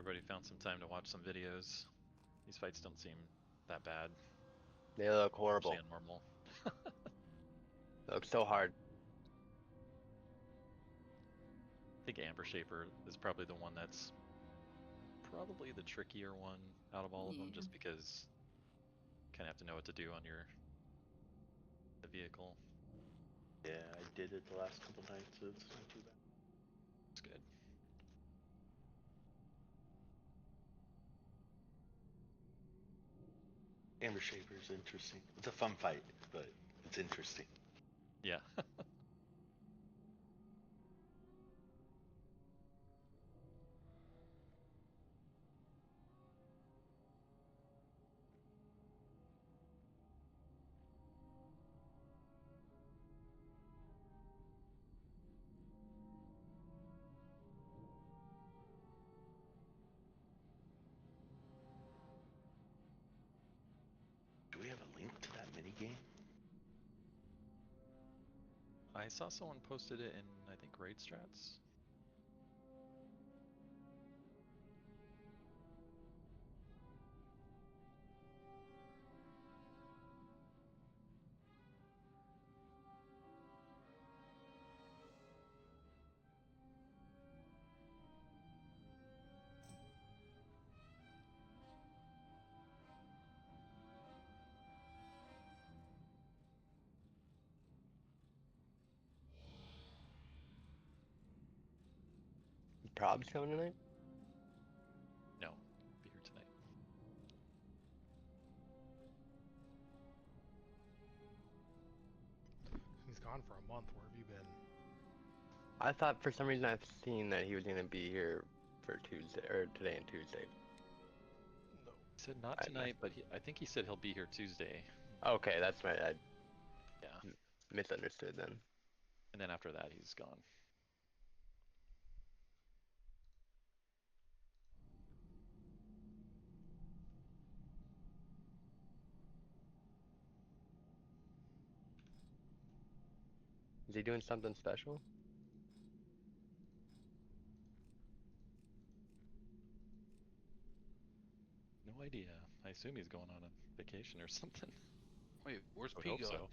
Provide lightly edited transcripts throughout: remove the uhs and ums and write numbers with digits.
everybody found some time to watch some videos. These fights don't seem that bad. They look horrible. Actually, normal. They look so hard. I think Amber Shaper is probably the one that's probably the trickier one out of all of them, just because you kind of have to know what to do on the vehicle. Yeah, I did it the last couple nights, so it's not too bad. It's good. Amber Shaper is interesting. It's a fun fight, but it's interesting. Yeah. Do we have a link to that minigame? I saw someone posted it in, I think, Raid Strats. Probs coming tonight? No, be here tonight. He's gone for a month. Where have you been? I thought for some reason I've seen that he was gonna be here for Tuesday or today and Tuesday. No. He said not tonight, but I think he said he'll be here Tuesday. Okay, that's right. I Yeah. misunderstood then. And then after that, he's gone. Is he doing something special? No idea. I assume he's going on a vacation or something. Wait, where's I would hope Pigot? so.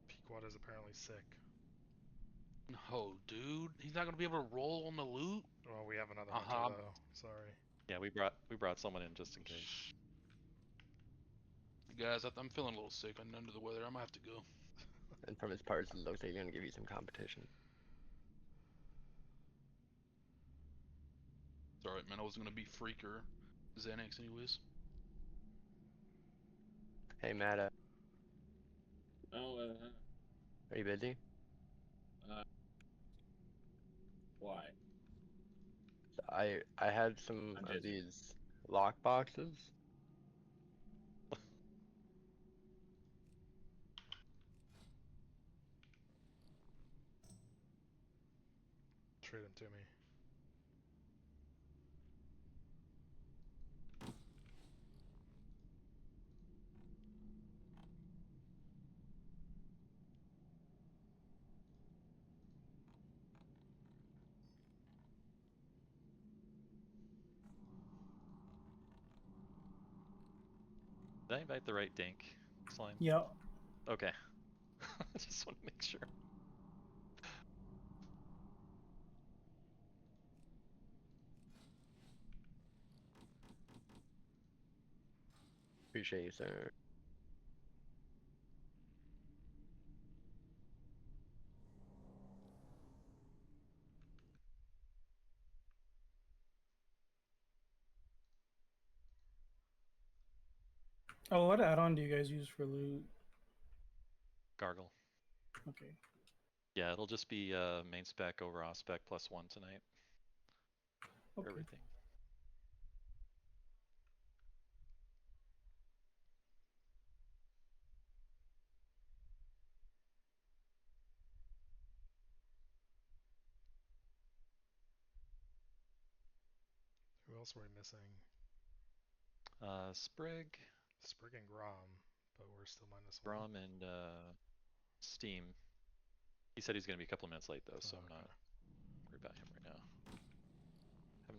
Pequod is apparently sick. No, dude, he's not gonna be able to roll on the loot. Well, we have another Uh-huh. hunter though. Sorry. Yeah, we brought someone in just in case. Guys, I'm feeling a little sick. I'm under the weather. I might have to go. And from his parts, it looks like he's gonna give you some competition. It's alright, man. I was gonna be Freaker Xanax anyways. Hey, Matt, Oh, are you busy? why? I had some I'm of busy. these lock boxes. Trade him to me. Did I invite the right dink, Slime? Yeah. Okay. I just want to make sure. Appreciate you, sir. Oh, what add-on do you guys use for loot? Gargle. Okay. Yeah, it'll just be main spec over off spec +1 tonight. For Okay. everything. Who else were we missing? Sprig, Sprig and Grom, but we're still -1. Brom, and Steam. He said he's going to be a couple of minutes late though, so I'm Okay. not worried about him right now.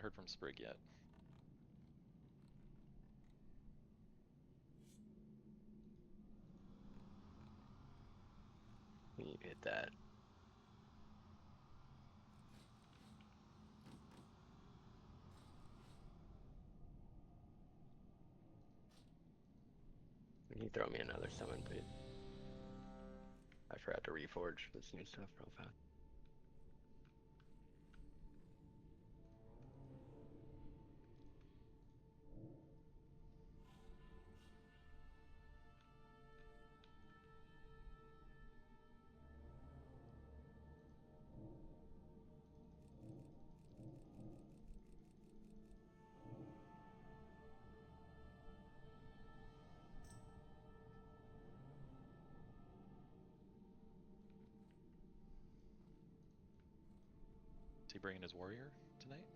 heard from Sprig yet. You hit that. Can you throw me another summon, please? I forgot to reforge this new stuff real fast. Is he bringing his warrior tonight?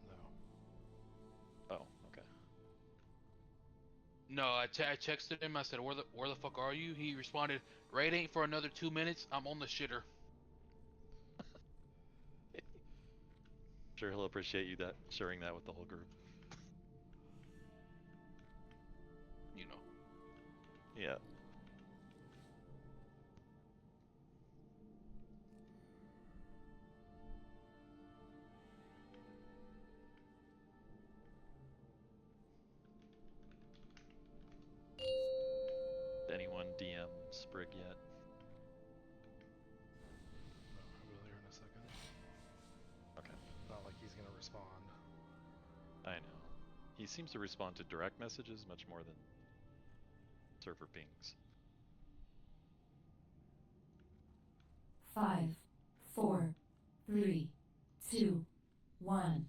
No. Oh, okay. No, I texted him. I said, where the fuck are you? He responded, raid ain't for another 2 minutes. I'm on the shitter. Sure, he'll appreciate you sharing that with the whole group. You know. Yeah. Anyone DM Sprig yet? No, I will here in a second. Okay. Not like he's gonna respond. I know. He seems to respond to direct messages much more than server pings. 5, 4, 3, 2, 1.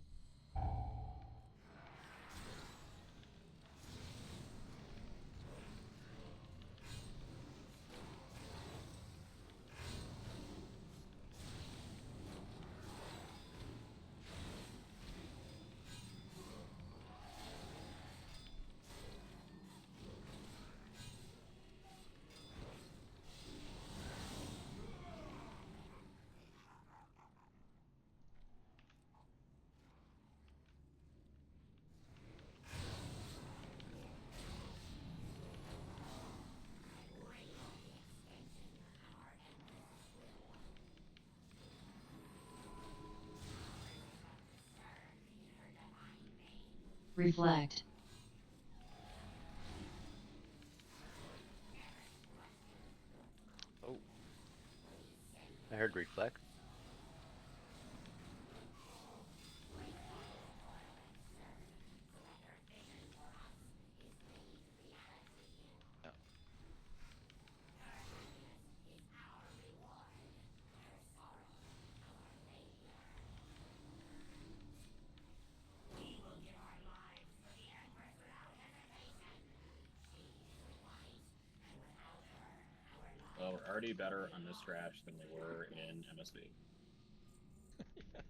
Reflect. Oh, I heard reflect. yeah. Well, we're already better on this scratch than we were in MSV. Yeah.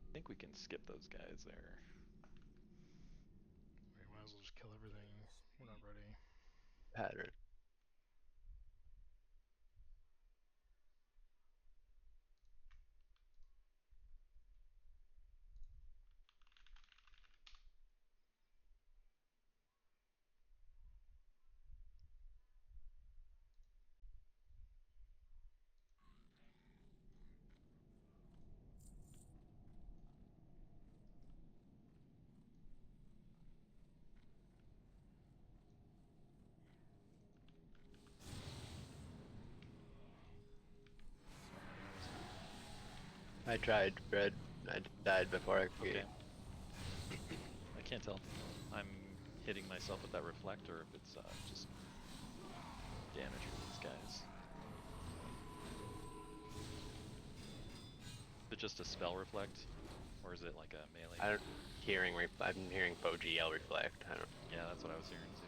I think we can skip those guys there. We might as well just kill everything. We're not ready. Pattern. I tried, Red. I died before I could. Okay. I can't tell. I'm hitting myself with that reflect or if it's just damage for these guys. Is it just a spell reflect? Or is it like a melee? I'm hearing Boji yell reflect. I don't. Yeah, that's what I was hearing too.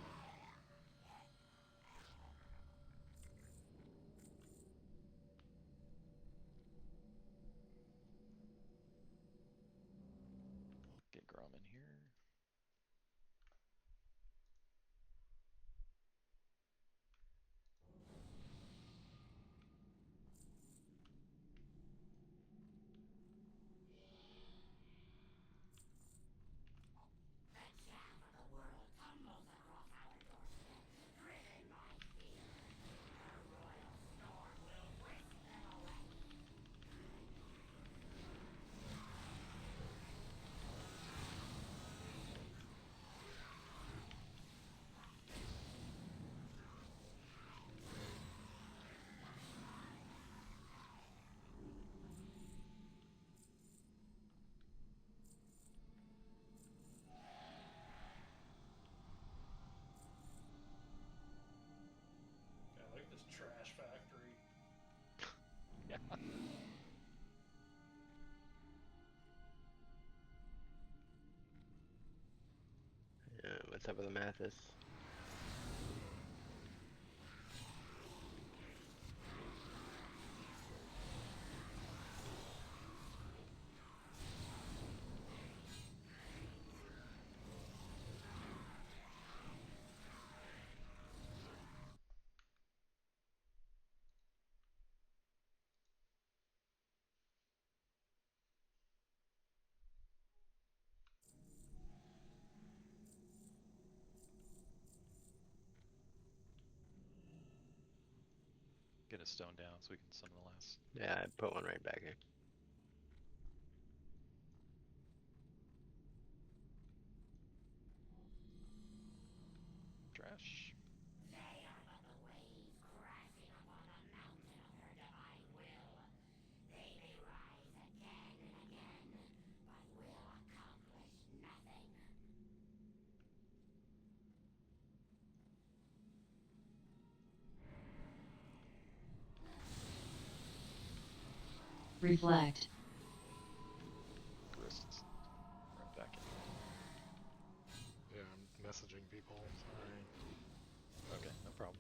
Get Grom in here. What's up with the Mathis? Get a stone down so we can summon the last. Yeah, I put one right back here. Trash. Reflect. Wrists. Right back in. Yeah, I'm messaging people. Sorry. Okay, no problem.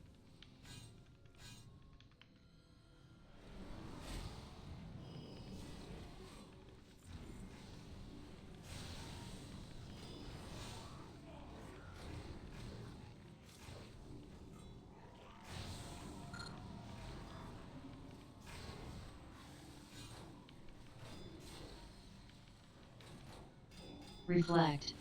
Reflect.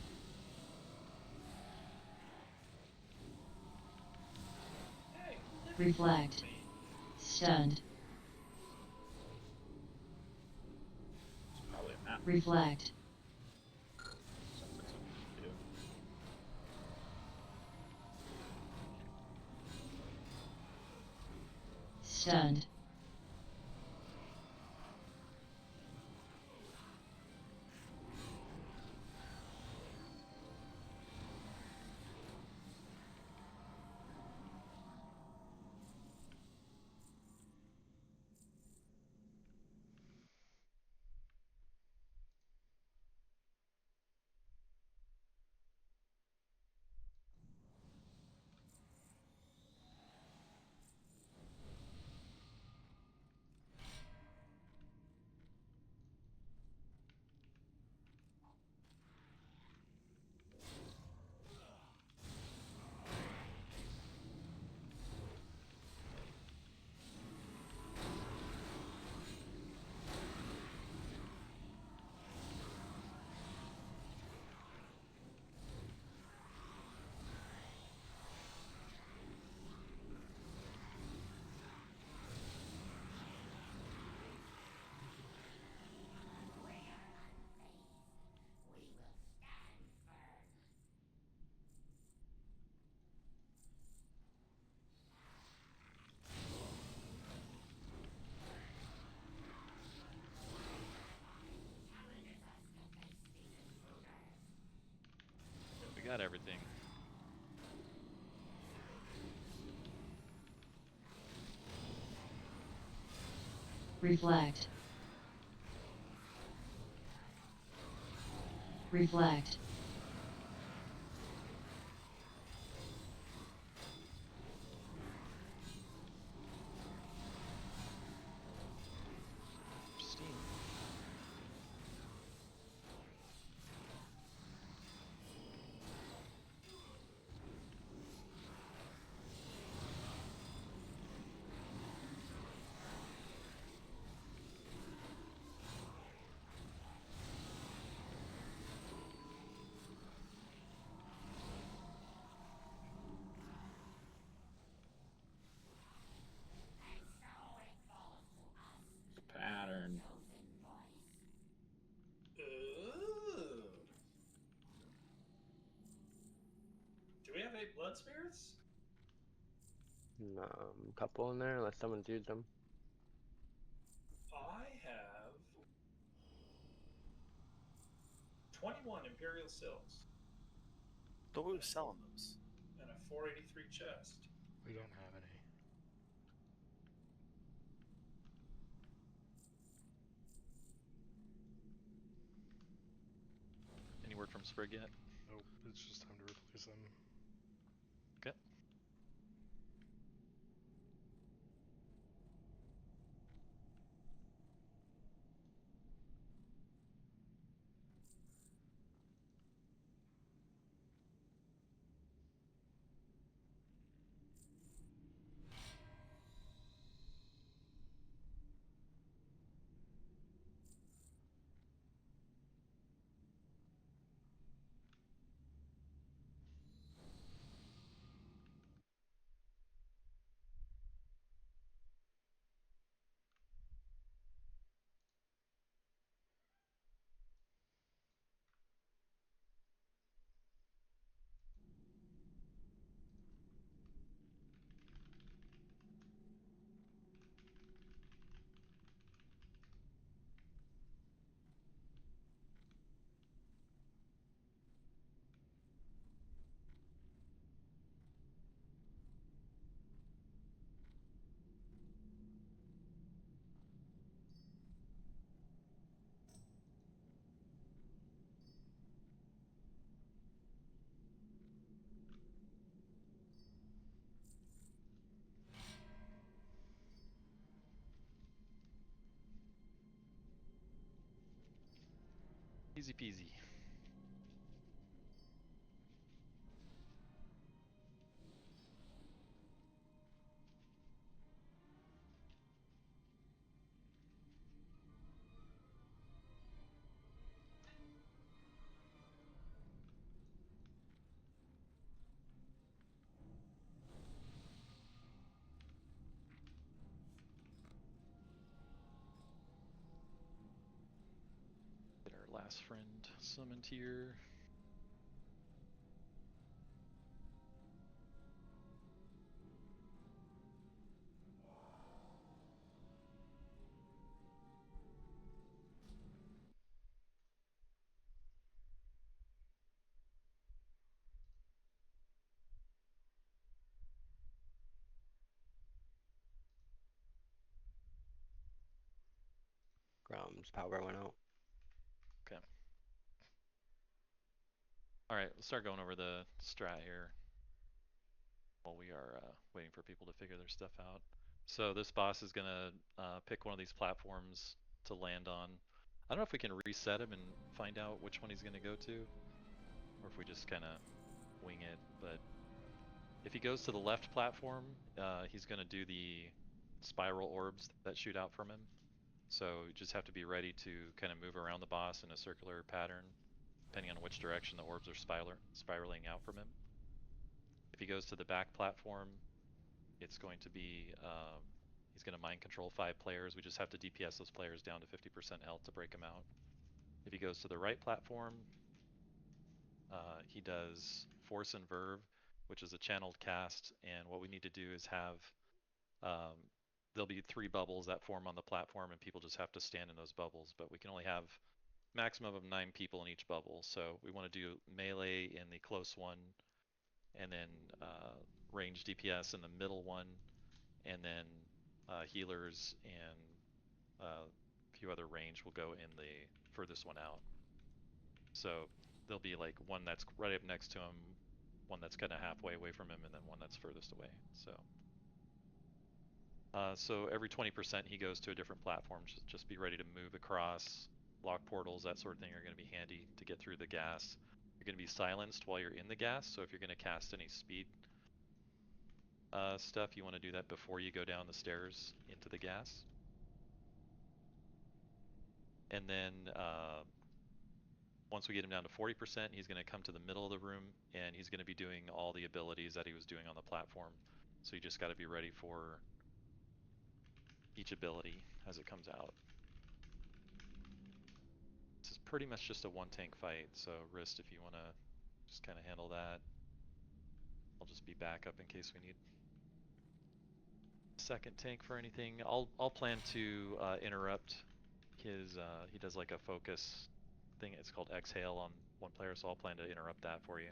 Reflect. Stunned. It's probably a map. Reflect. Sounds like something you should do. Stunned. We got everything. Reflect. Reflect. Steam. Pattern. Ooh. Do we have 8 blood spirits? Couple in there, unless someone's used them. I have 21 Imperial Silks Thought we were selling those. and a 483 chest. We don't have any. Any word from Sprig yet? Nope. Nope, it's just time to replace him. Okay. Easy peasy. Get our last friend summoned here. Grom's power went out. Okay. Alright, let's start going over the strat here while we are waiting for people to figure their stuff out. So this boss is going to pick one of these platforms to land on. I don't know if we can reset him and find out which one he's going to go to, or if we just kind of wing it, but if he goes to the left platform, he's going to do the spiral orbs that shoot out from him. So you just have to be ready to kind of move around the boss in a circular pattern, depending on which direction the orbs are spiraling out from him. If he goes to the back platform, it's going to be, he's going to mind control 5 players. We just have to DPS those players down to 50% health to break them out. If he goes to the right platform, he does Force and Verve, which is a channeled cast, and what we need to do is have, there'll be 3 bubbles that form on the platform, and people just have to stand in those bubbles, but we can only have maximum of 9 people in each bubble, so we want to do melee in the close one, and then range DPS in the middle one, and then healers and a few other range will go in the furthest one out. So there'll be like one that's right up next to him, one that's kind of halfway away from him, and then one that's furthest away. So every 20% he goes to a different platform. Just be ready to move across. Lock portals, that sort of thing, are going to be handy to get through the gas. You're going to be silenced while you're in the gas, so if you're going to cast any speed stuff, you want to do that before you go down the stairs into the gas. And then once we get him down to 40%, he's going to come to the middle of the room, and he's going to be doing all the abilities that he was doing on the platform. So you just got to be ready for each ability as it comes out. This is pretty much just a one tank fight, so wrist, if you want to just kind of handle that. I'll just be back up in case we need second tank for anything. I'll plan to interrupt his he does like a focus thing. It's called exhale on one player, so I'll plan to interrupt that for you.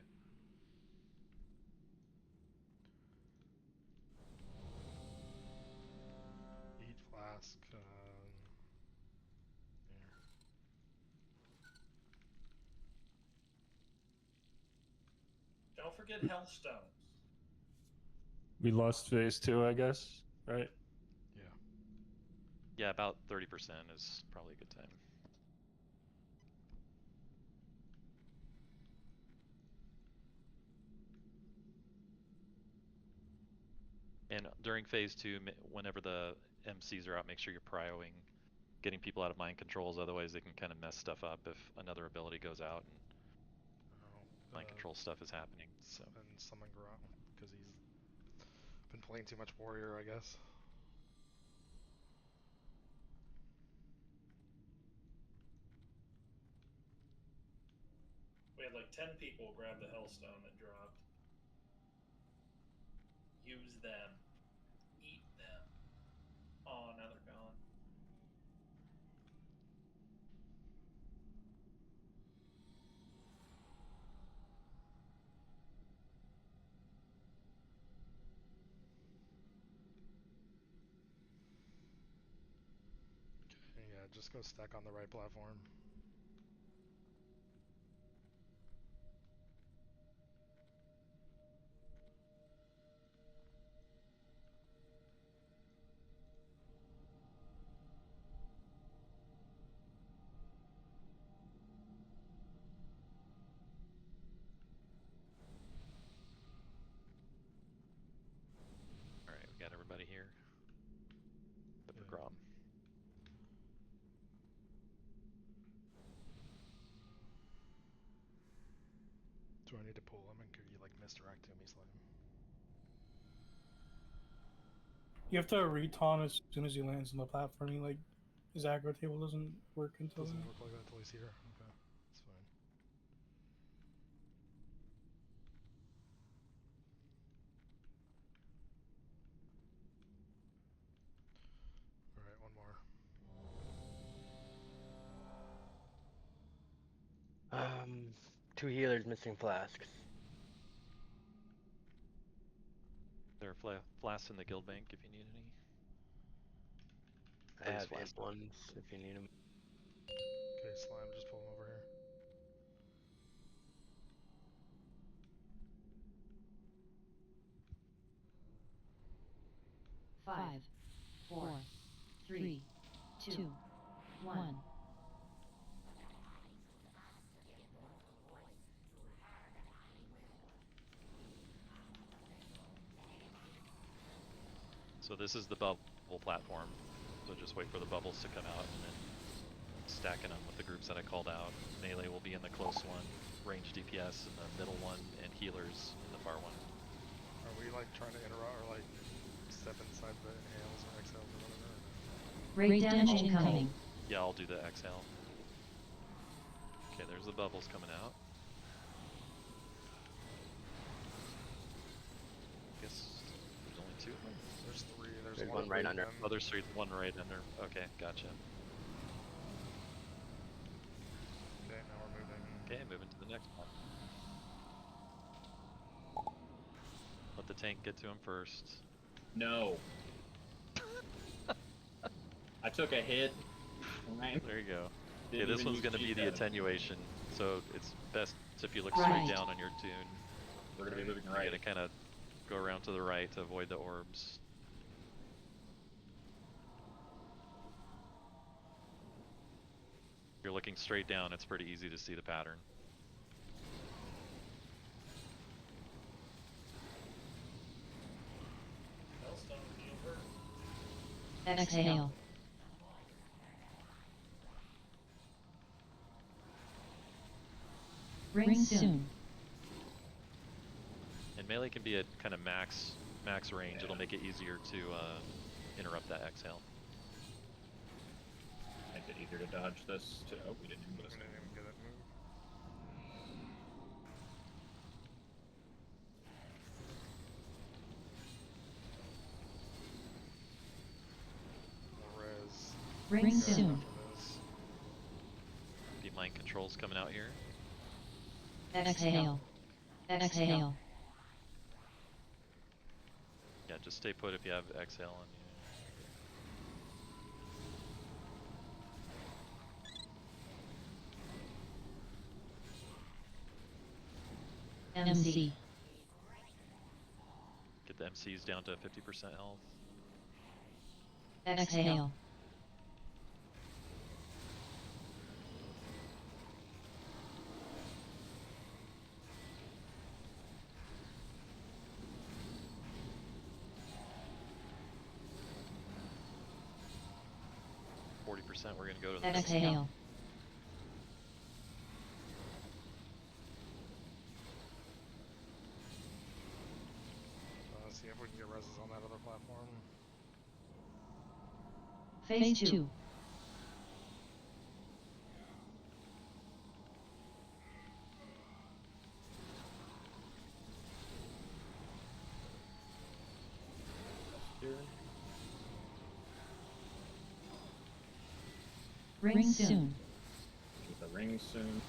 Eat flask. There. Don't forget Hellstones. We lost phase 2, I guess, right? Yeah, about 30% is probably a good time. And during phase 2, whenever the MCs are out, make sure you're prioing, getting people out of mind controls. Otherwise, they can kind of mess stuff up if another ability goes out and mind control stuff is happening. So. And summon Grom because he's been playing too much warrior, I guess. We had like 10 people grab the Hellstone that dropped. Use them. Eat them. Oh, now they're gone. Yeah, just go stack on the right platform. Alright, we got everybody here. But for Grom. Do I need to pull him and could you like misdirect to me slightly? You have to retaunt as soon as he lands on the platform. Like his aggro table doesn't work until Doesn't then. look like that until he's here. Okay, that's fine. Alright, one more. Two healers missing flasks. There are flasks in the guild bank if you need any. I have int ones if you need them. Okay, Slime, just pull him over here. Five, 4, 3, 2, 1. So this is the bubble platform. So just wait for the bubbles to come out and then stacking them with the groups that I called out. Melee will be in the close one, range DPS in the middle one, and healers in the far one. Are we like trying to interrupt or like step inside the inhales or exhales or whatever? Rate damage incoming. Yeah, I'll do the exhale. Okay, there's the bubbles coming out. Guess there's only 2 of them? There's 3. There's one right under. Oh, there's 3, 1 right under. Okay, gotcha. Okay, now we're moving. Okay, moving to the next one. Let the tank get to him first. No. I took a hit. There you go. Okay, Didn't this even one's use going to be cheat the code. attenuation, so it's best if you look Right. straight down on your tune. We're gonna be moving You right. gotta kind of go around to the right to avoid the orbs. If you're looking straight down, it's pretty easy to see the pattern. Hellstone heal her. Exhale. Ring soon. And melee can be at kind of max range. Yeah. It'll make it easier to interrupt that exhale. Make it easier to dodge this. Oh, we didn't even We get this. didn't even get it moved. More res. Ring Go soon. after this. Be mind controls coming out here. Exhale. Exhale. Yeah, just stay put if you have exhale on you. MC. MC's down to 50% health. Exhale. %, we're gonna go to the Exhale. Let's see if we can get reses on that other platform. Phase 2. Ring soon. Get the ring soon.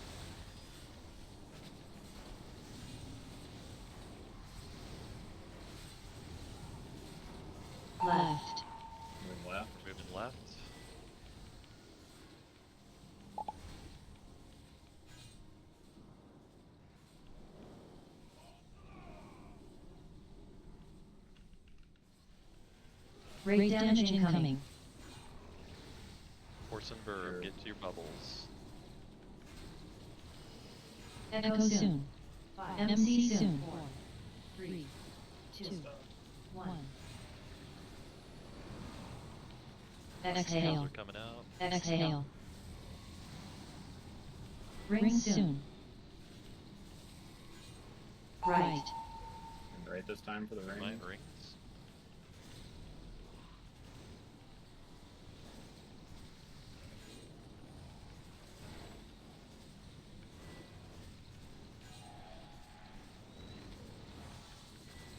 Left. Moving left. moving left. Rate damage incoming. Horse and Verb, get to your bubbles. Echo soon. MC soon. 4, 3, 2, 1. Exhale. Are coming out. Exhale. Ring soon. Right. And right this time for the ring. Right rings.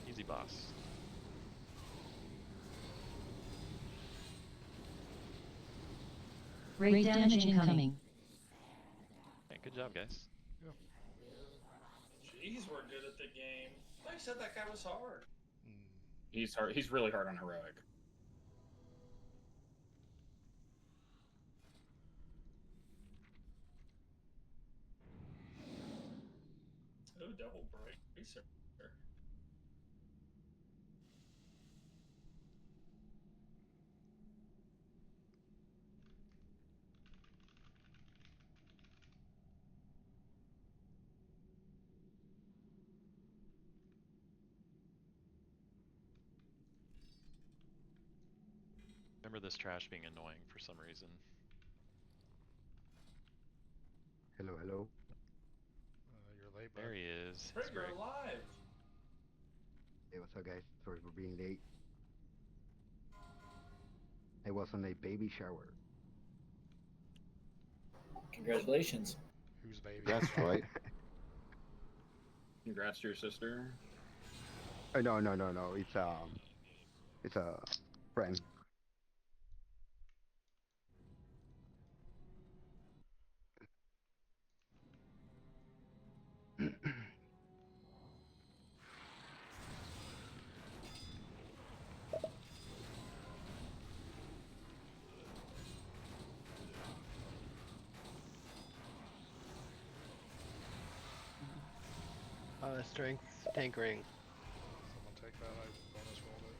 Easy boss. Rate damage incoming. Hey, good job, guys. Jeez, we're good at the game. I said that guy was hard. He's hard. He's really hard on heroic. Oh, double bracer. Remember this trash being annoying for some reason. Hello, hello. You're late, bud. There he is. Rick, It's you're Greg. alive. Hey, what's up, guys? Sorry for being late. I was on a baby shower. Congratulations. Who's baby? That's right. Congrats to your sister. Oh, no. It's a friend. Strength tank ring. Someone take that. I bonus rolled it.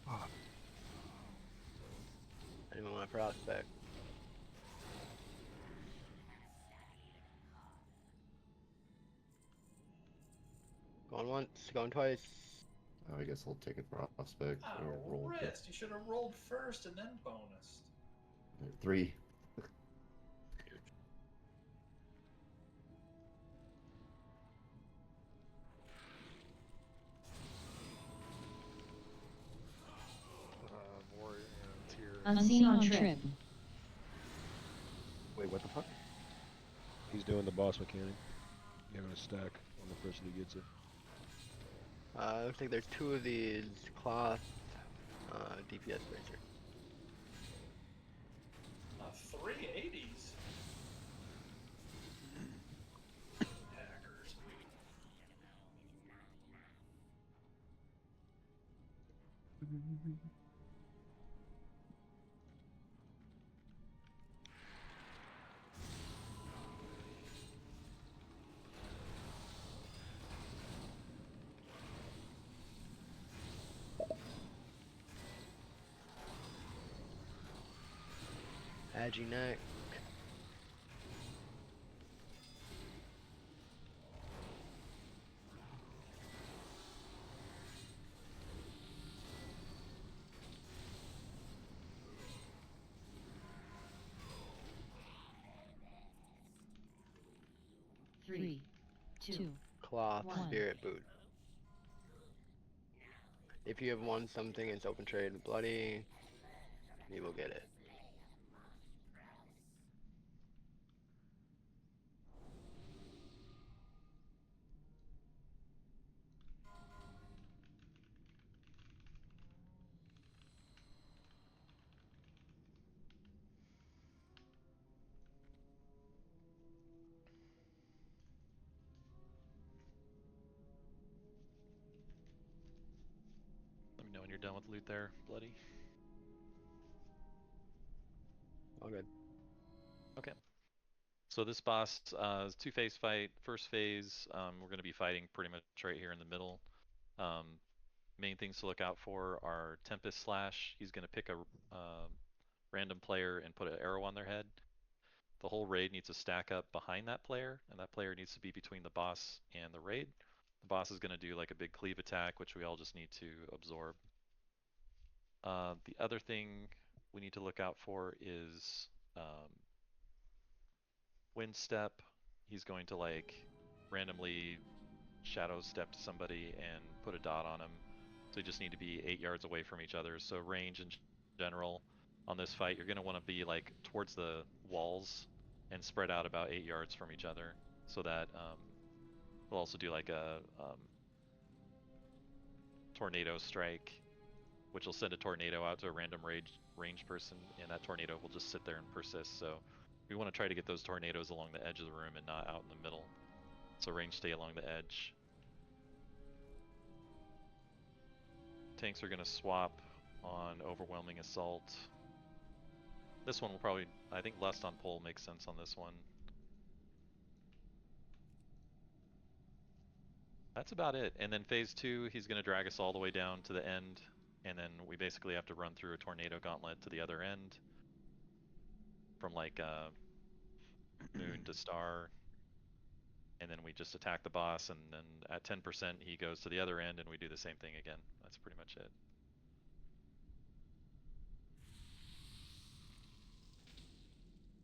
Oh, I didn't want to prospect. Going once, going twice. I guess I'll take a prospect or Oh, roll. wrist. You should have rolled first and then bonused. 3. Warrior, tier. Unseen on trip. wait, what the fuck? He's doing the boss mechanic. Having a stack on the person who gets it. Looks like there's 2 of these cloth DPS bracer. 380s. Hackers. Edgy neck. Three, two, Cloth, One. spirit boot. If you have won something, it's open trade bloody. You will get it. Let me know when you're done with loot there, bloody. All good. Okay. So this boss is two-phase fight. First phase, we're going to be fighting pretty much right here in the middle. Main things to look out for are Tempest Slash. He's going to pick a random player and put an arrow on their head. The whole raid needs to stack up behind that player, and that player needs to be between the boss and the raid. The boss is going to do like a big cleave attack, which we all just need to absorb. The other thing we need to look out for is wind step. He's going to like randomly shadow step to somebody and put a dot on him. So you just need to be 8 yards away from each other. So range in general on this fight, you're going to want to be like towards the walls and spread out about 8 yards from each other. So that we'll also do like a tornado strike, which will send a tornado out to a random range person, and that tornado will just sit there and persist. So we want to try to get those tornadoes along the edge of the room and not out in the middle. So range stay along the edge. Tanks are going to swap on overwhelming assault. This one will probably, I think lust on pole makes sense on this one. That's about it. And then phase 2, he's going to drag us all the way down to the end, and then we basically have to run through a tornado gauntlet to the other end, from like moon to star, and then we just attack the boss, and then at 10% he goes to the other end, and we do the same thing again. That's pretty much it.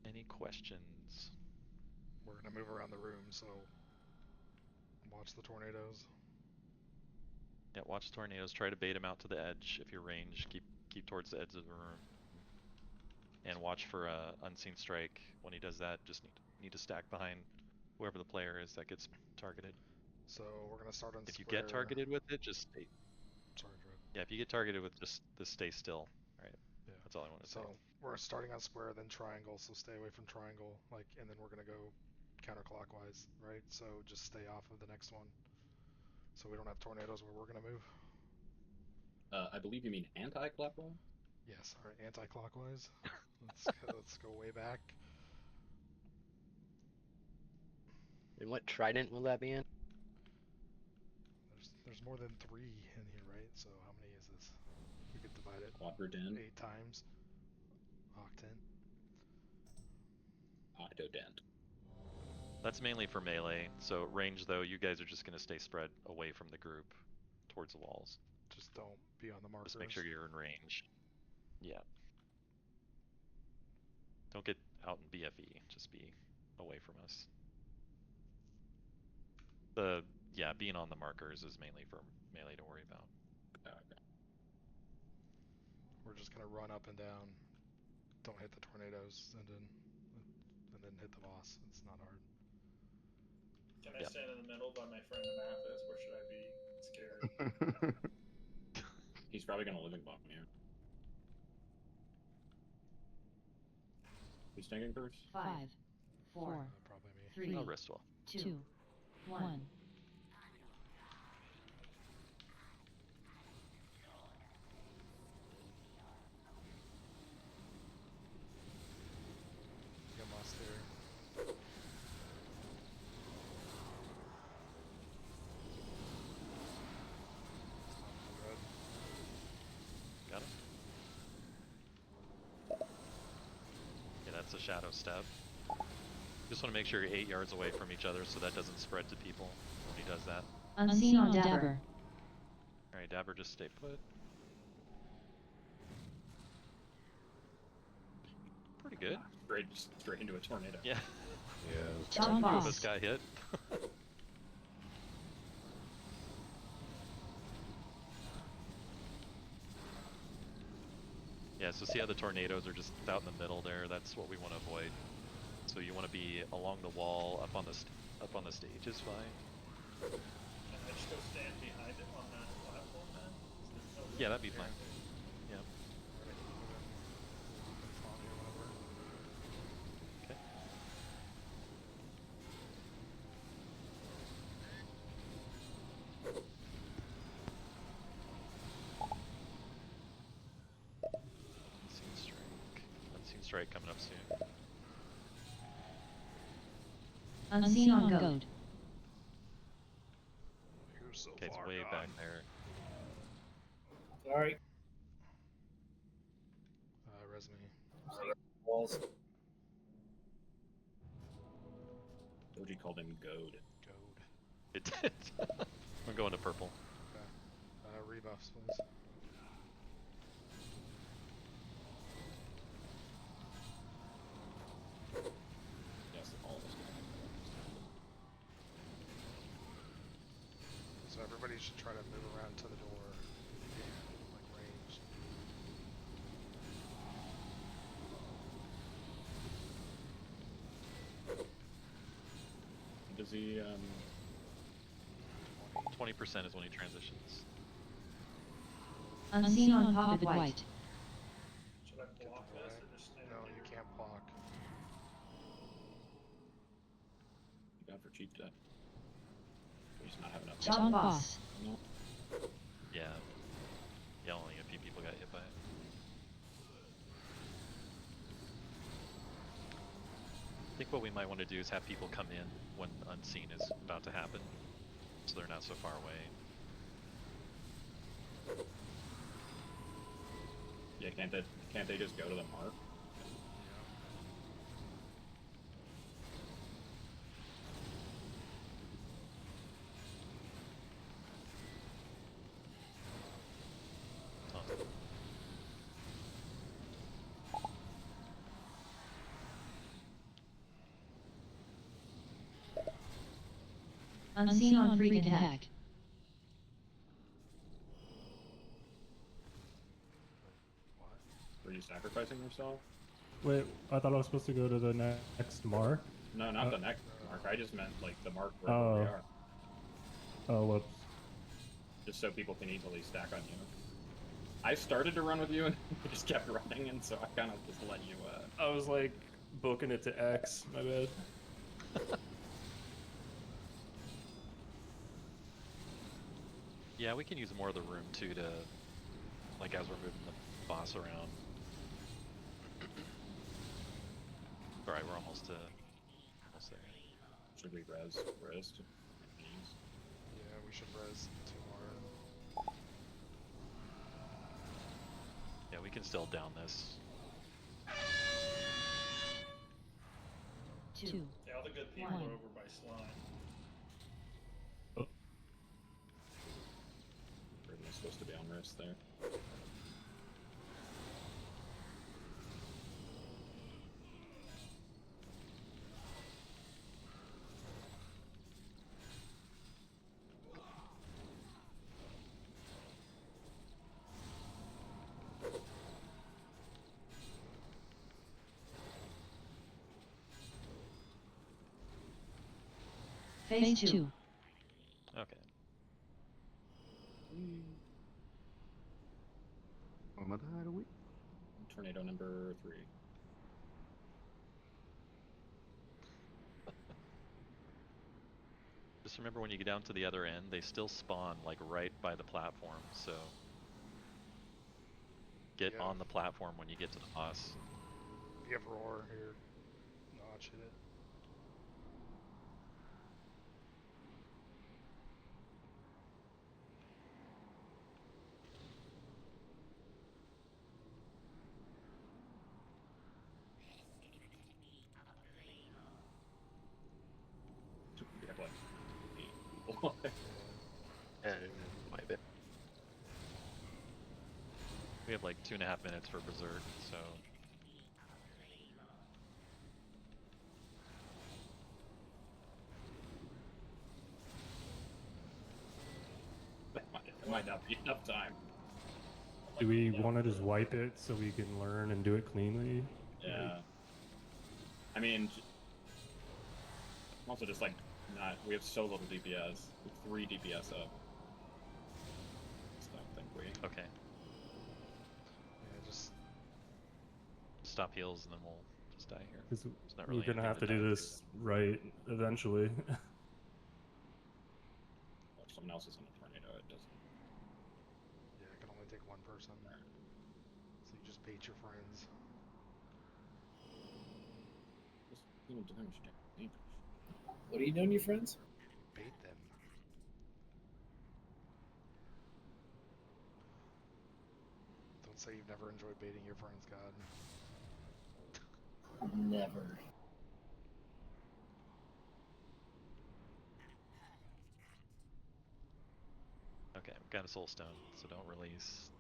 Any questions? We're gonna move around the room, so watch the tornadoes. Yeah, watch tornadoes. Try to bait him out to the edge. If you're range, keep towards the edge of the room. And watch for a unseen strike. When he does that, just need to stack behind whoever the player is that gets targeted. So we're gonna start on If you square. get targeted with it, just stay. Sorry, Dread. Yeah, if you get targeted with just stay still. Right. Yeah. That's all I want to say. So we're starting on square, then triangle. So stay away from triangle, like, and then we're gonna go counterclockwise, right? So just stay off of the next one, so we don't have tornadoes where we're gonna move. I believe you mean anti-clockwise? Yes, all right, anti-clockwise. Let's go way back. And what trident will that be in? There's more than 3 in here, right? So how many is this? We could divide it Quadrident. 8 times. Octant. Octodent. That's mainly for melee. So range though, you guys are just gonna stay spread away from the group, towards the walls. Just don't be on the markers. Just make sure you're in range. Yeah. Don't get out in BFE. Just be away from us. Yeah, being on the markers is mainly for melee to worry about. Okay. We're just gonna run up and down. Don't hit the tornadoes, and then hit the boss. It's not hard. Can I stand in the middle by my friend Amathis? Where should I be? Scared. He's probably gonna living bomb you. Who's tanking first? 5, 4, Probably me. 3, No wrist wall. 2, 1. Get lost there. Got him? Yeah, that's a shadow step. Just want to make sure you're 8 yards away from each other so that doesn't spread to people when he does that. Unseen on Dabber. Alright, Dabber, just stay put. Pretty good. Straight into a tornado. Yeah. Yeah. Tom Two of Boss. us got hit. Yeah, so see how the tornadoes are just out in the middle there? That's what we want to avoid. So you want to be along the wall, up on the stage is fine. Can I just go stand behind him on that platform then? Yeah, that'd be fine. Yeah. Okay. Unseen strike. Unseen strike coming up soon. Unseen on Goat. You're so Okay, it's far way gone. back there. Sorry. Res me. Walls. Doji called him Goad. Goad. It did. I'm going to purple. Okay. Rebuffs, please. Yes, all of us. So everybody should try to move around to the door. Like range. Does he, 20% is when he transitions. Unseen on Poppet White. Should I block this or just stand No, here? you can't block. you got for cheap death? He's not having enough. Tom Boss. Yeah. Yeah, only a few people got hit by it. I think what we might want to do is have people come in when unseen is about to happen, so they're not so far away. Yeah, can't they just go to the mark? Oh. Unseen on Freakin' Heck. Were you sacrificing yourself? Wait, I thought I was supposed to go to the next mark. No, not the next mark. I just meant like the mark where Oh. we are. Oh, whoops. Just so people can easily stack on you. I started to run with you and you just kept running, and so I kind of just let you. I was like booking it to X. My bad. Yeah, we can use more of the room too to, like, as we're moving the boss around. Alright, we're almost there. Should we res? Yeah, we should res 2 more. Yeah, we can still down this. 2. Yeah, all the good people are over by slime. We're supposed to be on res there. Phase 2. Okay. Tornado number 3. Just remember when you get down to the other end, they still spawn, like, right by the platform, so get Yeah. on the platform when you get to the boss. If you have roar here, notch hit it. And might be. We have like 2.5 minutes for Berserk, so. It might not be enough time. Do we want to just wipe it so we can learn and do it cleanly? Yeah. I mean, also just like not. We have so little DPS. 3 DPS up. Just don't think we. Okay. Yeah, just Stop heals and then we'll just die here. Because There's not we're really gonna anything have to die do this right eventually. If someone else is in a tornado, it doesn't. yeah, it can only take one person. So you just bait your friends. What are you doing, your friends? Bait them. Don't say you've never enjoyed baiting your friends, God. Never. Okay, we've got a soul stone, so don't release.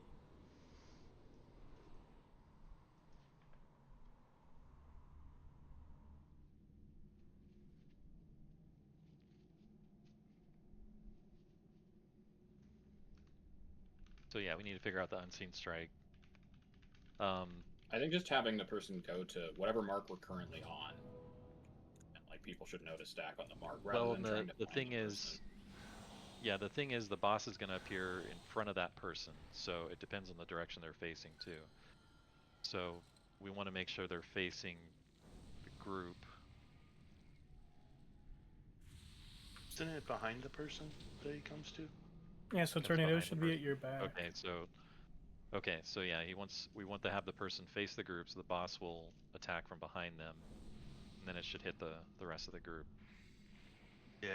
So yeah, we need to figure out the unseen strike. I think just having the person go to whatever mark we're currently on, and like people should know to stack on the mark rather Well, than trying to the find thing the is, person. yeah, the thing is the boss is going to appear in front of that person, so it depends on the direction they're facing too. So we want to make sure they're facing the group. Isn't it behind the person that he comes to? Yeah, so Comes tornado behind the should be at person. your back. Okay, so yeah, we want to have the person face the group, so the boss will attack from behind them, and then it should hit the rest of the group. Yeah.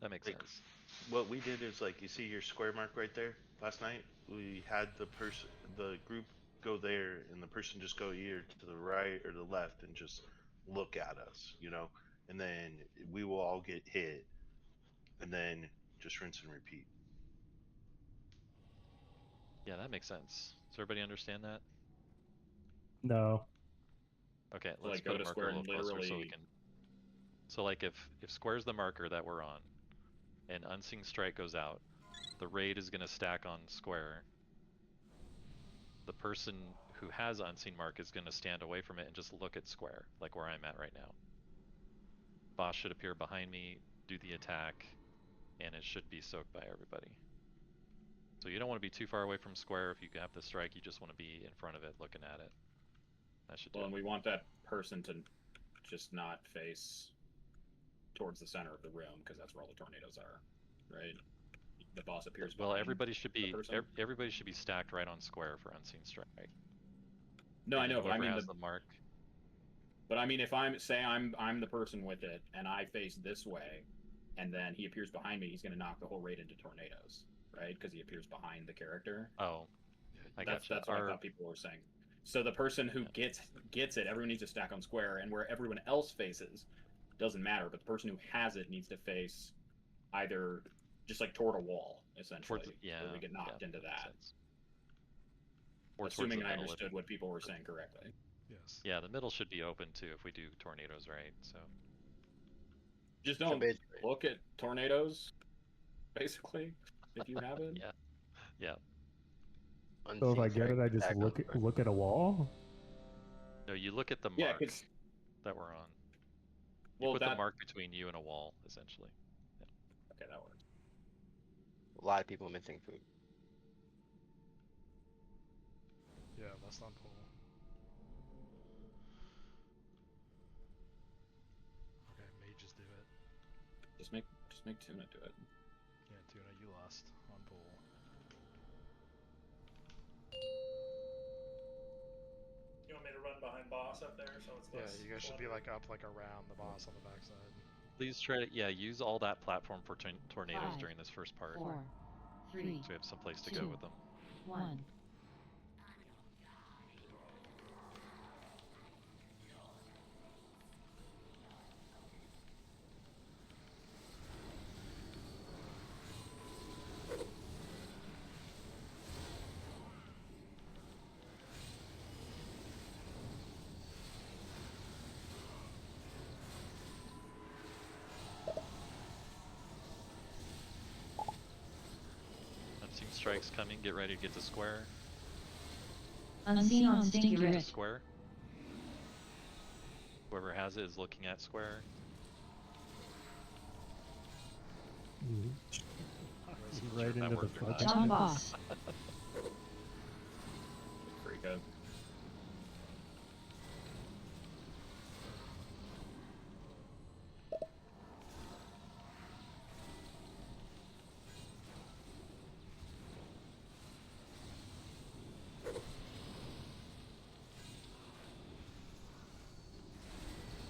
That makes Like, sense. what we did is, like, you see your square mark right there? Last night, we had the group go there, and the person just go either to the right or the left and just look at us, you know? And then we will all get hit, and then just rinse and repeat. Yeah, that makes sense. Does everybody understand that? No. Okay, So, let's like, go put a to marker a square little and closer so we literally. can. So like if square's the marker that we're on, and unseen strike goes out, the raid is gonna stack on square. The person who has unseen mark is gonna stand away from it and just look at square, like where I'm at right now. Boss should appear behind me, do the attack, and it should be soaked by everybody. So you don't want to be too far away from square. If you have the strike, you just want to be in front of it, looking at it. That should do Well, it. and we want that person to just not face towards the center of the room because that's where all the tornadoes are, right? The boss appears behind. Well, everybody should be the person. everybody should be stacked right on square for unseen strike. No, I know, but I mean has the mark. But I mean, if I'm the person with it, and I face this way, and then he appears behind me, he's going to knock the whole raid into tornadoes, right? Because he appears behind the character. Oh, That's what I thought people were saying. So the person who gets it, everyone needs to stack on square, and where everyone else faces doesn't matter. But the person who has it needs to face either just like toward a wall, essentially, where we get knocked into that. Or assuming I understood what people were saying correctly. Yes. Yeah, the middle should be open too if we do tornadoes right. So just don't look at tornadoes, basically, if you have it. Yeah. So if I get it, I just look at a wall? No, you look at the mark that we're on. You put the mark between you and a wall, essentially. Yeah. Okay, that works. A lot of people missing food. Yeah, that's not cool. Okay, mages do it. Just make Tuna do it. Yeah, Tuna, you lost on pool. You want me to run behind boss up there so it's less. Yeah, you guys should be like up like around the boss on the backside. Please try to use all that platform for tornadoes 5, during this first part. 4, 3, so we have some place to 2, go with them. 1. Unseen strikes coming. Get ready to get to square. Unseen on Stinky Get to Rick. square. Whoever has it is looking at square. Right into the front. John Boss. Freak out.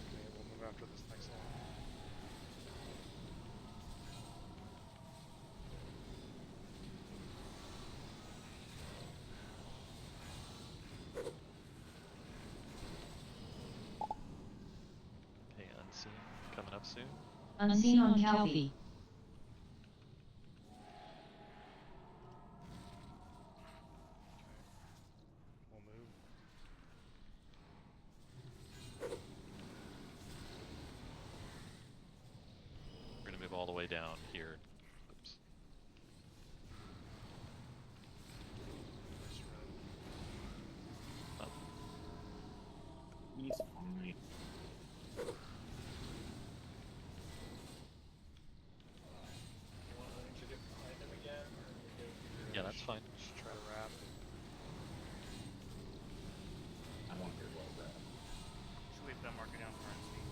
Okay, we'll move after this next one. Okay, unseen coming up soon. Unseen on Calfee. We'll move. We're gonna move all the way down here. Oops. That's red. Up. He's fine. You want to get behind him again, or are we good? Yeah, that's fine. Just try to wrap. I want to hear well read. Just leave that marker down for unseen.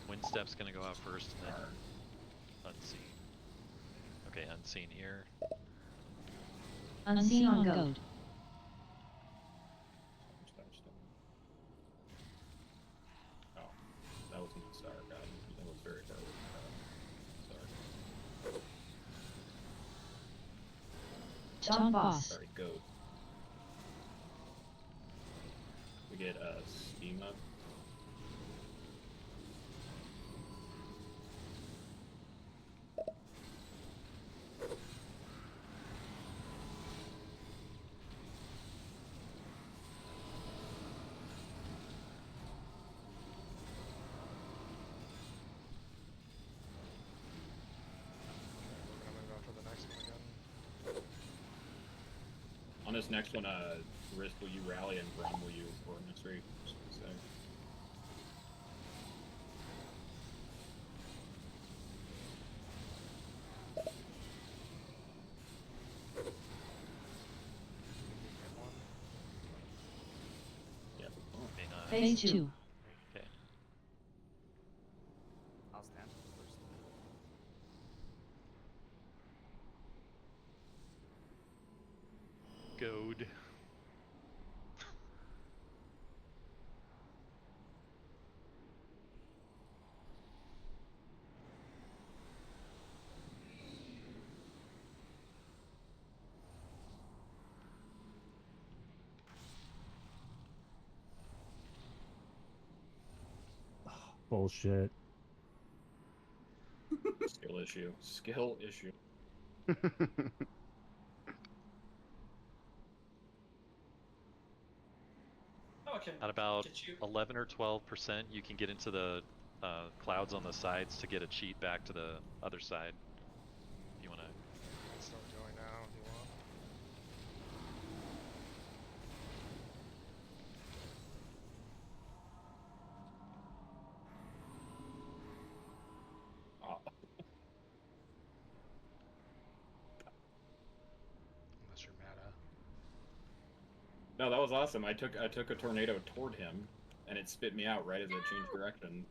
Wind step's gonna go out first, and then unseen. Okay, unseen here. Unseen on Goat. Oh, that was a star guy. That was very far away. Sorry. John Boss. Sorry, goat. We get steam up. We're gonna move after the next one again. On this next one, Wrist, will you rally, and Brom, will you or mystery? So. Hit one. Yeah. Phase 2. Okay. I'll stand first. Goad. Bullshit. Skill issue. Skill issue. Oh, At about get you. 11 or 12%, you can get into the clouds on the sides to get a cheat back to the other side. If you want to. Let's start going now if you want. Oh. Unless you're meta. No, that was awesome. I took a tornado toward him, and it spit me out right as it changed direction.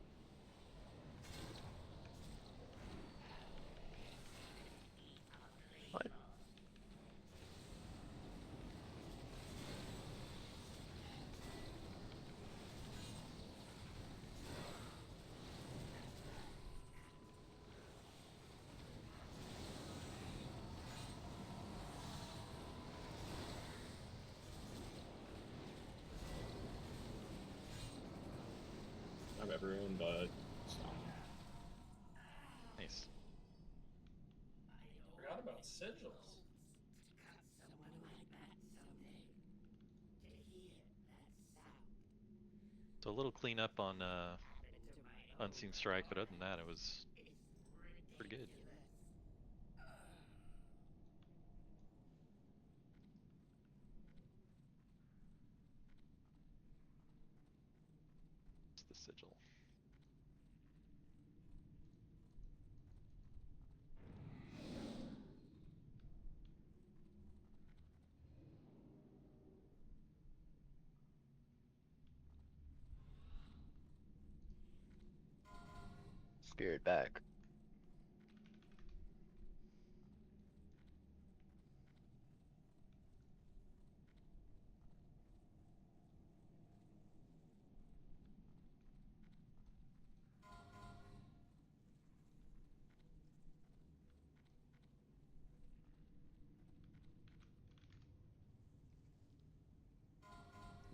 What? I have everyone but Nice. Forgot about sigils. So a little cleanup on Unseen Strike, but other than that, it was Pretty good. It's the sigil. Spirit back.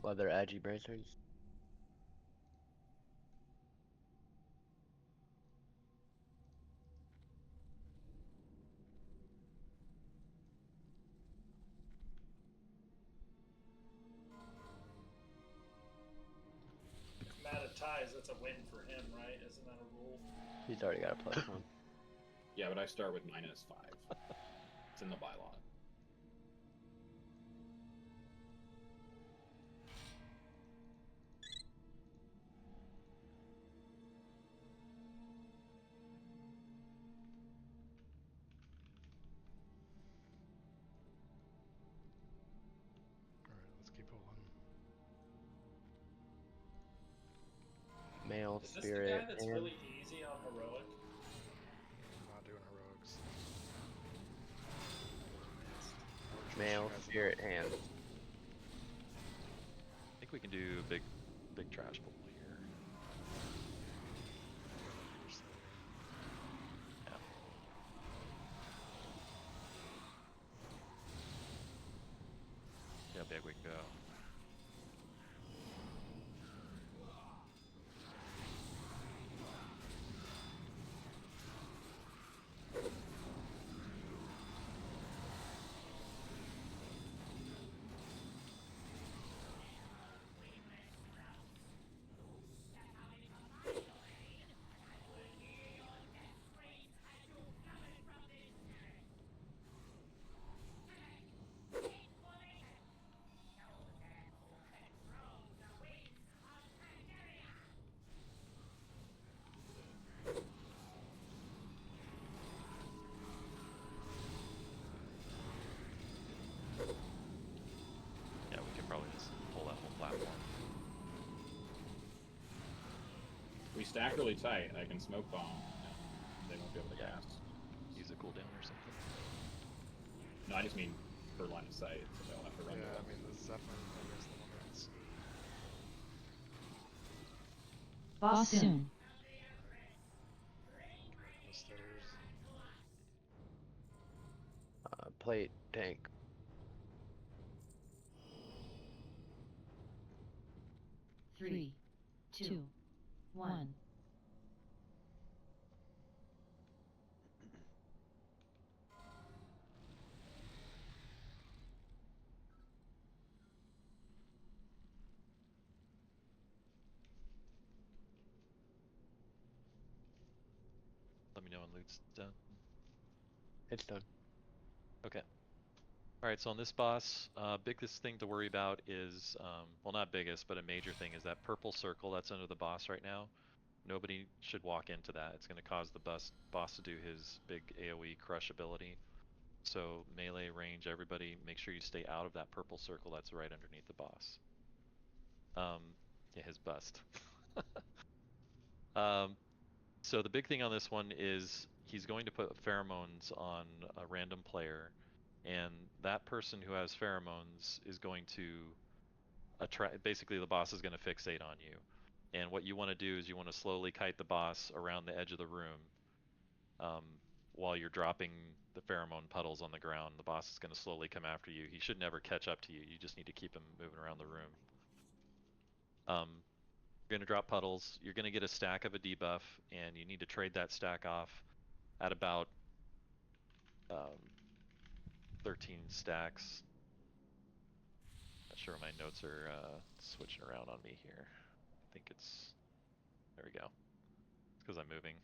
Leather agi bracers. If Matt ties, that's a win for him, right? Isn't that a rule? He's already got a +1. Yeah, but I start with -5. It's in the bylaw. Alright, let's keep pulling. Male Is this spirit the guy that's and really easy on heroic? I'm not doing heroics. male spirit hand. I think we can do big trash pull here. Yeah. See how big we can go. Yeah, we could probably just pull that whole platform. We stack really tight. I can smoke bomb. They won't be able to gas. Use a cooldown or something. No, I just mean for line of sight, so they'll have to run. Yeah, I mean, the Zephyr is the one that's... Boss soon. The stairs. Plate tank. Three, two, one. Let me know when loot's done. It's done. Okay. Alright, so on this boss, biggest thing to worry about is, well, not biggest, but a major thing is that purple circle that's under the boss right now. Nobody should walk into that. It's going to cause the boss to do his big AoE crush ability. So melee range, everybody, make sure you stay out of that purple circle that's right underneath the boss. Yeah, his bust. So the big thing on this one is he's going to put pheromones on a random player, and that person who has pheromones is going to attract, basically the boss is going to fixate on you. And what you want to do is you want to slowly kite the boss around the edge of the room while you're dropping the pheromone puddles on the ground. The boss is going to slowly come after you. He should never catch up to you. You just need to keep him moving around the room. You're going to drop puddles. You're going to get a stack of a debuff, and you need to trade that stack off at about 13 stacks. Not sure my notes are switching around on me here. I think it's... There we go. It's because I'm moving.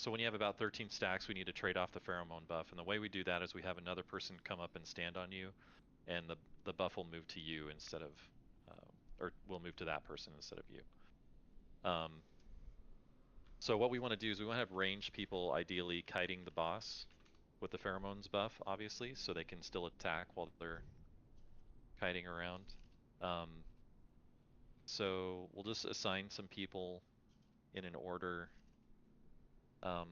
So when you have about 13 stacks, we need to trade off the pheromone buff, and the way we do that is we have another person come up and stand on you, and the buff will move to you instead of, or will move to that person instead of you. So what we want to do is we want to have ranged people ideally kiting the boss with the pheromones buff, obviously, so they can still attack while they're kiting around. So we'll just assign some people in an order. I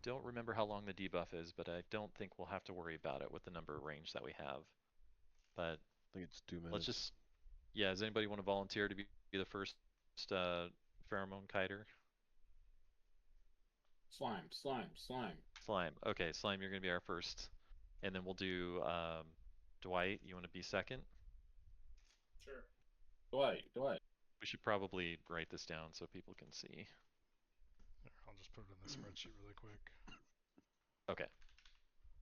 don't remember how long the debuff is, but I don't think we'll have to worry about it with the number of range that we have. But I think it's 2 minutes. let's just, yeah, does anybody want to volunteer to be the first pheromone kiter? Slime. Slime. Okay, Slime, you're going to be our first. And then we'll do Dwight, you want to be second? Sure. Dwight. We should probably write this down so people can see. There, I'll just put it in the spreadsheet really quick. Okay.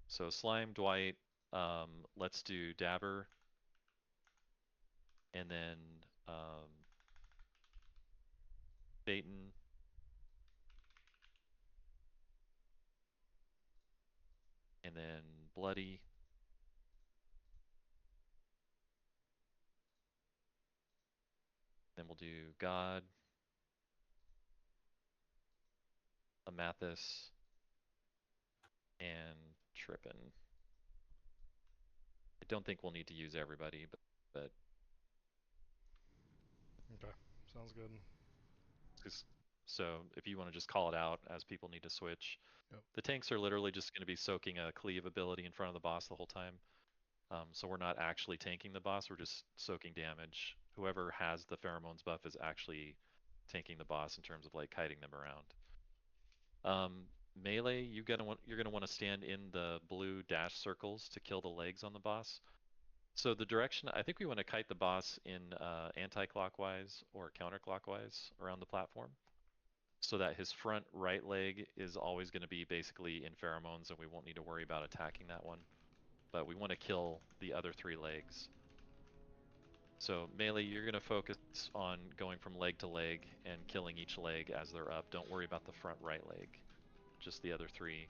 So Slime, Dwight, let's do Dabber, and then Baton, and then Bloody, then we'll do God, Amathus, and Trippin. I don't think we'll need to use everybody, but Okay, sounds good. So if you want to just call it out as people need to switch. Yep. The tanks are literally just going to be soaking a cleave ability in front of the boss the whole time. So we're not actually tanking the boss, we're just soaking damage. Whoever has the pheromones buff is actually tanking the boss in terms of like kiting them around. Melee, you're gonna want to stand in the blue dash circles to kill the legs on the boss. So the direction, I think we want to kite the boss in anti-clockwise or counterclockwise around the platform, so that his front right leg is always going to be basically in pheromones and we won't need to worry about attacking that one. But we want to kill the other 3 legs. So melee, you're going to focus on going from leg to leg and killing each leg as they're up. Don't worry about the front right leg, just the other 3.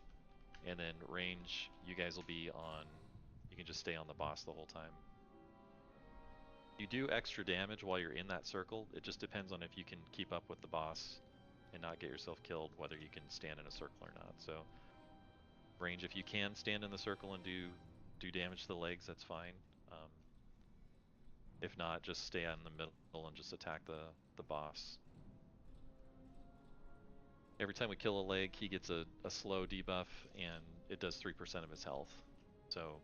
And then range, you guys will be on, you can just stay on the boss the whole time. You do extra damage while you're in that circle. It just depends on if you can keep up with the boss and not get yourself killed, whether you can stand in a circle or not. So range, if you can stand in the circle and do damage to the legs, that's fine. If not, just stay in the middle and just attack the boss. Every time we kill a leg, he gets a slow debuff, and it does 3% of his health. So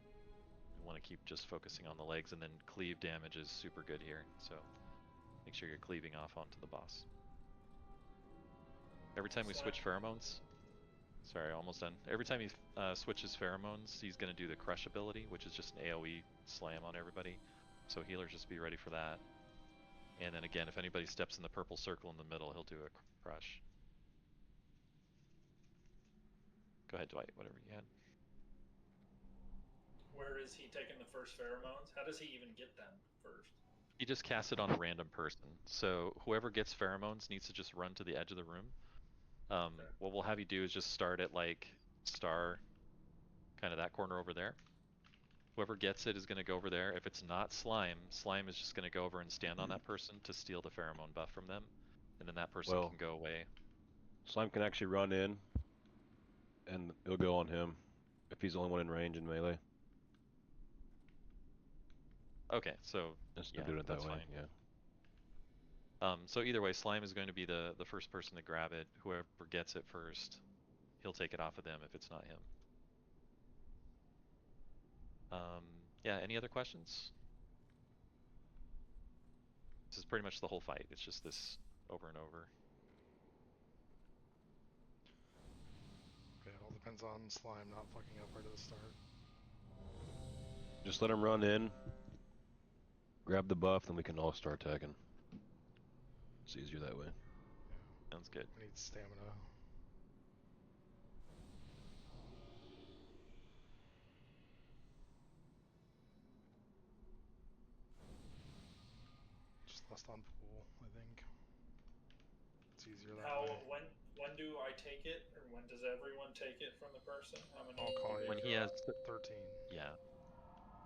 we want to keep just focusing on the legs, and then cleave damage is super good here. So make sure you're cleaving off onto the boss. Every time we switch pheromones, sorry, almost done. Every time he switches pheromones, he's going to do the crush ability, which is just an AoE slam on everybody. So healers, just be ready for that. And then again, if anybody steps in the purple circle in the middle, he'll do a crush. Go ahead, Dwight, whatever you had. Where is he taking the first pheromones? How does he even get them first? He just casts it on a random person. So whoever gets pheromones needs to just run to the edge of the room. What we'll have you do is just start at like star, kind of that corner over there. Whoever gets it is going to go over there. If it's not Slime, Slime is just going to go over and stand on that person to steal the pheromone buff from them. And then that person can go away. Slime can actually run in, and it'll go on him if he's the only one in range in melee. Okay, so Instead of doing it that way, fine. yeah. So either way, Slime is going to be the first person to grab it. Whoever gets it first, he'll take it off of them if it's not him. Yeah, any other questions? This is pretty much the whole fight. It's just this over and over. Okay, it all depends on Slime not fucking up right at the start. Just let him run in, grab the buff, then we can all start attacking. It's easier that way. Yeah. Sounds good. I need stamina. Just less on pool, I think. It's easier that way. When do I take it, or when does everyone take it from the person? How many? I'll call you. When he has 13. Yeah,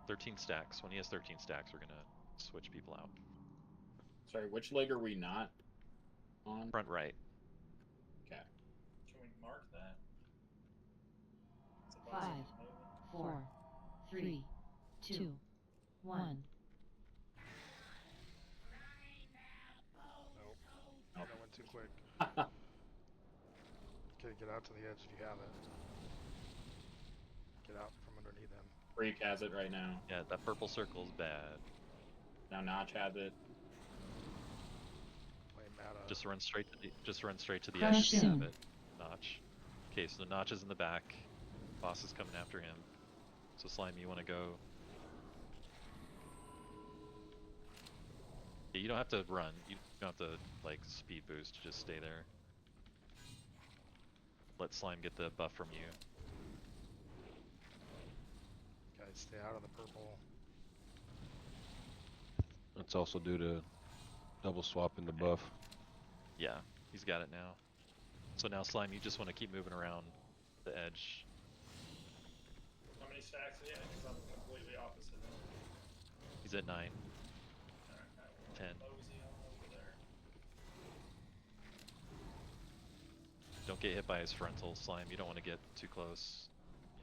13 stacks. When he has 13 stacks, we're gonna switch people out. Sorry, which leg are we not on? Front right. Okay. Can we mark that? 5, 4, 3, 2, 1. Nope. That went too quick. Okay, get out to the edge if you have it. Get out from underneath him. Freak has it right now. Yeah, that purple circle is bad. Now Notch has it. Play Mata. Just run straight to the Crush edge if you have soon. it. Notch. Okay, so the Notch is in the back. Boss is coming after him. So Slime, you want to go? Yeah, you don't have to run. You don't have to like speed boost. Just stay there. Let Slime get the buff from you. Guys, stay out of the purple. That's also due to double swapping the buff. Yeah, he's got it now. So now Slime, you just want to keep moving around the edge. How many stacks is he at? Because I'm completely opposite him. He's at 9. Alright, 10. mosey on over there. Don't get hit by his frontal, Slime. You don't want to get too close.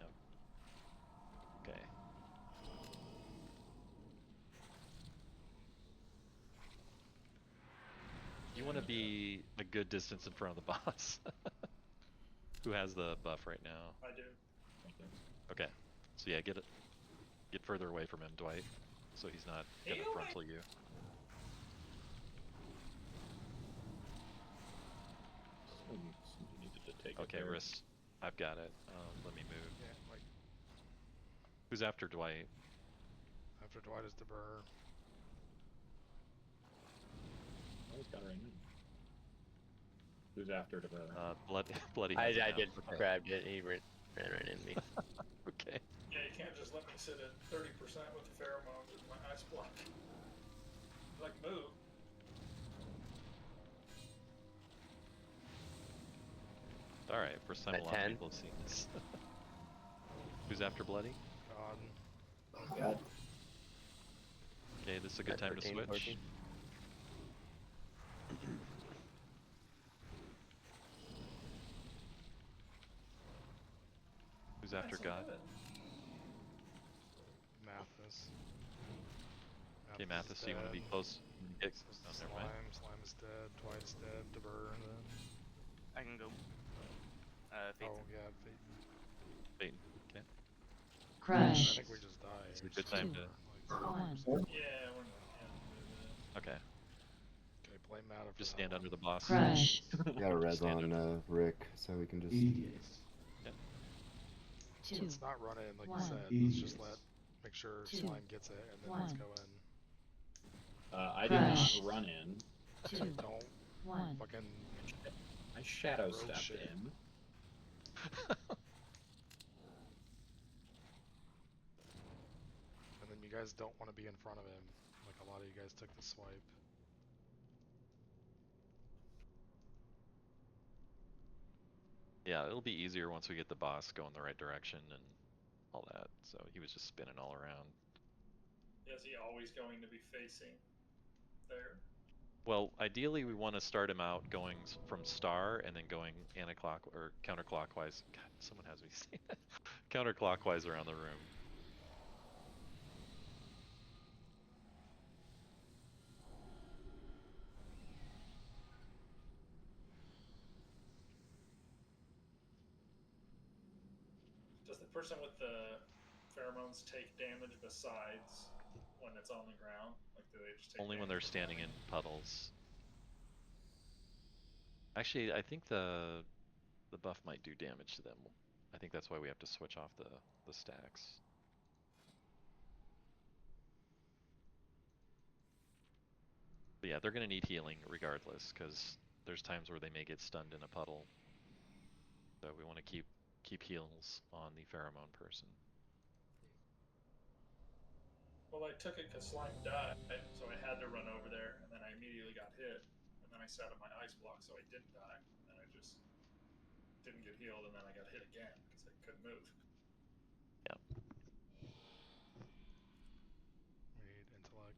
Yep. Okay. You want to be a good distance in front of the boss. Who has the buff right now? I do. Okay. So yeah, get further away from him, Dwight. So he's not gonna frontal you. Okay, Riss. I've got it. Let me move. Yeah, like Who's after Dwight? after Dwight is DeBur. Oh, he's got it right now. Who's after the Bloody. I has it now. just Okay. grabbed it. He ran right into me. Okay. Yeah, you can't just let me sit at 30% with the pheromones in my ice block. Like, move. All right. First time At a lot 10? of people have seen this. Who's after Bloody? God. Oh god. Okay, this is a good At time to 13, switch. 14. Who's after That's so God? good. Mathis. Okay, Mathis, you want to be close? Oh, never mind. Slime is dead. Dwight's dead. DeBur. And then. I can go. Fate. Oh yeah, Peyton. Peyton. Okay. I Crush. think we just died. It's a good time to. Yeah, we're not. Okay. Okay, play Mata for Just that stand one. under the boss. Crush. Got a res Stand on Rick, so we can just. Yep. 2, Let's not run in like you 1. said. Let's just make sure 2, Slime gets it, and then let's 1. go in. I did not Crush. run in. 2, Don't 1. fucking. I shadow Rogue stepped shit. in. And then you guys don't want to be in front of him. Like a lot of you guys took the swipe. Yeah, it'll be easier once we get the boss going the right direction and all that. So he was just spinning all around. Is he always going to be facing there? Well, ideally we want to start him out going from star and then going anti-clock or counterclockwise. God, someone has me say that. Counterclockwise around the room. Does the person with the pheromones take damage besides when it's on the ground? Like, do they just take Only when damage they're standing in puddles. Actually, I think the buff might do damage to them. I think that's why we have to switch off the stacks. But yeah, they're gonna need healing regardless, because there's times where they may get stunned in a puddle. So we want to keep heals on the pheromone person. Well, I took it because Slime died, so I had to run over there, and then I immediately got hit, and then I sat on my ice block, so I didn't die, and I just didn't get healed, and then I got hit again because I couldn't move. Read intellect.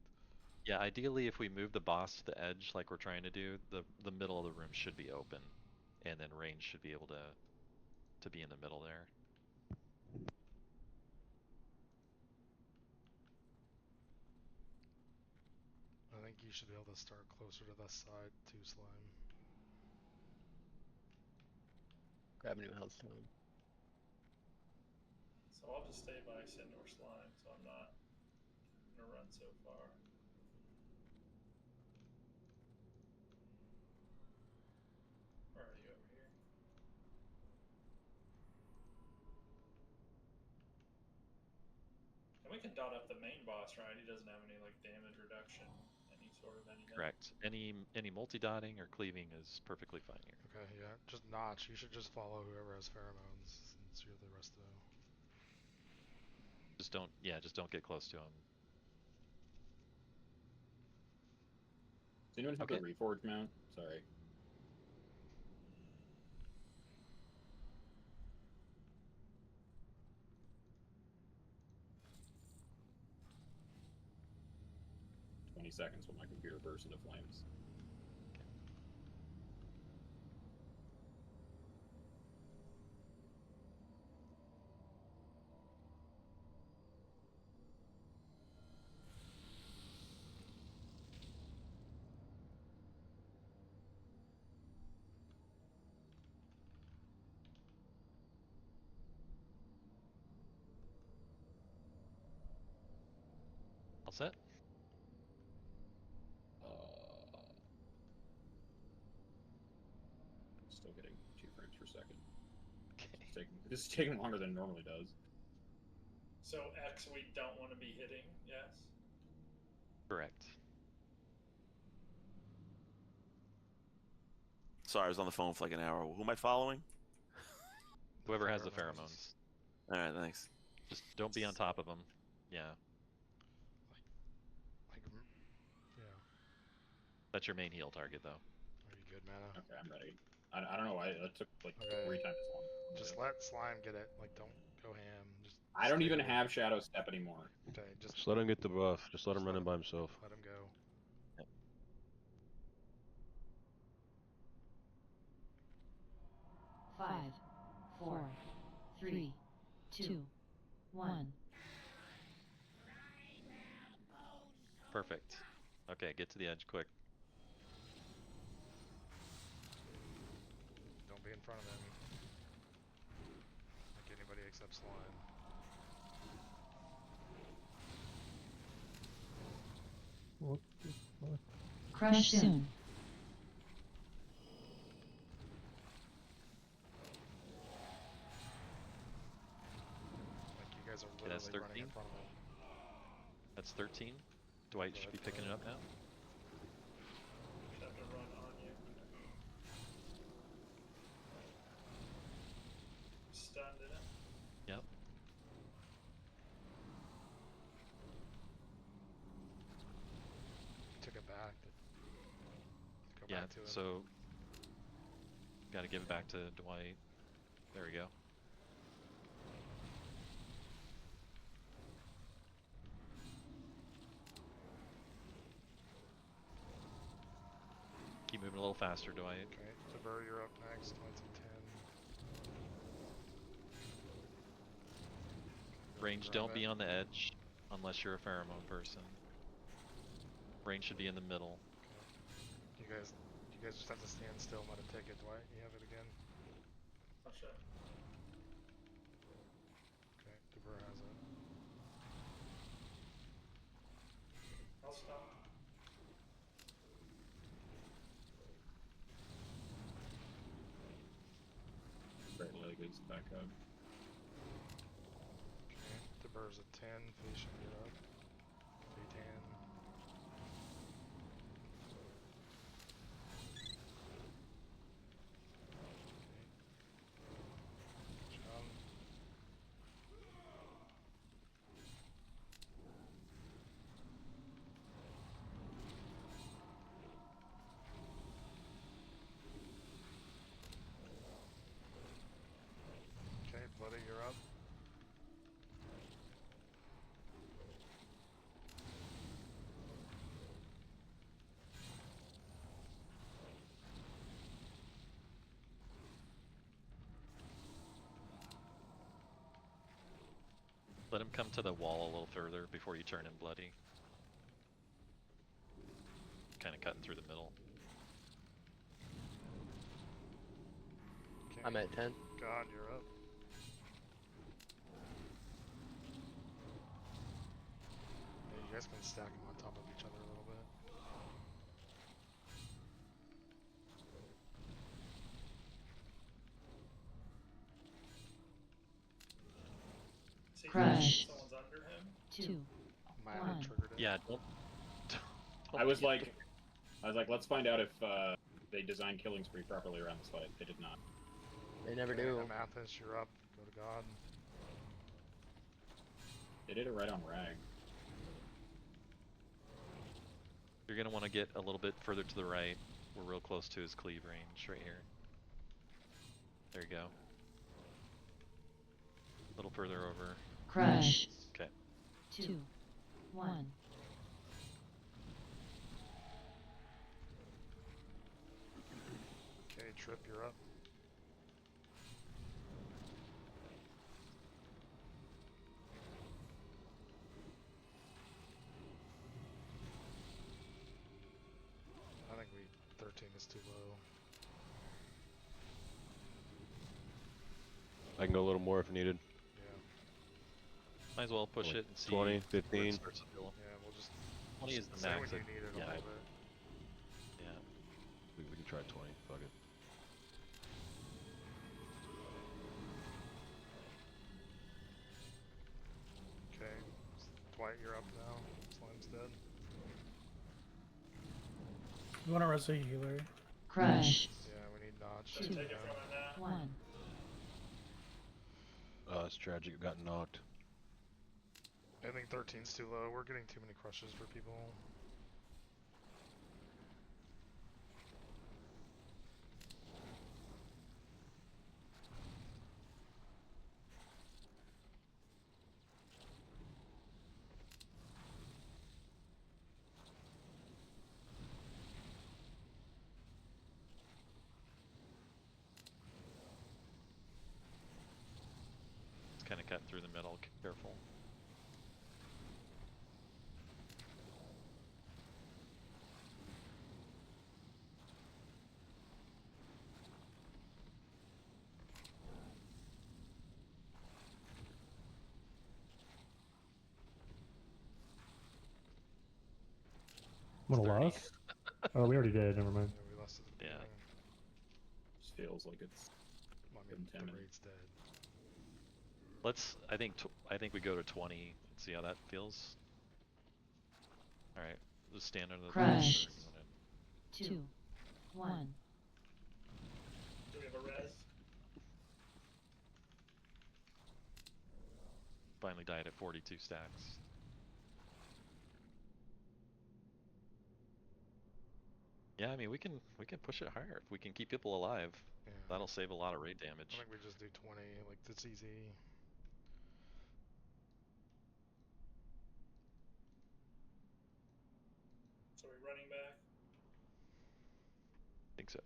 Yeah, ideally, if we move the boss to the edge like we're trying to do, the middle of the room should be open, and then range should be able to be in the middle there. I think you should be able to start closer to the side too, Slime. Grab a new health stone. So I'll just stay by Sin or Slime, so I'm not gonna run so far. Where are you over here? And we can dot up the main boss, right? He doesn't have any like damage reduction, any sort of anything. Correct. Any multi-dotting or cleaving is perfectly fine here. Okay, yeah. Just Notch. You should just follow whoever has pheromones since you're the rest of the... Just don't get close to him. Does anyone have the Reforge mount? Sorry. Seconds when my computer bursts into flames. All set? Still getting 2 frames per second. Okay. This is taking longer than it normally does. So X we don't want to be hitting, yes? Correct. Sorry, I was on the phone for like an hour. Who am I following? Whoever has the pheromones. Alright, thanks. Just don't be on top of them. Yeah. Yeah. That's your main heal target, though. Are you good, Mana? Okay, I'm ready. I don't know why that took like 3 times as long. Just let Slime get it. Like, don't go ham. Just I don't even have Shadow Step anymore. Okay, just let him get the buff. Just let him run in by himself. let him go. Yep. 5, 4, 3, 2, 1. Perfect. Okay, get to the edge quick. Don't be in front of him. Like anybody except Slime. What the fuck? Crush soon. Like you guys are Okay, that's literally running 13. in front of him. That's 13. Dwight should be picking it up now. Should have to run on you. Stunned in it. Yep. Took it back. Go Yeah, back to him. so gotta give it back to Dwight. There we go. Keep moving a little faster, Dwight. Okay, Tabur, you're up next. Dwight's at 10. Range, don't be on the edge unless you're a pheromone person. Range should be in the middle. Okay. You guys just have to stand still and let him take it. Dwight, you have it again. Oh shit. Okay, Tabur has it. I'll stop. Right leg is back up. Okay, Tabur's at 10. Fashion, you're up. K10. Chum. Let him come to the wall a little further before you turn in bloody. Kind of cutting through the middle. I'm at 10. God, you're up. Yeah, you guys can stack them on top of each other a little bit. See, Crush. someone's under him. 2, Mine 1. triggered it. Yeah, don't I was like, let's find out if they designed Killing Spree properly around this fight. They did not. They never Okay, do. Amathis, you're up. Go to God. They did it right on Rag. You're gonna want to get a little bit further to the right. We're real close to his cleave range right here. There you go. A little further over. Crush. Okay. 2, 1. Okay, Trip, you're up. I think 13 is too low. I can go a little more if needed. Yeah. Might as well push Like it and see 20, where it 15. starts to feel. Yeah, we'll just 20 is the say max. when you need it a Yeah, little bit. yeah. We can try 20. Fuck it. Okay. Dwight, you're up now. Slime's dead. You want to res a healer? Crush. Yeah, we need Notch. 2, Take it from him now. 1. It's tragic. It got knocked. I think 13's too low. We're getting too many crushes for people. It's kind of cutting through the middle. Careful. I'm gonna lost? Oh, we already did. Never mind. Yeah, we lost it at the Yeah. beginning. Just feels like it's. I mean, the 10 minutes. raid's dead. Let's. I think we go to 20 and see how that feels. All right. Just stand under the Crush. thing. 2, 1. Do we have a res? Finally died at 42 stacks. Yeah, I mean we can push it higher if we can keep people alive. Yeah. That'll save a lot of raid I damage. think we just do 20. Like, that's easy. So we running back. I think so.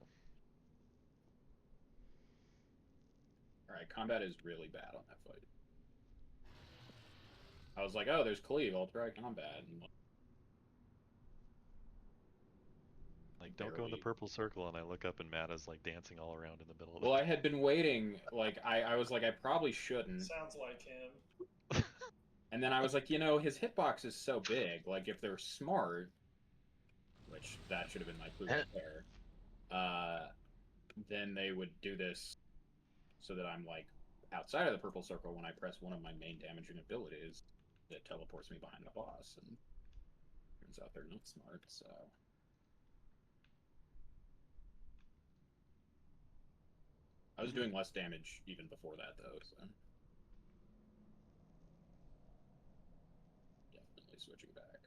Alright, combat is really bad on that fight. I was like, oh, there's cleave. I'll try combat. And Like, don't go in the purple circle, and I look up and Mata's like dancing all around in the middle of well, I had been waiting. Like, I was like, I probably shouldn't. Sounds like him. And then I was like, you know, his hitbox is so big. Like, if they're smart, which that should have been my clue right there, then they would do this so that I'm like outside of the purple circle when I press one of my main damaging abilities that teleports me behind the boss. And turns out they're not smart, so. I was doing less damage even before that, though, so. Definitely switching back.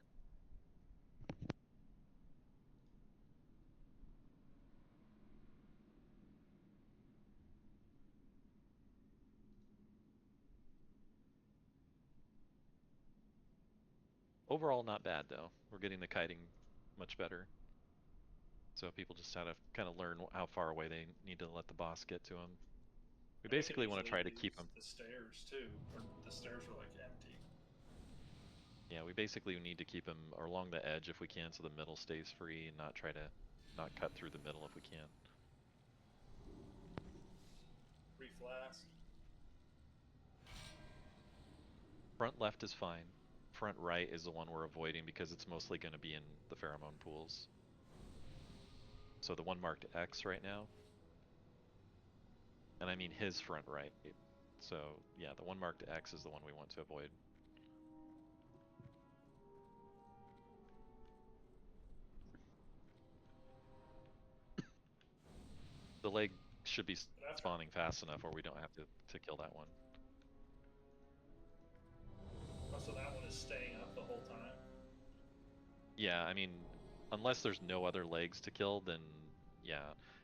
Overall, not bad though. We're getting the kiting much better. So people just have to kind of learn how far away they need to let the boss get to them. We basically want to try to keep them. The stairs too, or the stairs were like empty. Yeah, we basically need to keep him along the edge if we can, so the middle stays free, and not try to not cut through the middle if we can. Reflast. Front left is fine. Front right is the one we're avoiding because it's mostly going to be in the pheromone pools. So the one marked X right now. And I mean his front right. So yeah, the one marked X is the one we want to avoid. The leg should be spawning fast enough where we don't have to kill that one. Oh, so that one is staying up the whole time? Yeah, I mean, unless there's no other legs to kill, then yeah.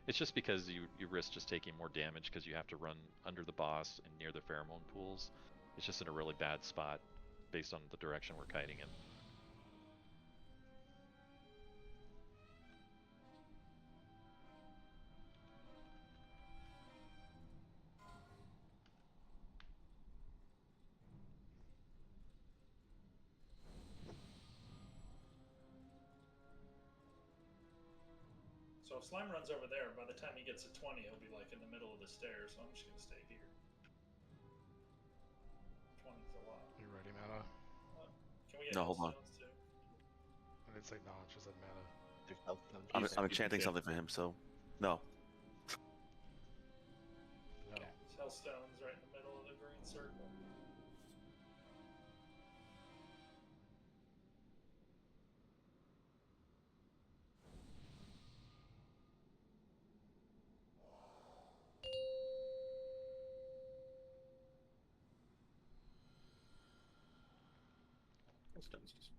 It's just because you risk just taking more damage because you have to run under the boss and near the pheromone pools. It's just in a really bad spot based on the direction we're kiting in. So if Slime runs over there, by the time he gets to 20, he'll be like in the middle of the stairs, so I'm just gonna stay here. 20's a lot. You ready, Mana? Can we get No, hold on. stones too? I didn't say no, I just said Mana. I'm enchanting something for him, so no. No. Hellstone's right in the middle of the green circle. Stones just.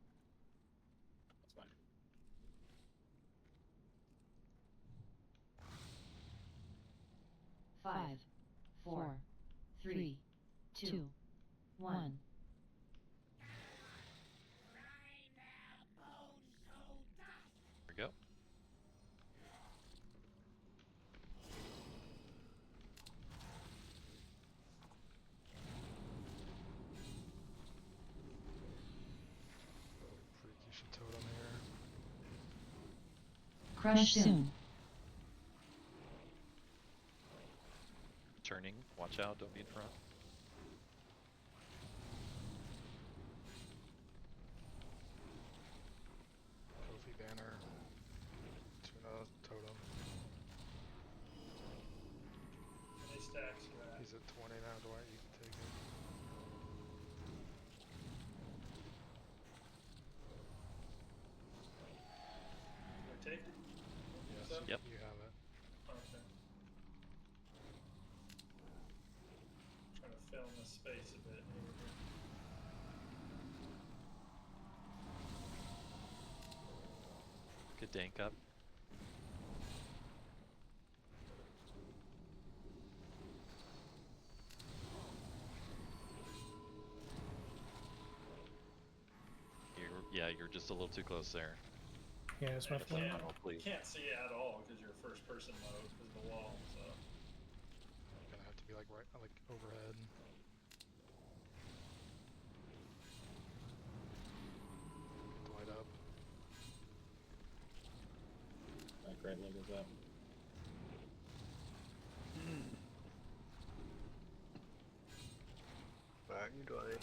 That's fine. Five, four, three, two, one. There we go. Freaky totem here. Crush soon. Turning, watch out, don't be in front. Kofi banner. Tuna totem. How many stacks you at? He's at 20 now, Dwight. You can take it. Can I take it? Yes, So? Yep. you have it. Okay. Trying to fill in the space a bit. Good dank up. You're just a little too close there. Yeah, it's my fault. You can't see it at all because you're first person mode because of the wall. So Gonna have to be like right, like overhead. Dwight up. That great leg is up. Alright, you Dwight.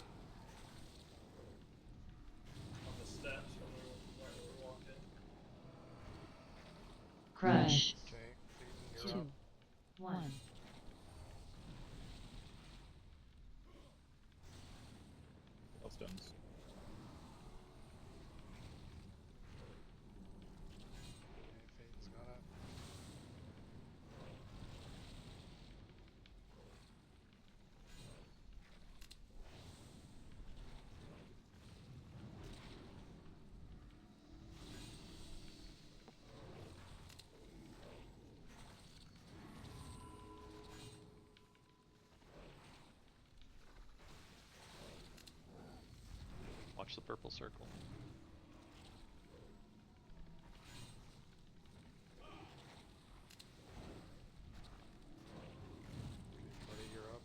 on the steps when we were walking. Crush. Okay, Phaeton, you're Two, up. one. Stones. Okay, Phaeton's got it. Watch the purple circle. Buddy, you're up.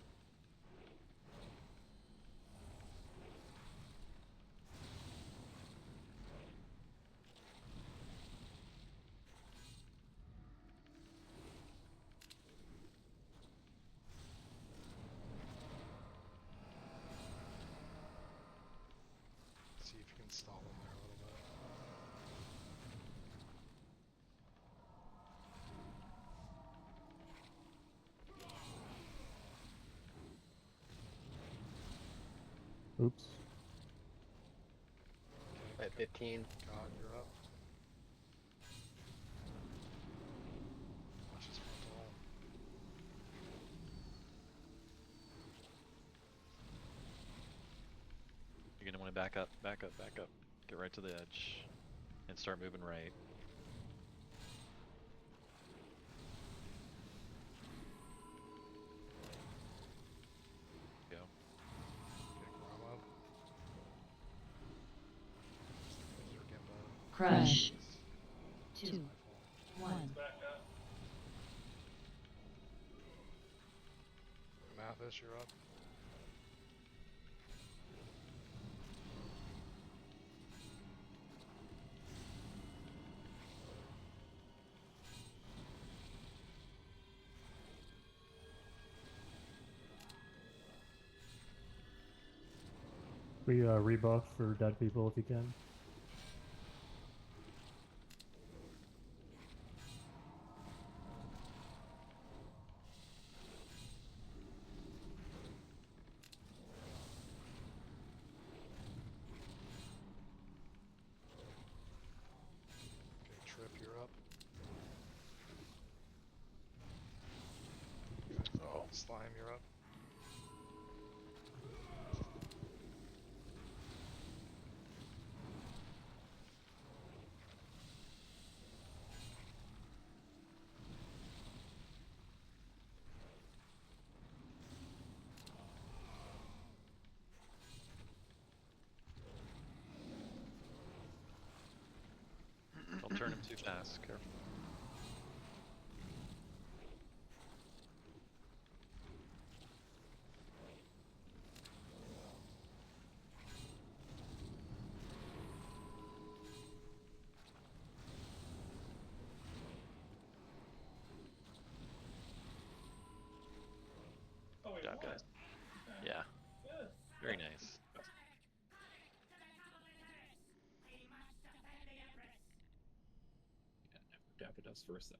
Oops. At 15. God, you're up. Watch his frontal. You're gonna want to back up, back up, back up. Get right to the edge, and start moving right. Go. Okay, Grom up. You're Gimbo. Crush. It's 2, my fault. 1. Back up. Mathis, you're up. We rebuff for dead people if you can. Okay, Trip, you're up. Oh. Slime, you're up. Don't turn him too fast. Careful. Oh, we Good job, won. guys. Yeah. Good. Very nice. Yeah, never doubted us for a second.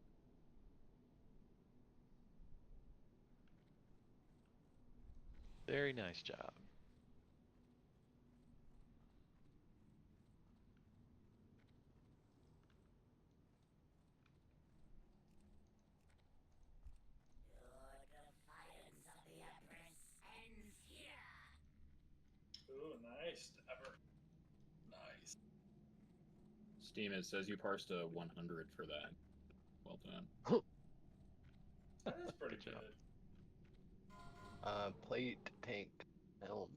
Very nice job. Ooh, nice. Ever. Nice. Steam, it says you parsed a 100 for that. Well done. That is pretty Good job. good. Plate, tank, helm.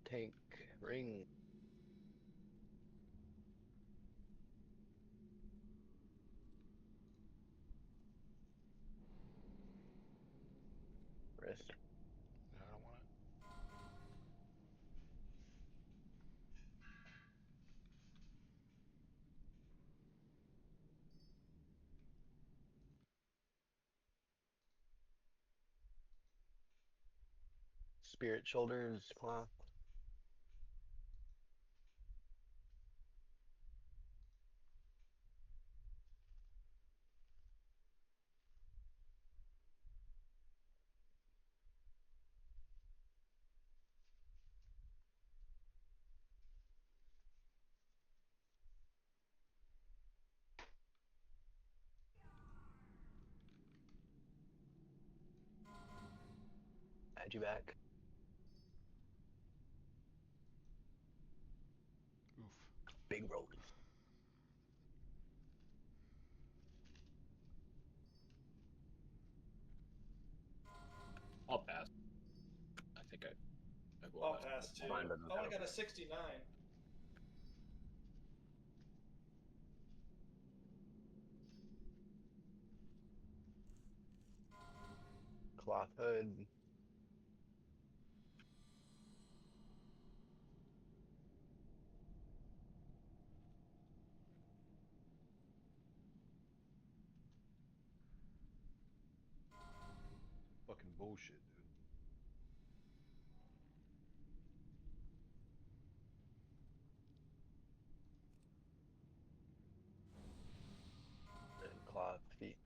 Tank, ring. Wrist. Yeah, I don't want it. Spirit shoulders, cloth. Add you back. Oof. Big rolls. I'll pass. I think I will. I'll pass too. Mine doesn't Oh, I have- got a 69. Cloth hood. Oh shit, dude. And clawed feet.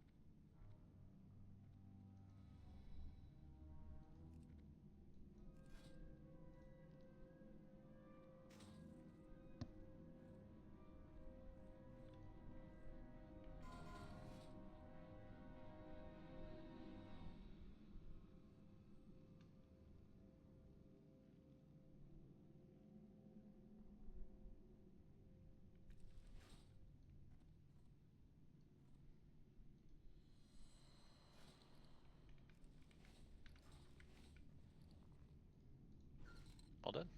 All done?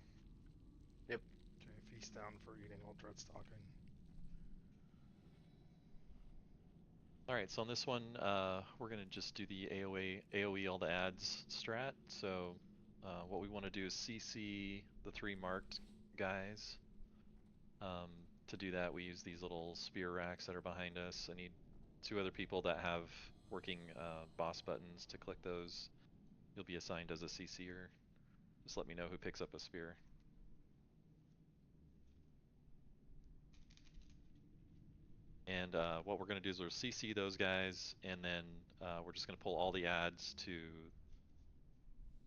Yep. Okay, feast down for eating while Dread's talking. Alright, so on this one, we're going to just do the AoE all the ads strat. So what we want to do is CC the 3 marked guys. To do that, we use these little spear racks that are behind us. I need 2 other people that have working boss buttons to click those. You'll be assigned as a CC'er. Just let me know who picks up a spear. And what we're going to do is we'll CC those guys, and then we're just going to pull all the ads to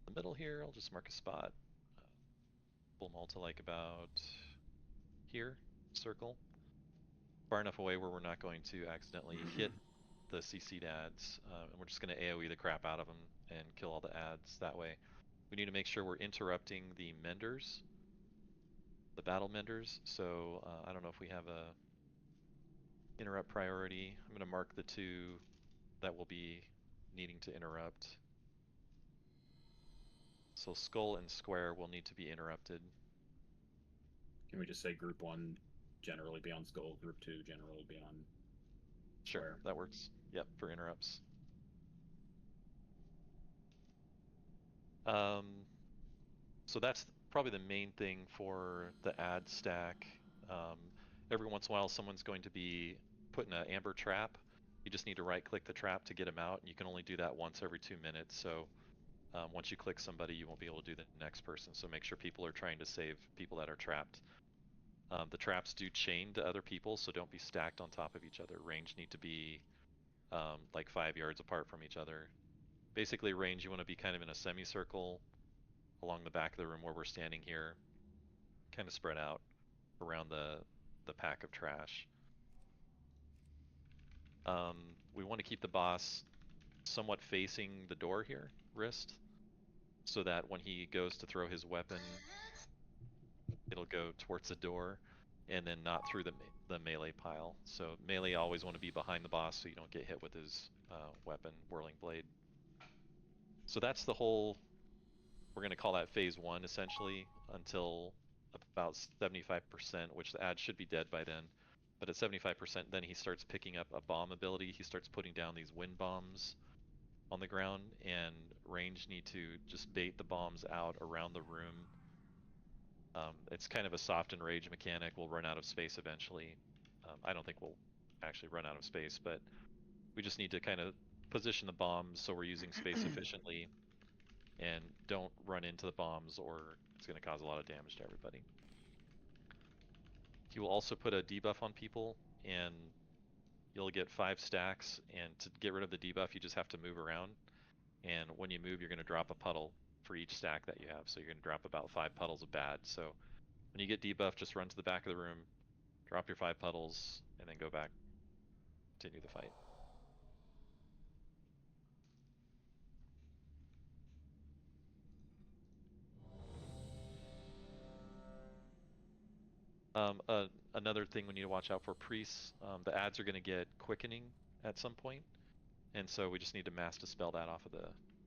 the middle here. I'll just mark a spot. Pull them all to like about here, circle. Far enough away where we're not going to accidentally hit the CC'd ads. And we're just going to AoE the crap out of them and kill all the ads that way. We need to make sure we're interrupting the menders, the battle menders. So I don't know if we have a interrupt priority. I'm going to mark the 2 that will be needing to interrupt. So skull and square will need to be interrupted. Can we just say group 1 generally be on skull, group 2 generally be on Sure, square? that works. Yep, for interrupts. So that's probably the main thing for the ad stack. Every once in a while someone's going to be putting an amber trap. You just need to right click the trap to get them out, and you can only do that once every 2 minutes. So once you click somebody, you won't be able to do the next person. So make sure people are trying to save people that are trapped. The traps do chain to other people, so don't be stacked on top of each other. Range need to be like 5 yards apart from each other. Basically range, you want to be kind of in a semicircle along the back of the room where we're standing here, kind of spread out around the pack of trash. We want to keep the boss somewhat facing the door here, wrist, so that when he goes to throw his weapon, it'll go towards the door and then not through the melee pile. So melee always want to be behind the boss so you don't get hit with his weapon, whirling blade. So that's the whole, we're going to call that phase 1 essentially, until about 75%, which the ad should be dead by then. But at 75%, then he starts picking up a bomb ability. He starts putting down these wind bombs on the ground, and range need to just bait the bombs out around the room. It's kind of a soft and rage mechanic. We'll run out of space eventually. I don't think we'll actually run out of space, but we just need to kind of position the bombs so we're using space efficiently, and don't run into the bombs or it's going to cause a lot of damage to everybody. He will also put a debuff on people, and you'll get 5 stacks, and to get rid of the debuff you just have to move around, and when you move you're going to drop a puddle for each stack that you have, so you're going to drop about 5 puddles of bad. So when you get debuff, just run to the back of the room, drop your 5 puddles, and then go back, continue the fight. Another thing we need to watch out for priests, the ads are going to get quickening at some point, and so we just need to mass dispel that off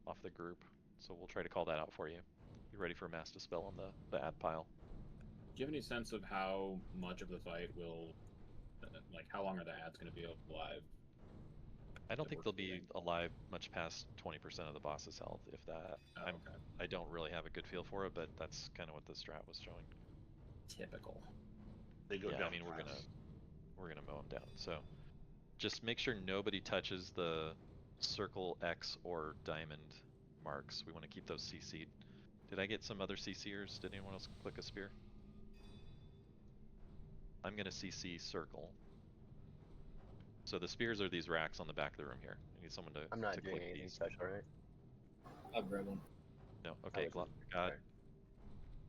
of the group. So we'll try to call that out for you. Be ready for a mass dispel on the ad pile. Do you have any sense of how much of the fight will, like, how long are the ads going to be alive? I don't think they'll be alive much past 20% of the boss's health, if that. Oh, okay. I don't really have a good feel for it, but that's kind of what the strat was showing. Typical. They go yeah, down. I mean we're gonna mow them down. So just make sure nobody touches the circle, X, or diamond marks. We want to keep those CC'd. Did I get some other CCers? Did anyone else click a spear? I'm going to CC circle. So the spears are these racks on the back of the room here. I need someone to I'm not to doing click anything these. special, right? I'll grab one. No, okay, God.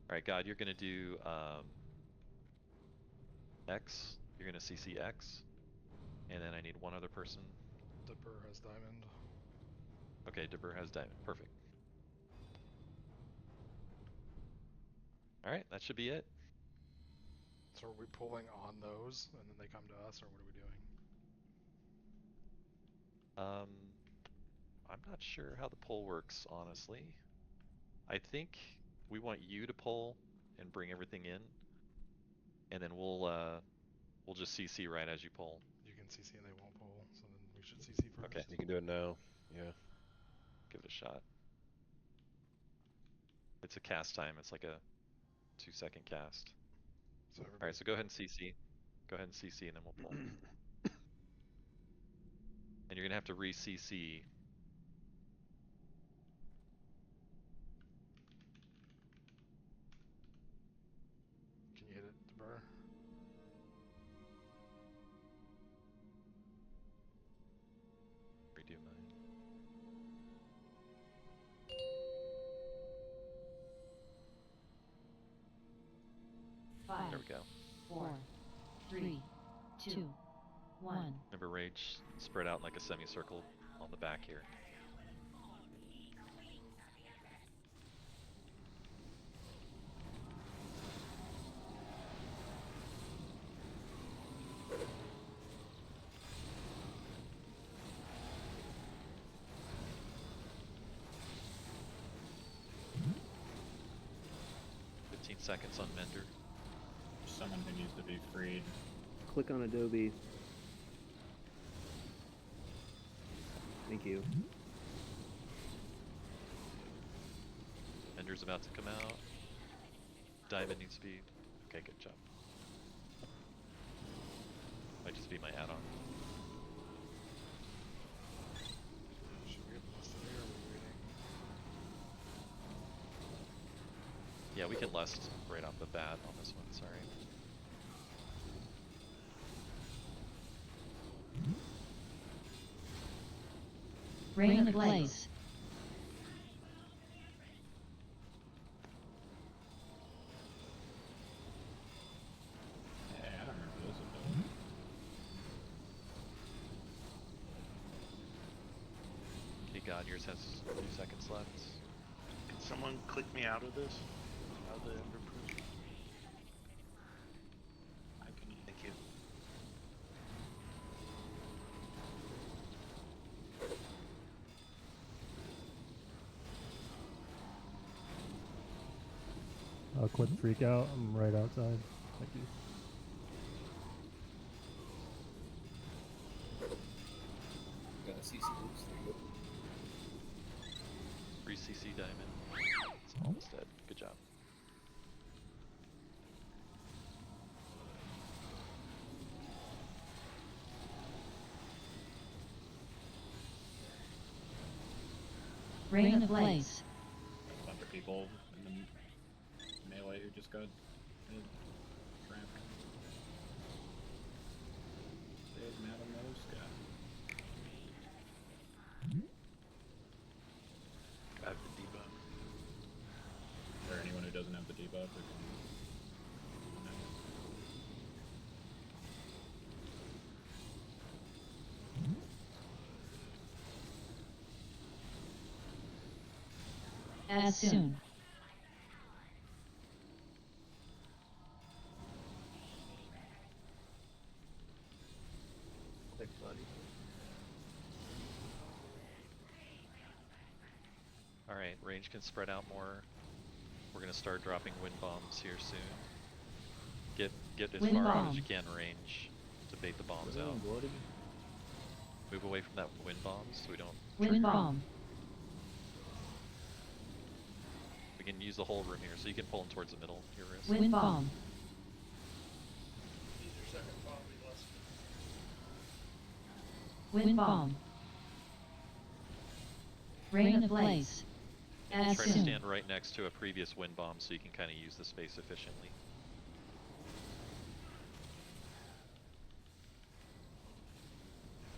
Alright, God, you're going to do X. You're going to CC X. And then I need one other person. Dipper has diamond. Okay, Dipper has diamond. Perfect. Alright, that should be it. So are we pulling on those and then they come to us, or what are we doing? I'm not sure how the pull works, honestly. I think we want you to pull and bring everything in, and then we'll just CC right as you pull. You can CC and they won't pull, so then we should CC first. Okay. You can do it now. Yeah. Give it a shot. It's a cast time. It's like a 2-second cast. So Alright, so go ahead and CC. Go ahead and CC and then we'll pull. And you're going to have to re-CC. Can you hit it, Dipper? Redo mine. Five, There we go. 4, 3, 2, 1. Remember, rage spread out in like a semicircle on the back here. Seconds on Mender. Someone who needs to be freed. Click on Adobe. Thank you. Mender's about to come out. Diamond needs to be... Okay, good job. Might just be my add-on. Should we get busted here, or are we waiting? Yeah, we can lust right off the bat on this one, sorry. Rain of Blaze. Yeah, I don't remember those abilities. Okay, God, yours has a few seconds left. Can someone click me out of this? Out of the Ember Proof? I can. Thank you. Quick freak out. I'm right outside. Thank you. Got a CC loops. There you go. 3 CC diamond. It's almost dead. Good job. Rain of Blaze. A bunch of people in the melee who just got trapped. Big Madam Mosca. I have the debuff. Is there anyone who doesn't have the debuff who can... As soon. Click, buddy. Alright, range can spread out more. We're gonna start dropping wind bombs here soon. Get as Wind far out bomb. as you can range to bait the bombs out. Move away from that wind bombs so we don't... Wind bomb. We can use the whole room here, so you can pull them towards the middle of your wrist. Wind bomb. Use your second bomb, be less. Wind bomb. Rain of Blaze. As Try to soon. stand right next to a previous wind bomb so you can kind of use the space efficiently.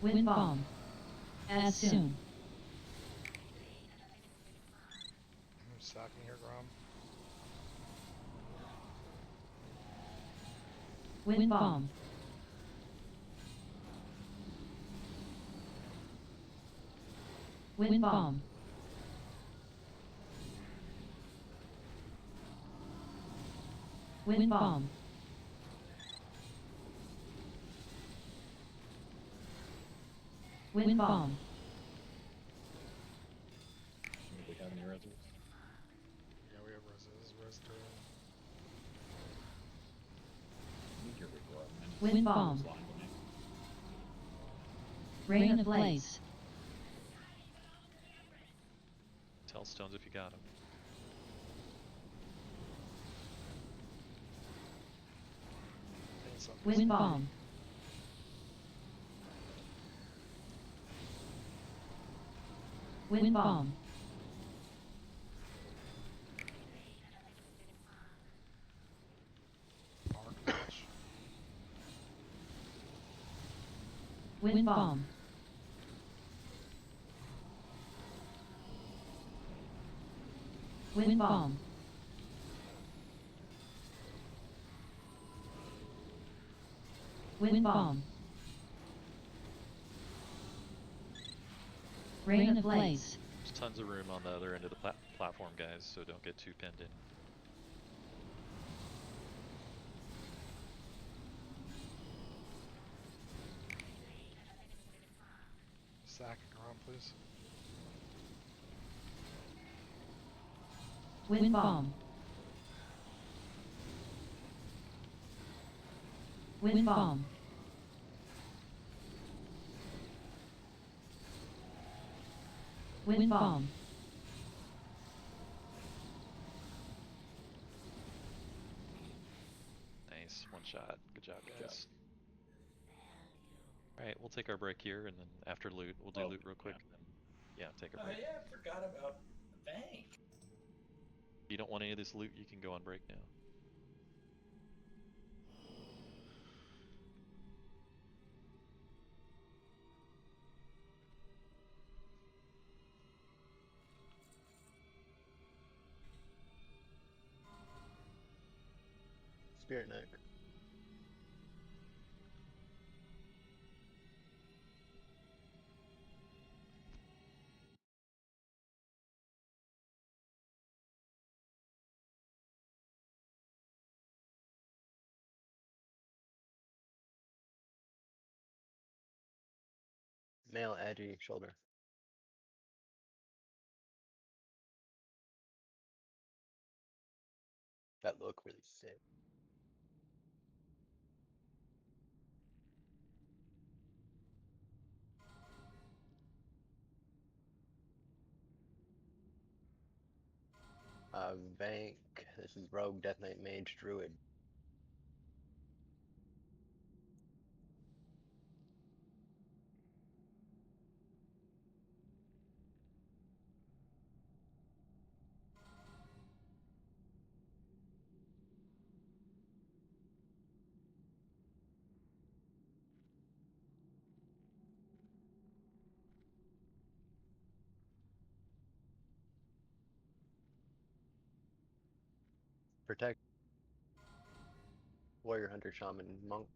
Wind bomb. As soon. I'm stacking here, Grom. Wind bomb. Wind bomb. Wind bomb. Wind bomb. Do we have any reses? Yeah, we have reses. Res turret. Here we go. Wind bomb. Rain of blaze. Tell stones if you got them. Wind bomb. Wind bomb. Wind bomb. Wind bomb. Wind bomb. Rain of blaze. There's tons of room on the other end of the platform, guys, so don't get too pinned in. Sack Grom, please. Wind bomb. Wind bomb. Wind bomb. Nice, one shot. Good job, guys. Alright, we'll take our break here, and then after loot, we'll do loot real quick, and then, yeah, take a Oh break. yeah, I forgot about the bank. If you don't want any of this loot, you can go on break now. Spirit neck. Male edgy shoulder. That look really sick. Vank. This is Rogue Death Knight Mage Druid. Protect. Warrior, Hunter, Shaman, Monk.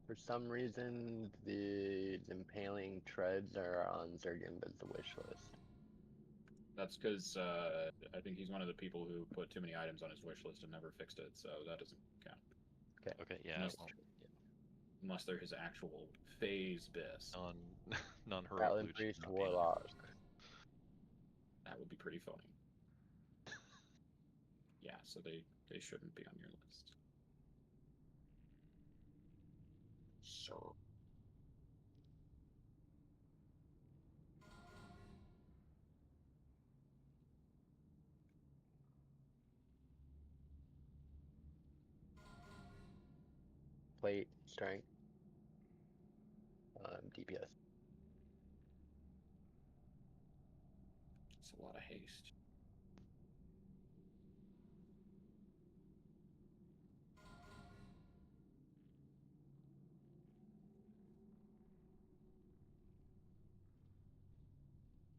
For some reason, the impaling treads are on Zergimba's wish list. That's because I think he's one of the people who put too many items on his wish list and never fixed it, so that doesn't count. Okay. Okay, yeah. Unless they're his actual phase bis. Non-heroic Paladin, loot. Priest, Not being on your Warlock. list. That would be pretty funny. Yeah, so they shouldn't be on your list. So. Plate, strength. DPS. It's a lot of haste.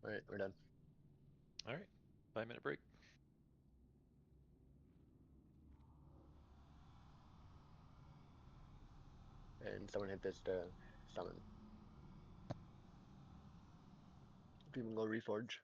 All right, we're done. All right, 5-minute break. And someone hit this to summon. People go reforge.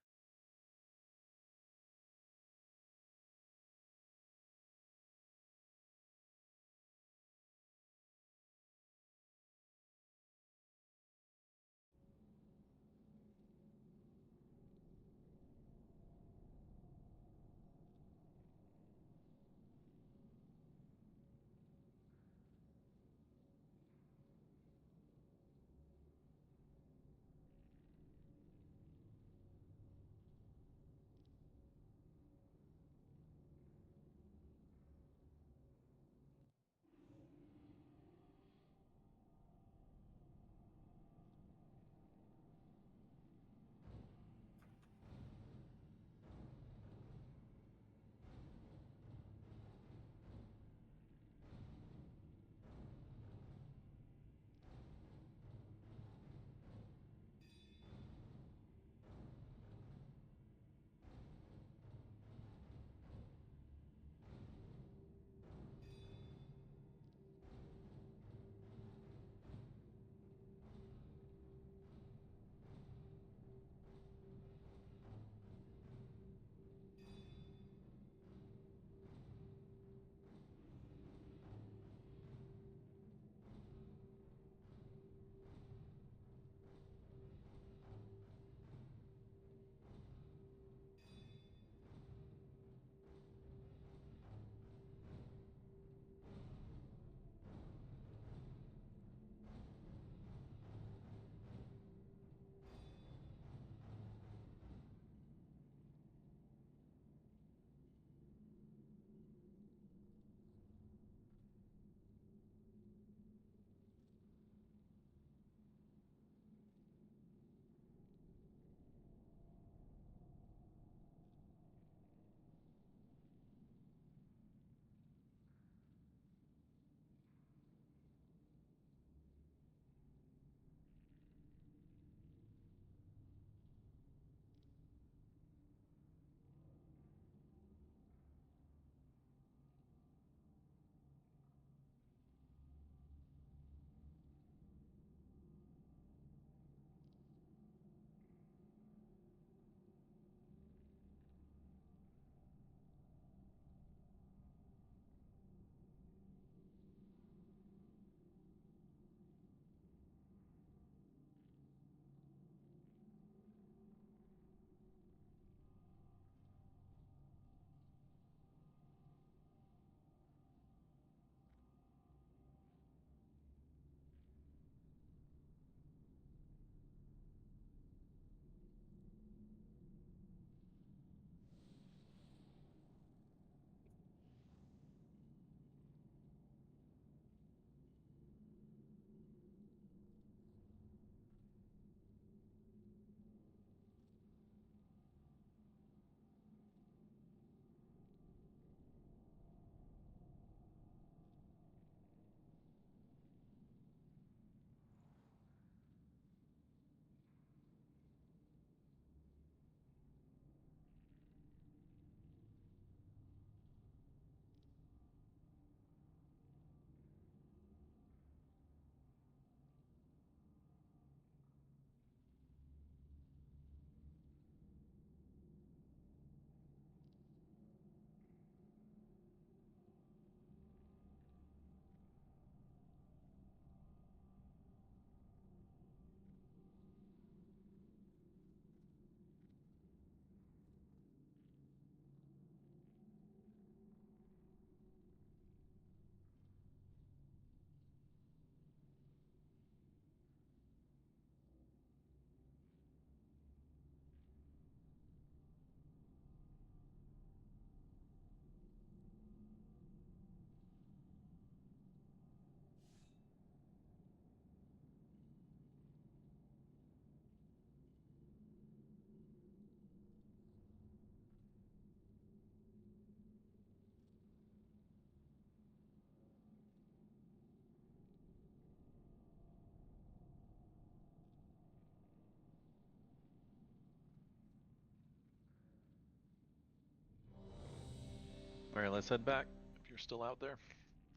All right, let's head back. If you're still out there,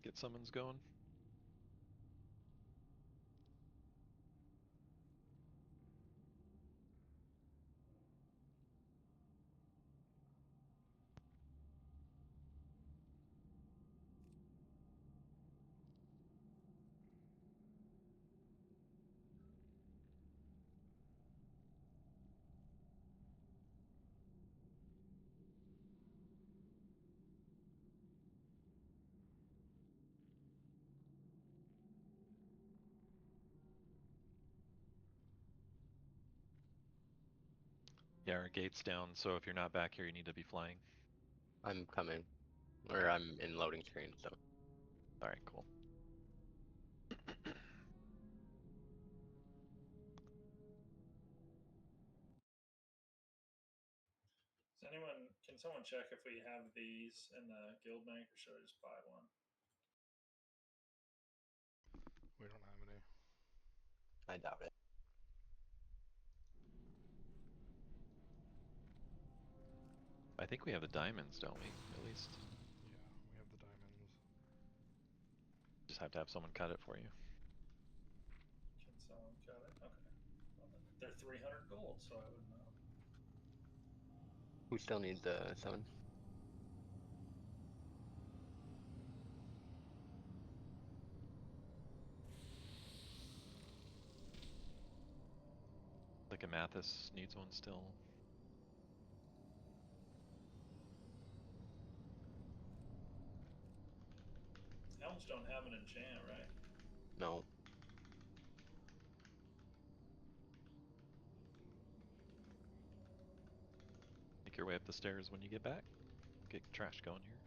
get summons going. Yeah, our gate's down, so if you're not back here, you need to be flying. I'm coming. Or I'm in loading screen, so. Alright, cool. Can someone check if we have these in the guild bank, or should I just buy one? We don't have any. I doubt it. I think we have the diamonds, don't we? At least. Yeah, we have the diamonds. Just have to have someone cut it for you. Can someone cut it? Okay. Well, then they're 300 gold, so I wouldn't know. Who still needs the summon? Like Amathus needs one still. Helms don't have an enchant, right? No. Make your way up the stairs when you get back. Get trash going here.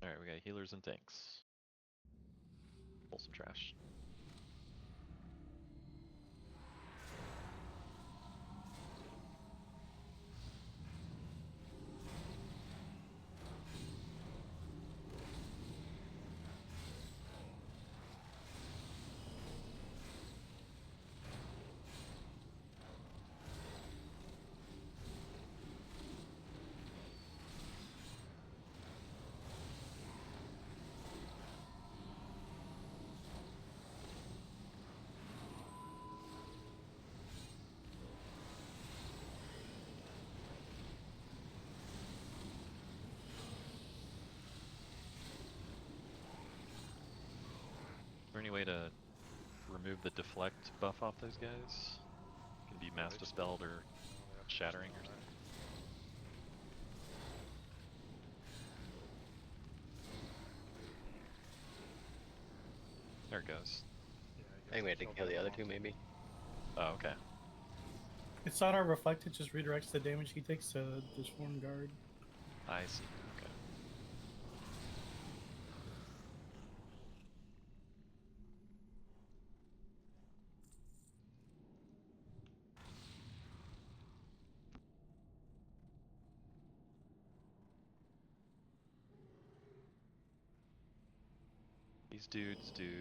Alright, we got healers and tanks. Pull some trash. Is there any way to remove the deflect buff off those guys? It can be mass dispelled or shattering or something. There it goes. Yeah, I think we had to kill the other two, maybe. Oh, okay. It's not our reflect, it just redirects the damage he takes to the swarm guard. I see. Okay. These dudes do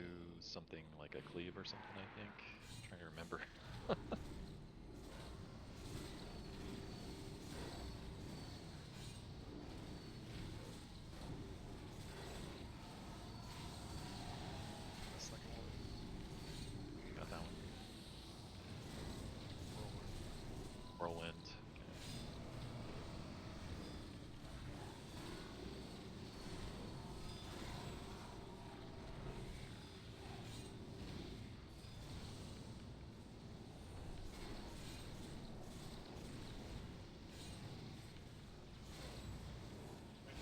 something like a cleave or something, I think. I'm trying to remember. Got that one. Whirlwind. Okay.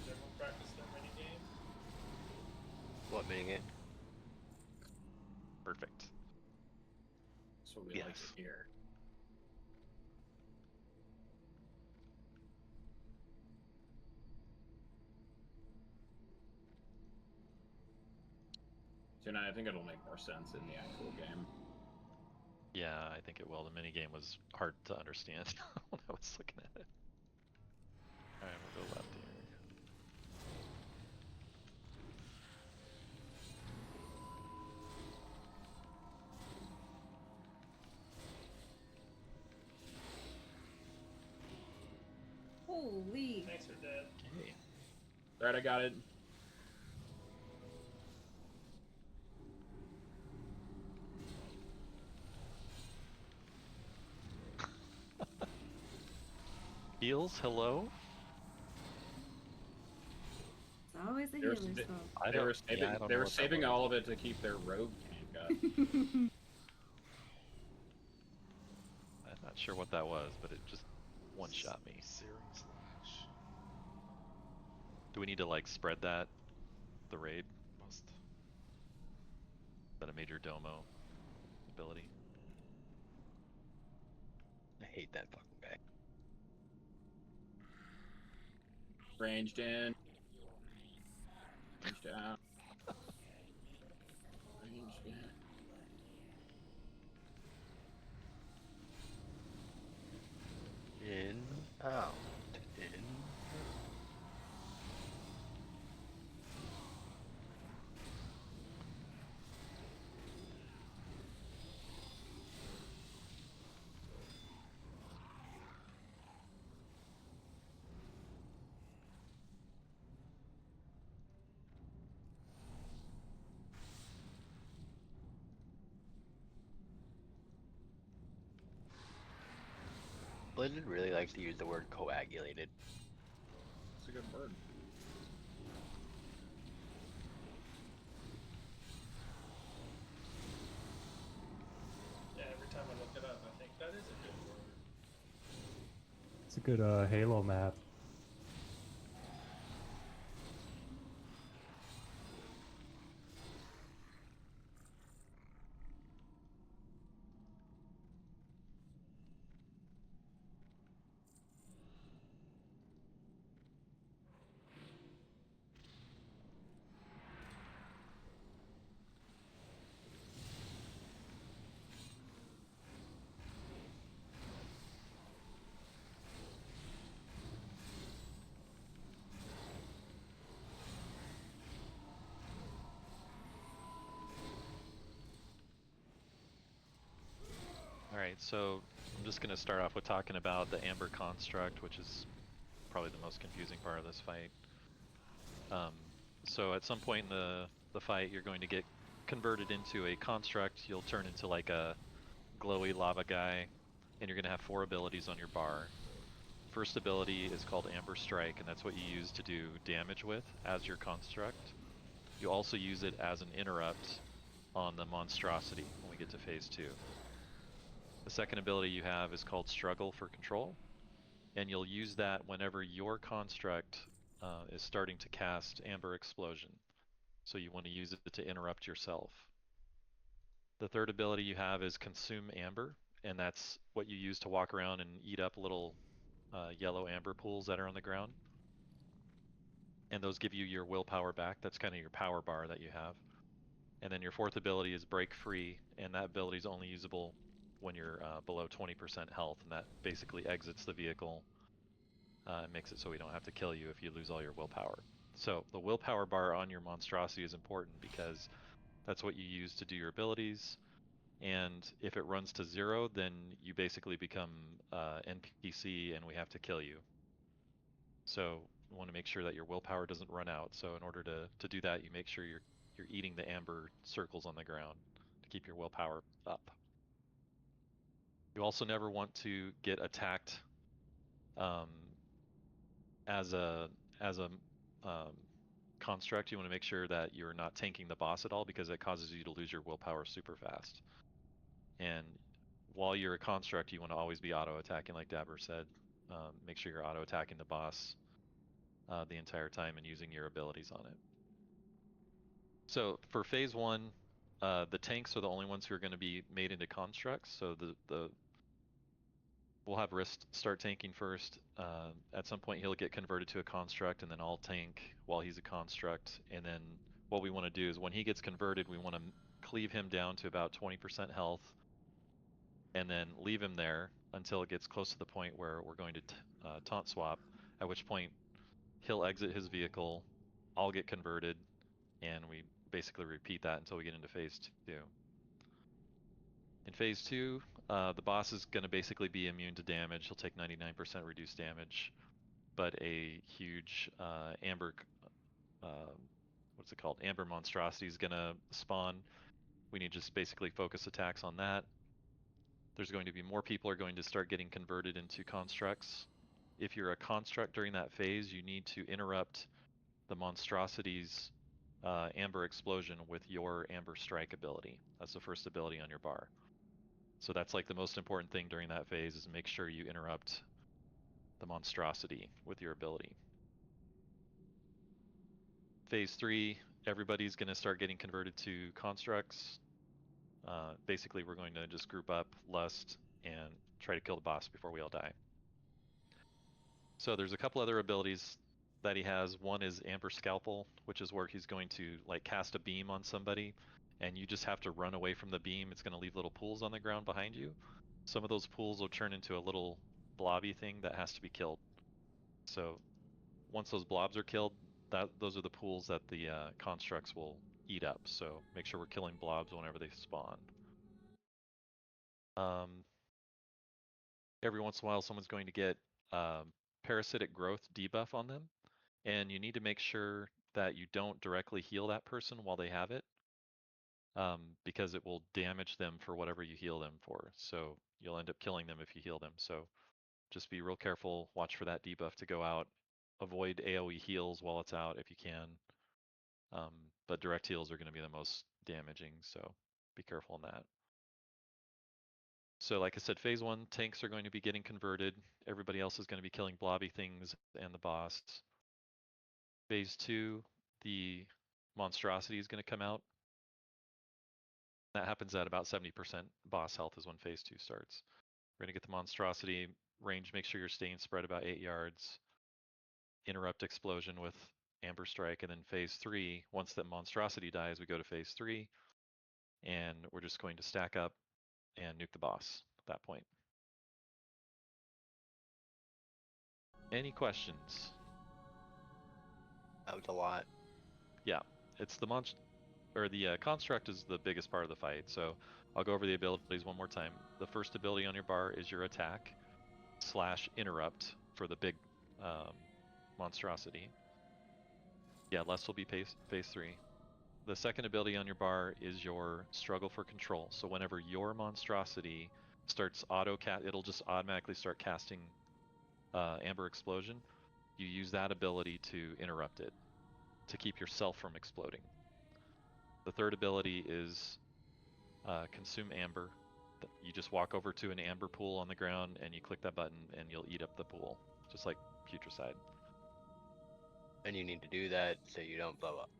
Did everyone practice their minigame? What minigame? Perfect. That's what we like to hear. And I think it'll make more sense in the actual game. Yeah, I think it will. The minigame was hard to understand when I was looking at it. Alright, we'll go left here. Holy. Thanks for dead. Okay. Alright, I got it. Heals, hello? It's always the They were, healer's they, fault. they were saving, yeah, I don't they know were what that saving was. all of it to keep their rogue tank up. I'm not sure what that was, but it just one-shot me. Searing Slash. Do we need to like spread that, the raid? Must. Is that a major domo ability? I hate that fucking guy. Ranged in. Ranged out. Ranged in. In, out, in. Blizzard really likes to use the word coagulated. It's a good word. Yeah, every time I look it up, I think that is a good word. It's a good Halo map. Alright, so I'm just going to start off with talking about the Amber Construct, which is probably the most confusing part of this fight. So at some point in the fight, you're going to get converted into a construct. You'll turn into like a glowy lava guy, and you're going to have 4 abilities on your bar. First ability is called Amber Strike, and that's what you use to do damage with as your construct. You also use it as an interrupt on the monstrosity when we get to phase 2. The second ability you have is called Struggle for Control, and you'll use that whenever your construct is starting to cast Amber Explosion. So you want to use it to interrupt yourself. The third ability you have is Consume Amber, and that's what you use to walk around and eat up little yellow amber pools that are on the ground. And those give you your willpower back. That's kind of your power bar that you have. And then your fourth ability is Break Free, and that ability is only usable when you're below 20% health, and that basically exits the vehicle and makes it so we don't have to kill you if you lose all your willpower. So the willpower bar on your monstrosity is important because that's what you use to do your abilities, and if it runs to 0, then you basically become NPC and we have to kill you. So you want to make sure that your willpower doesn't run out. So in order to do that, you make sure you're eating the amber circles on the ground to keep your willpower up. You also never want to get attacked as a construct. You want to make sure that you're not tanking the boss at all because it causes you to lose your willpower super fast. And while you're a construct, you want to always be auto attacking, like Dabber said. Make sure you're auto attacking the boss the entire time and using your abilities on it. So for phase 1, the tanks are the only ones who are going to be made into constructs. So we'll have Wrist start tanking first. At some point he'll get converted to a construct, and then I'll tank while he's a construct, and then what we want to do is when he gets converted, we want to cleave him down to about 20% health, and then leave him there until it gets close to the point where we're going to taunt swap, at which point he'll exit his vehicle, I'll get converted, and we basically repeat that until we get into phase 2. In phase 2, the boss is going to basically be immune to damage. He'll take 99% reduced damage, but a huge amber, what's it called? Amber monstrosity is going to spawn. We need to just basically focus attacks on that. There's going to be more people are going to start getting converted into constructs. If you're a construct during that phase, you need to interrupt the monstrosity's amber explosion with your amber strike ability. That's the first ability on your bar. So that's like the most important thing during that phase is make sure you interrupt the monstrosity with your ability. Phase 3, everybody's going to start getting converted to constructs. Basically, we're going to just group up, lust, and try to kill the boss before we all die. So there's a couple other abilities that he has. One is Amber Scalpel, which is where he's going to like cast a beam on somebody, and you just have to run away from the beam. It's going to leave little pools on the ground behind you. Some of those pools will turn into a little blobby thing that has to be killed. So once those blobs are killed, those are the pools that the constructs will eat up. So make sure we're killing blobs whenever they spawn. Every once in a while, someone's going to get parasitic growth debuff on them, and you need to make sure that you don't directly heal that person while they have it, because it will damage them for whatever you heal them for. So you'll end up killing them if you heal them. So just be real careful, watch for that debuff to go out. Avoid AoE heals while it's out if you can. But direct heals are going to be the most damaging, so be careful on that. So like I said, phase 1, tanks are going to be getting converted. Everybody else is going to be killing blobby things and the boss. Phase 2, the monstrosity is going to come out. That happens at about 70% boss health is when phase 2 starts. We're going to get the monstrosity range, make sure you're staying spread about 8 yards. Interrupt explosion with Amber Strike, and then phase 3, once that monstrosity dies, we go to phase 3, and we're just going to stack up and nuke the boss at that point. Any questions? That was a lot. Yeah, it's the construct is the biggest part of the fight, so I'll go over the abilities one more time. The first ability on your bar is your attack / interrupt for the big monstrosity. Yeah, less will be phase 3. The second ability on your bar is your struggle for control. So whenever your monstrosity starts it'll just automatically start casting Amber Explosion. You use that ability to interrupt it, to keep yourself from exploding. The third ability is Consume Amber. You just walk over to an amber pool on the ground and you click that button and you'll eat up the pool, just like Putricide. And you need to do that so you don't blow up.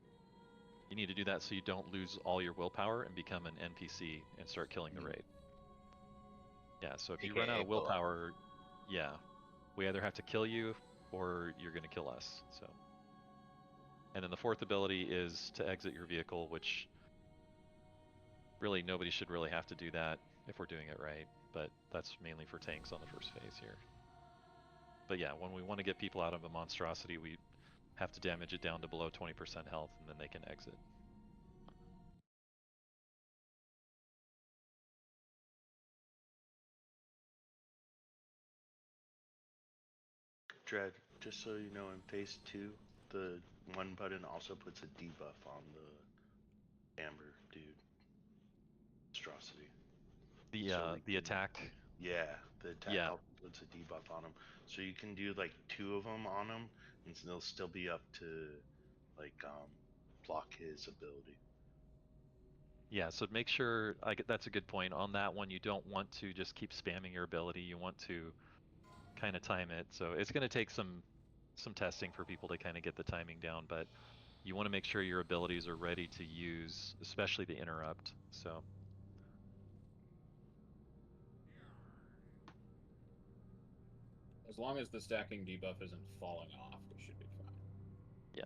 You need to do that so you don't lose all your willpower and become an NPC and start killing the raid. Yeah, so if you run out of willpower, yeah, we either have to kill you or you're going to kill us. So, and then the fourth ability is to exit your vehicle, which really nobody should really have to do that if we're doing it right, but that's mainly for tanks on the first phase here. But yeah, when we want to get people out of a monstrosity, we have to damage it down to below 20% health, and then they can exit. Dread, just so you know, in phase 2, the one button also puts a debuff on the Amber dude. Monstrosity. The attack? Yeah, the attack also puts a debuff on him. So you can do like 2 of them on him, and they'll still be up to like block his ability. Yeah, so make sure, that's a good point. On that one, you don't want to just keep spamming your ability. You want to kind of time it. So it's going to take some testing for people to kind of get the timing down, but you want to make sure your abilities are ready to use, especially the interrupt. So as long as the stacking debuff isn't falling off, we should be fine. Yeah.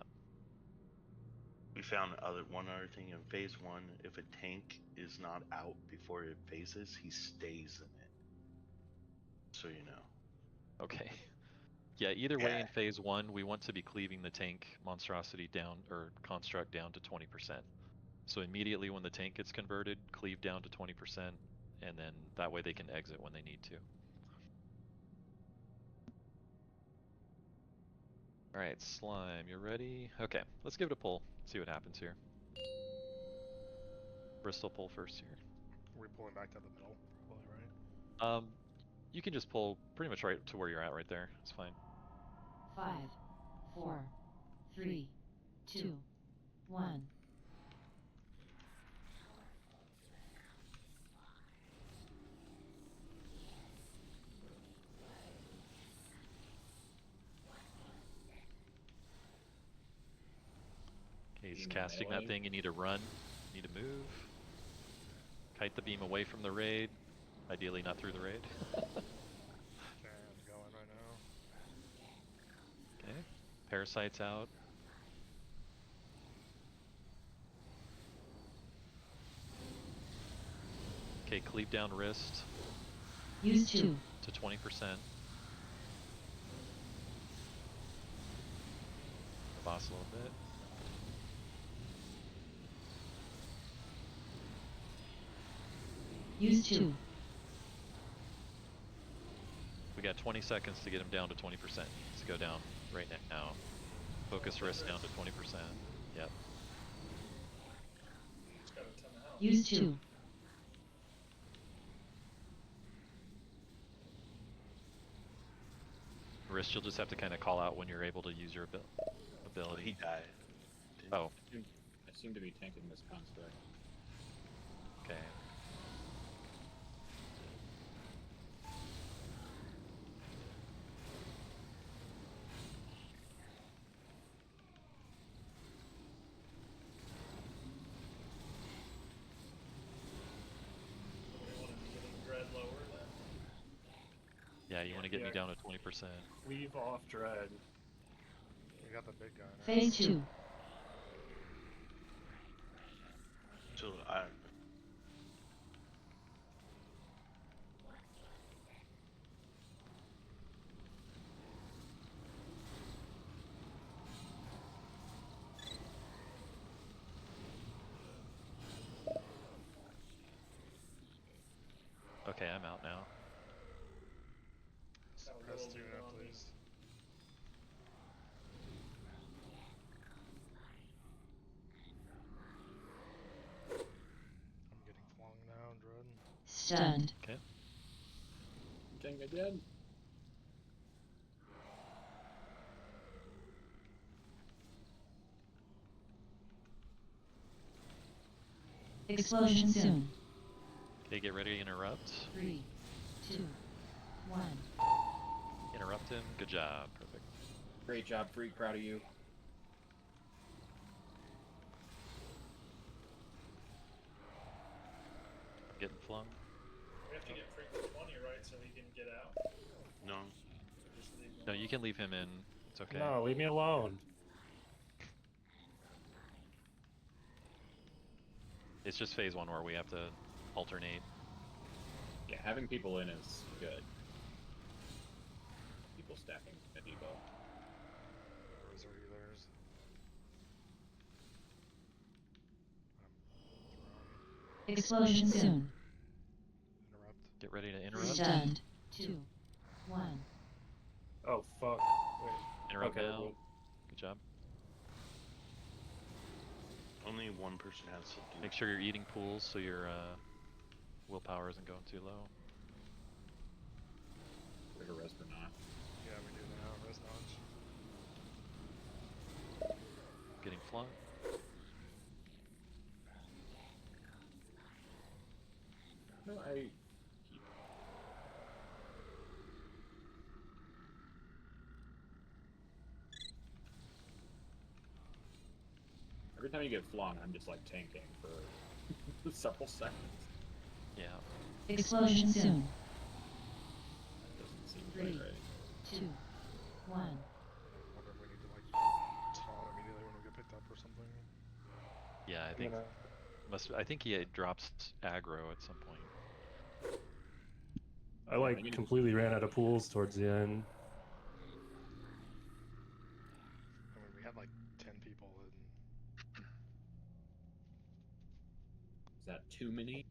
We found one other thing in phase 1. If a tank is not out before it phases, he stays in it. So you know. Okay. Yeah, either way Yeah. in phase 1, we want to be cleaving the tank monstrosity down, or construct down to 20%. So immediately when the tank gets converted, cleave down to 20%, and then that way they can exit when they need to. Alright, Slime, you ready? Okay, let's give it a pull, see what happens here. Bristol pull first here. We're pulling back to the middle, probably, right? You can just pull pretty much right to where you're at right there. It's fine. 5, 4, 3, 2, 1. Okay, he's casting that thing. You need to run. You need to move. Kite the beam away from the raid. Ideally not through the raid. Okay, I'm going right now. Okay. Parasites out. Okay, cleave down wrist. Use 2. To 20%. Boss a little bit. Use 2. We got 20 seconds to get him down to 20%. Let's go down right now. Focus wrist down to 20%. Yep. Use 2. Wrist, you'll just have to kind of call out when you're able to use your ability. He died. Oh. I seem to be tanking this construct. Okay. Yeah, you want to get me down to 20%. Leave off dread. We got the big guy now. Phase 2. So Okay, I'm out now. Suppress 2 now, please. I'm getting flung now, Dread. Stunned. Okay. Dang again. Explosion soon. Okay, get ready to interrupt. 3, 2, 1. Interrupt him. Good job. Perfect. Great job, Freak. Proud of you. I'm getting flung. We have to get Freak to 20, right, so he can get out? no. Just leave him No, you can leave him in. It's okay. No, leave me alone. It's just phase 1 where we have to alternate. Yeah, having people in is good. People stacking a depot. Where's our healers? Explosion soon. Interrupt. Get ready to interrupt. Stunned. 2, 1. Oh fuck. Wait. Interrupt Okay, now. well, Good job. Only one person has to do. Make sure you're eating pools so your willpower isn't going too low. Like a rest or not. Yeah, we do now. Rest notch. Getting flung. No, Every time you get flung, I'm just like tanking for several seconds. Yeah. Explosion soon. Doesn't seem 3, quite right. 2, 1. I wonder if we need to like taunt immediately when we get picked up or something. I think he drops aggro at some point. I like completely ran out of pools towards the end. I mean, we had like 10 people and Is that too many?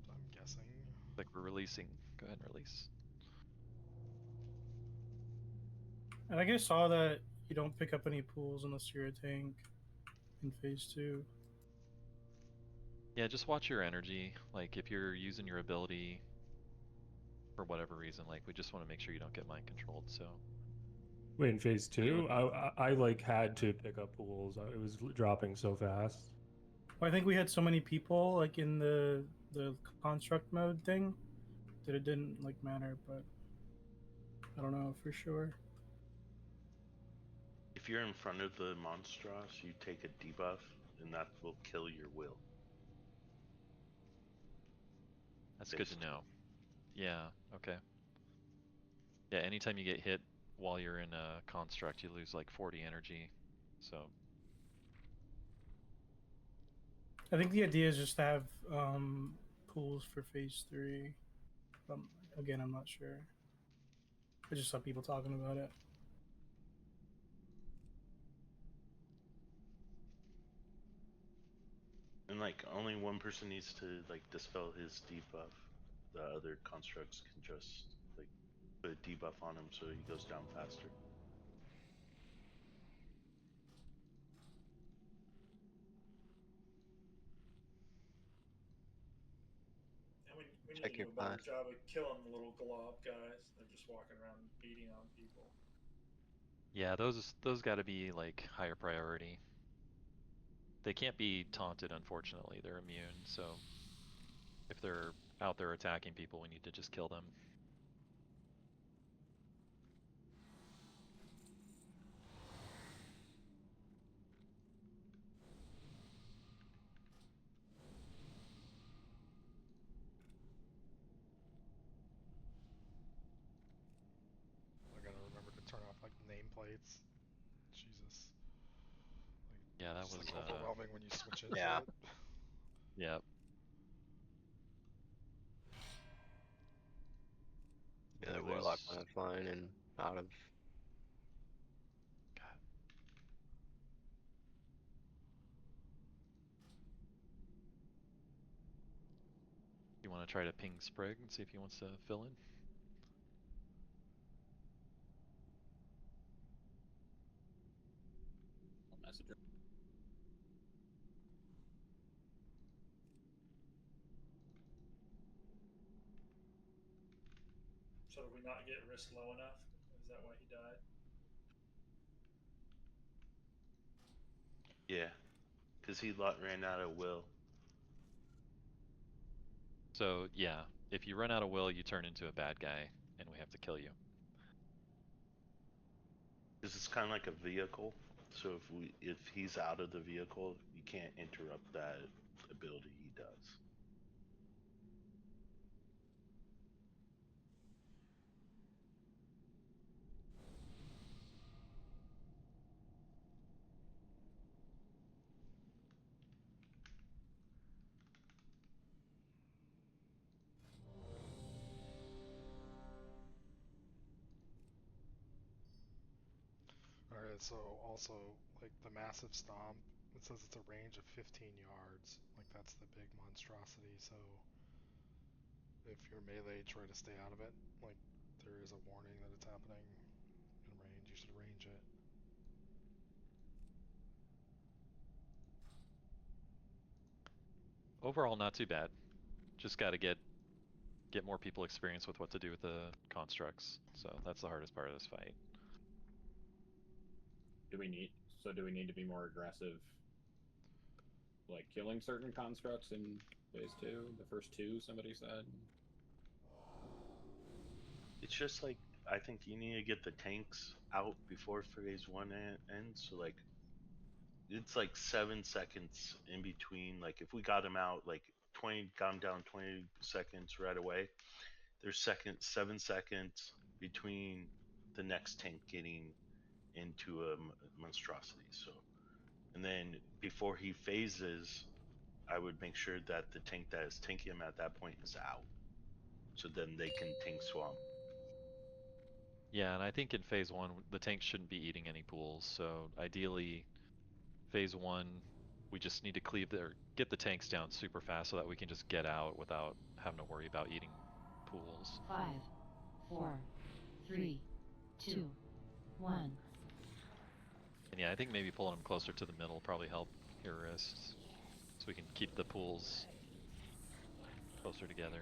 I'm guessing. Like we're releasing. Go ahead and release. And I guess saw that you don't pick up any pools unless you're a tank in phase 2. Yeah, just watch your energy. Like if you're using your ability for whatever reason, like we just want to make sure you don't get mind controlled. So. Wait, in phase 2, I like had to pick up pools. It was dropping so fast. Well, I think we had so many people like in the construct mode thing that it didn't like matter, but I don't know for sure. If you're in front of the monstros, you take a debuff, and that will kill your will. That's good to know. Yeah, okay. Yeah, anytime you get hit while you're in a construct, you lose like 40 energy. So. I think the idea is just to have pools for phase 3. Again, I'm not sure. I just saw people talking about it. And like only one person needs to like dispel his debuff. The other constructs can just like put a debuff on him so he goes down faster. And we need Check to your do a better class. job of killing the little glob guys. They're just walking around beating on people. Yeah, those got to be like higher priority. They can't be taunted, unfortunately. They're immune, so if they're out there attacking people, we need to just kill them. I gotta remember to turn off like nameplates. Jesus. Like, Yeah, that it's was like overwhelming when you switch into Yeah. it. Yeah. Yeah, the warlock went flying and out of. God. You want to try to ping Sprig and see if he wants to fill in? Messenger. So did we not get risk low enough? Is that why he died? Yeah, because he ran out of will. So yeah, if you run out of will, you turn into a bad guy, and we have to kill you. This is kind of like a vehicle. So if he's out of the vehicle, you can't interrupt that ability he does. Alright, so also, like the massive stomp, it says it's a range of 15 yards. Like that's the big monstrosity, so if you're melee, try to stay out of it. Like there is a warning that it's happening in range, you should range it. Overall, not too bad. Just got to get more people experience with what to do with the constructs. So that's the hardest part of this fight. Do we need to be more aggressive, like killing certain constructs in phase 2? The first 2, somebody said. It's just like I think you need to get the tanks out before phase 1 ends. So like it's like 7 seconds in between. Like if we got them out like 20, got them down 20 seconds right away. There's 7 seconds between the next tank getting into a monstrosity. So, and then before he phases, I would make sure that the tank that is tanking him at that point is out. So then they can tank swamp. Yeah, and I think in phase 1, the tank shouldn't be eating any pools, so ideally, phase 1, we just need to get the tanks down super fast so that we can just get out without having to worry about eating pools. 5, 4, 3, 2, 1. And yeah, I think maybe pulling them closer to the middle will probably help your wrists, so we can keep the pools closer together.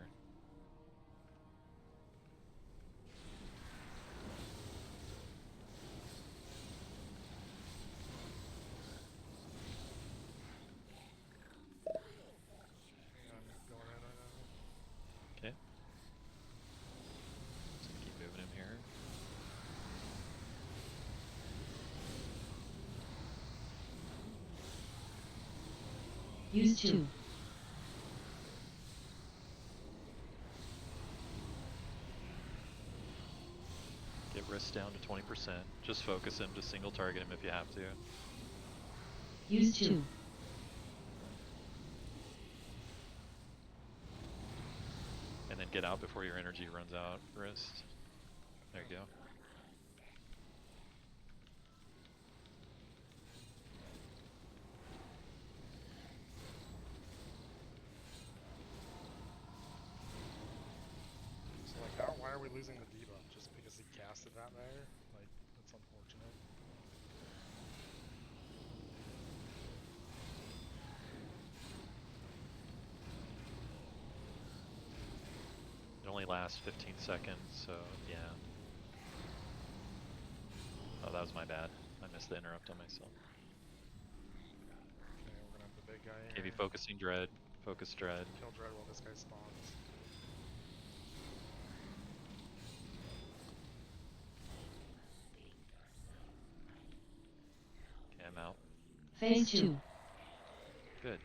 Okay. Just gonna keep moving him here. Use 2. Get wrists down to 20%. Just focus him, just single target him if you have to. Use 2. And then get out before your energy runs out, wrist. There you go. So like, why are we losing the debuff? Just because he casted that there? Like, that's unfortunate. It only lasts 15 seconds, so yeah. Oh, that was my bad. I missed the interrupt on myself. Okay, we're gonna have the big guy here. Maybe focusing Dread. Focus Dread. Kill Dread while this guy spawns. Okay, I'm out. Phase 2. Good.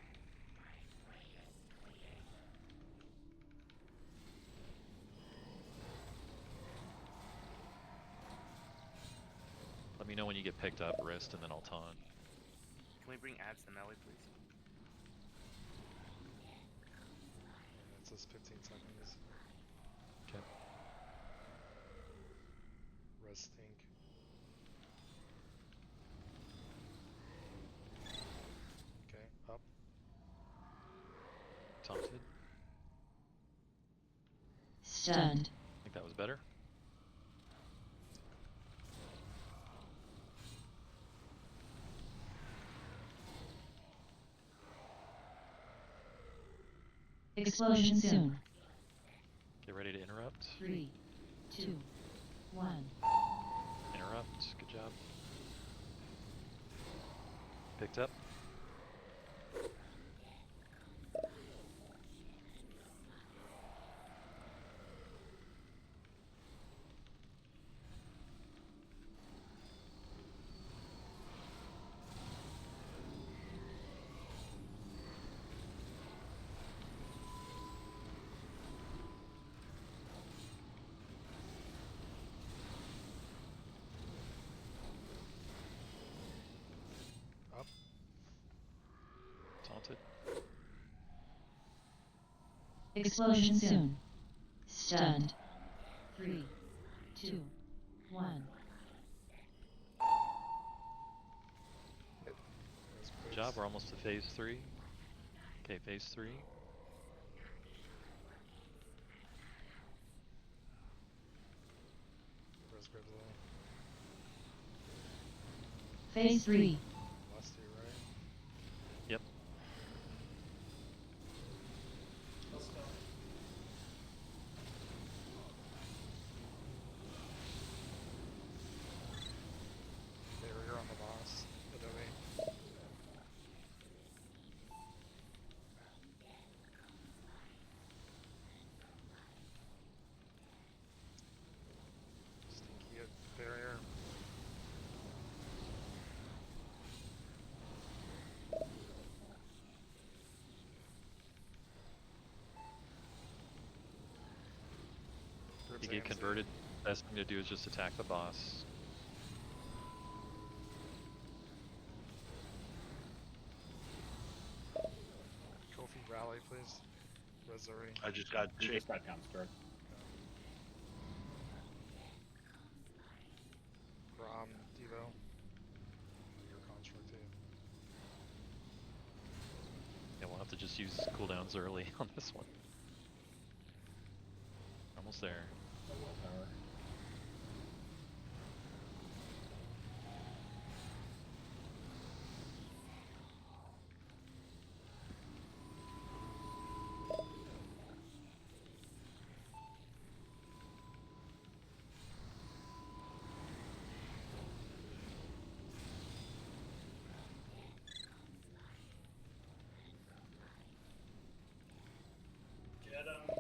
Let me know when you get picked up, wrist, and then I'll taunt. Can we bring ads to melee, please? And it says 15 seconds. Okay. Res stink. Okay, up. Taunted. Stunned. I think that was better. Explosion soon. Get ready to interrupt. 3, 2, 1. Interrupt. Good job. Picked up. Up. Taunted. Explosion soon. Stunned. 3, 2, 1. Good job. We're almost to phase 3. Okay, phase 3. Res grabs low. Phase 3. Last two, right? Yep. Let's go. Barrier on the boss. Adobe. Stinky at barrier. You get converted. Best thing to do is just attack the boss. please. Missouri. I just got You just got construct. Grom Devo. Your construct too. Yeah, we'll have to just use cooldowns early on this one. Almost there. Get him.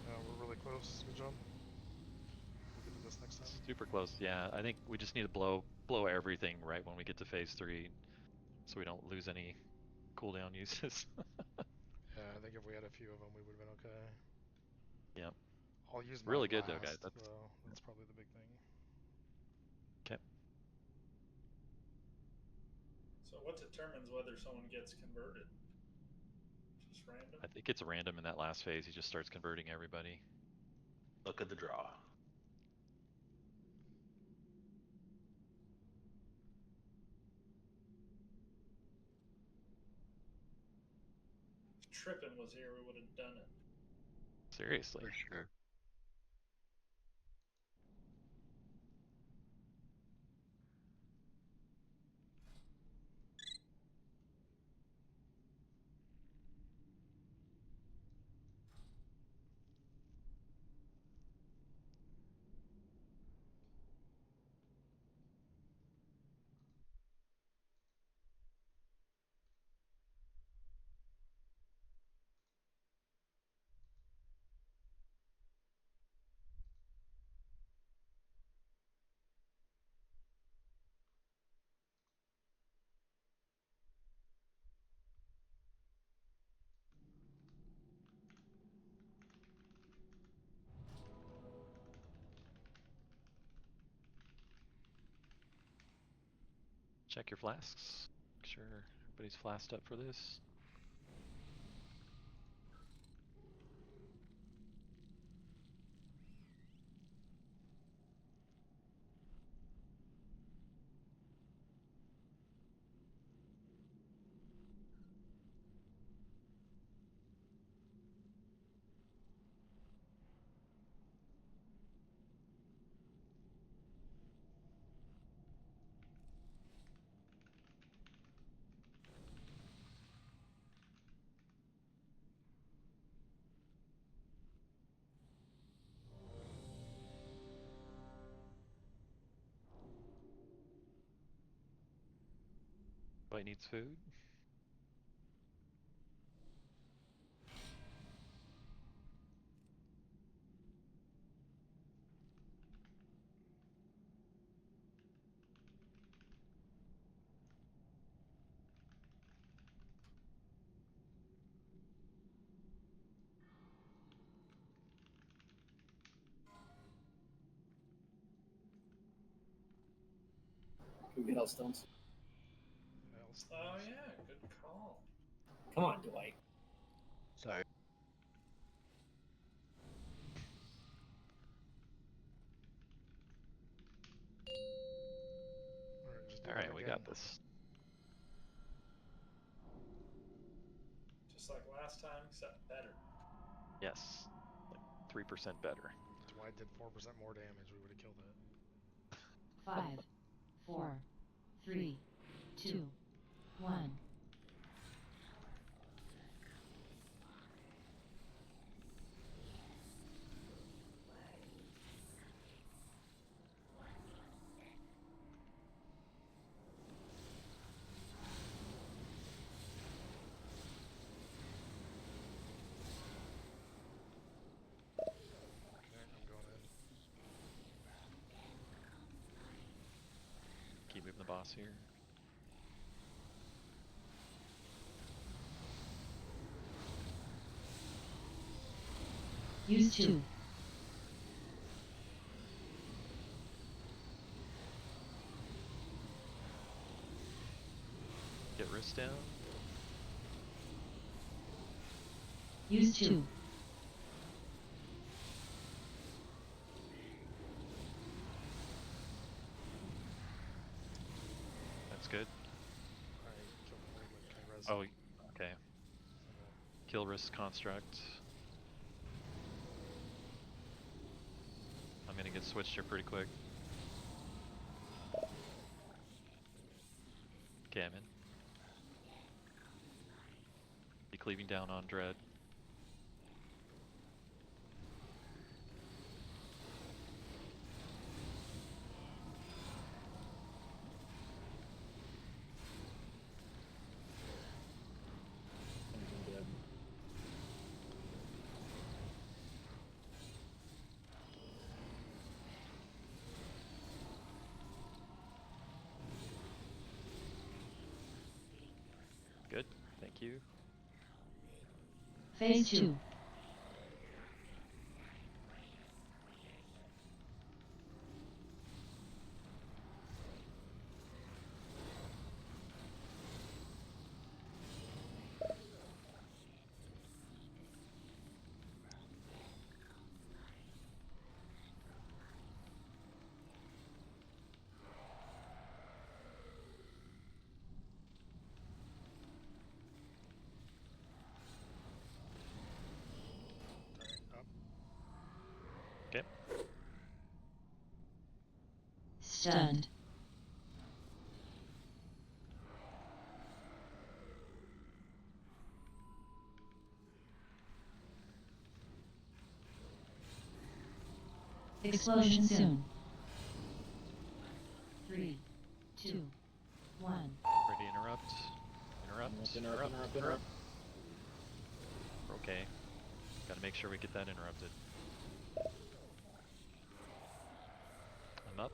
We're really close. Good job. We'll get to this next time. Super close. Yeah, I think we just need to blow everything right when we get to phase 3, so we don't lose any cooldown uses. Yeah, I think if we had a few of them, we would have been okay. Yep. I'll use mine Really good last, though, guys. though. That's probably the big thing. Okay. So what determines whether someone gets converted? Just random? I think it's random in that last phase. He just starts converting everybody. Look at the draw. If Trippin was here, we would have done it. Seriously. For sure. Check your flasks. Make sure everybody's flasked up for this. Everybody needs food. Can we get Hellstones? Oh yeah, good call. Come on, Dwight. Sorry. Alright, just do All that right, we again. got this. Just like last time, except better. Yes, like 3% better. Dwight did 4% more damage, we would have killed it. 5, 4, 3, 2, 1. Okay, I'm going in. Keep moving the boss here. Use 2. Almost down. Use 2. That's good. Alright, kill the movement. Can I res Oh, him? okay. Kill risk construct. I'm gonna get switched here pretty quick. Okay, I'm in. Be cleaving down on Dread. Good, thank you. Phase 2. Up. Okay. Stunned. Explosion soon. 3, 2, 1. Ready to interrupt. Interrupt. Okay. Gotta make sure we get that interrupted. I'm up.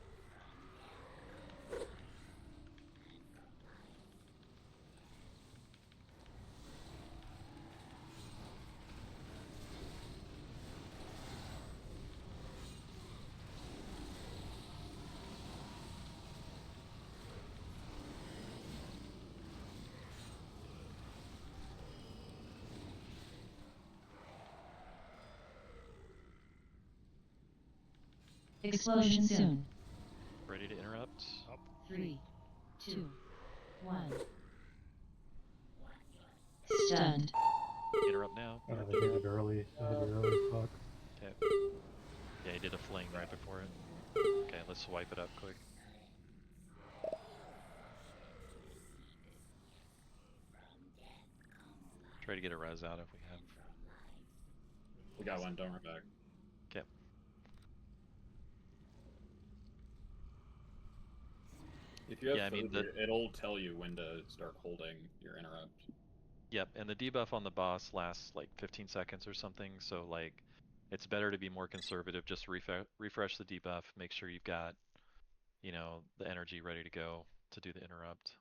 Explosion soon. Ready to interrupt. Up. 3, 2, 1. Stunned. Interrupt now. I hit it early. Fuck. Okay. Yeah, he did a fling right before it. Okay, let's swipe it up quick. Try to get a res out if we have. We got one, don't run back. Okay. If you have Yeah, I mean, food, it'll tell you when to start holding your interrupt. Yep, and the debuff on the boss lasts like 15 seconds or something, so like it's better to be more conservative. Just refresh the debuff, make sure you've got, you know, the energy ready to go to do the interrupt.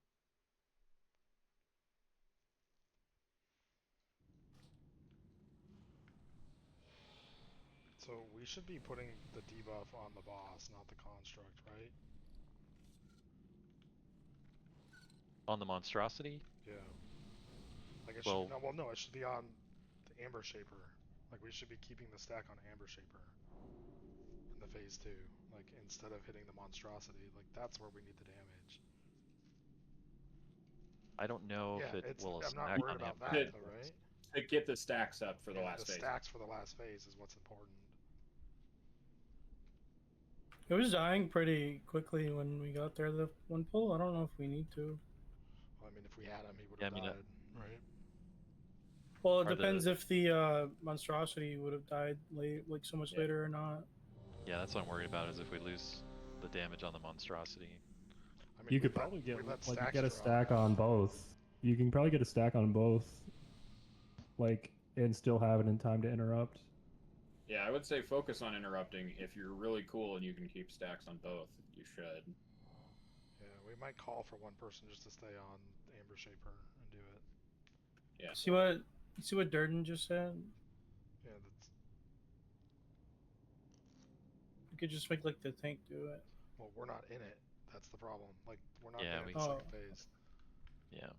So we should be putting the debuff on the boss, not the construct, right? On the monstrosity? Yeah. Like it Well, should no, it should be on the Amber Shaper. Like we should be keeping the stack on Amber Shaper in the phase 2. Like instead of hitting the monstrosity, like that's where we need the damage. I don't know if it will I'm not stack worried on about Amber. that though, right? To get the stacks up for the Yeah, last the phase. stacks for the last phase is what's important. It was dying pretty quickly when we got there. The one pull. I don't know if we need to. Well, I mean, if we had him, he would Yeah, have I mean, died, right? Well, it depends if the monstrosity would have died late, like so much later or not. Yeah, that's what I'm worried about, is if we lose the damage on the monstrosity. I mean, You could probably get a drop. stack on both. You can probably get a stack on both, like, and still have it in time to interrupt. Yeah, I would say focus on interrupting. If you're really cool and you can keep stacks on both, you should. Yeah, we might call for one person just to stay on Amber Shaper and do it. Yeah. See what Durden just said? Yeah, that's. You could just make like the tank do it. Well, we're not in it. That's the problem. Like we're not Yeah, in we. the second phase. Yeah.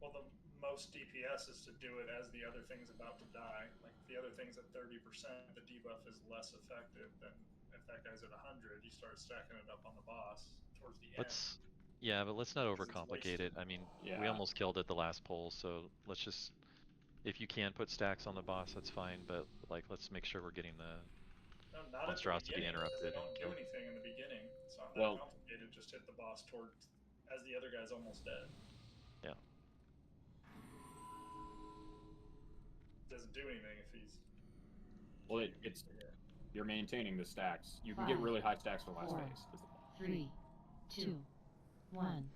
Well, the most DPS is to do it as the other thing's about to die. Like if the other thing's at 30%, the debuff is less effective than if that guy's at 100. You start stacking it up on the boss towards the end. Yeah, but let's not 'Cause it's overcomplicate it. wasted. I mean, we Yeah. almost killed it the last poll, so let's just, if you can put stacks on the boss, that's fine. But like, let's make sure we're getting the No, not at the monstrosity beginning because they interrupted and don't do killed. anything in the beginning. It's not that Well, complicated. Just hit the boss towards as the other guy's almost dead. Yeah. Doesn't do anything if he's. Well, it's you're maintaining the stacks. You can get 5, really high stacks for last 4, phase. 3, 2, 1.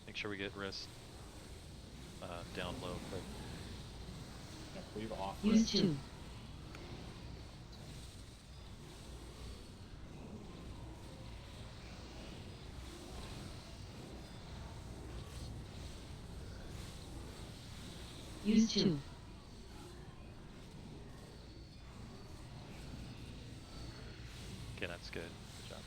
Make sure we get wrist down low quick. Yeah, cleave off. Use 2. Use 2. Okay, that's good. Good job.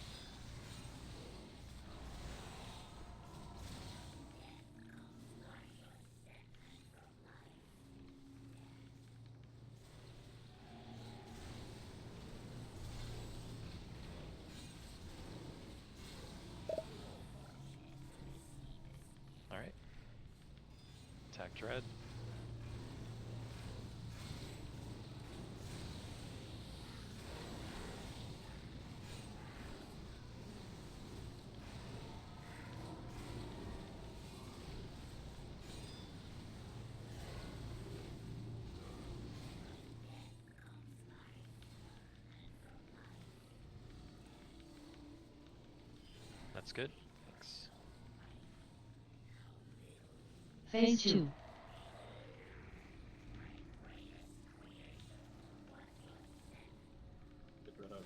All right. Attack dread. That's good. Thanks. Phase 2. Get rid of.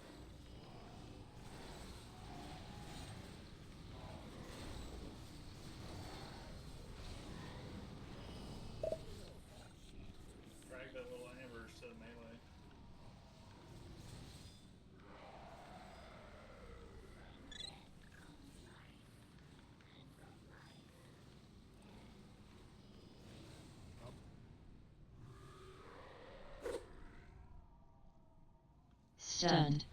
Drag that little ambers to the melee. Stunned.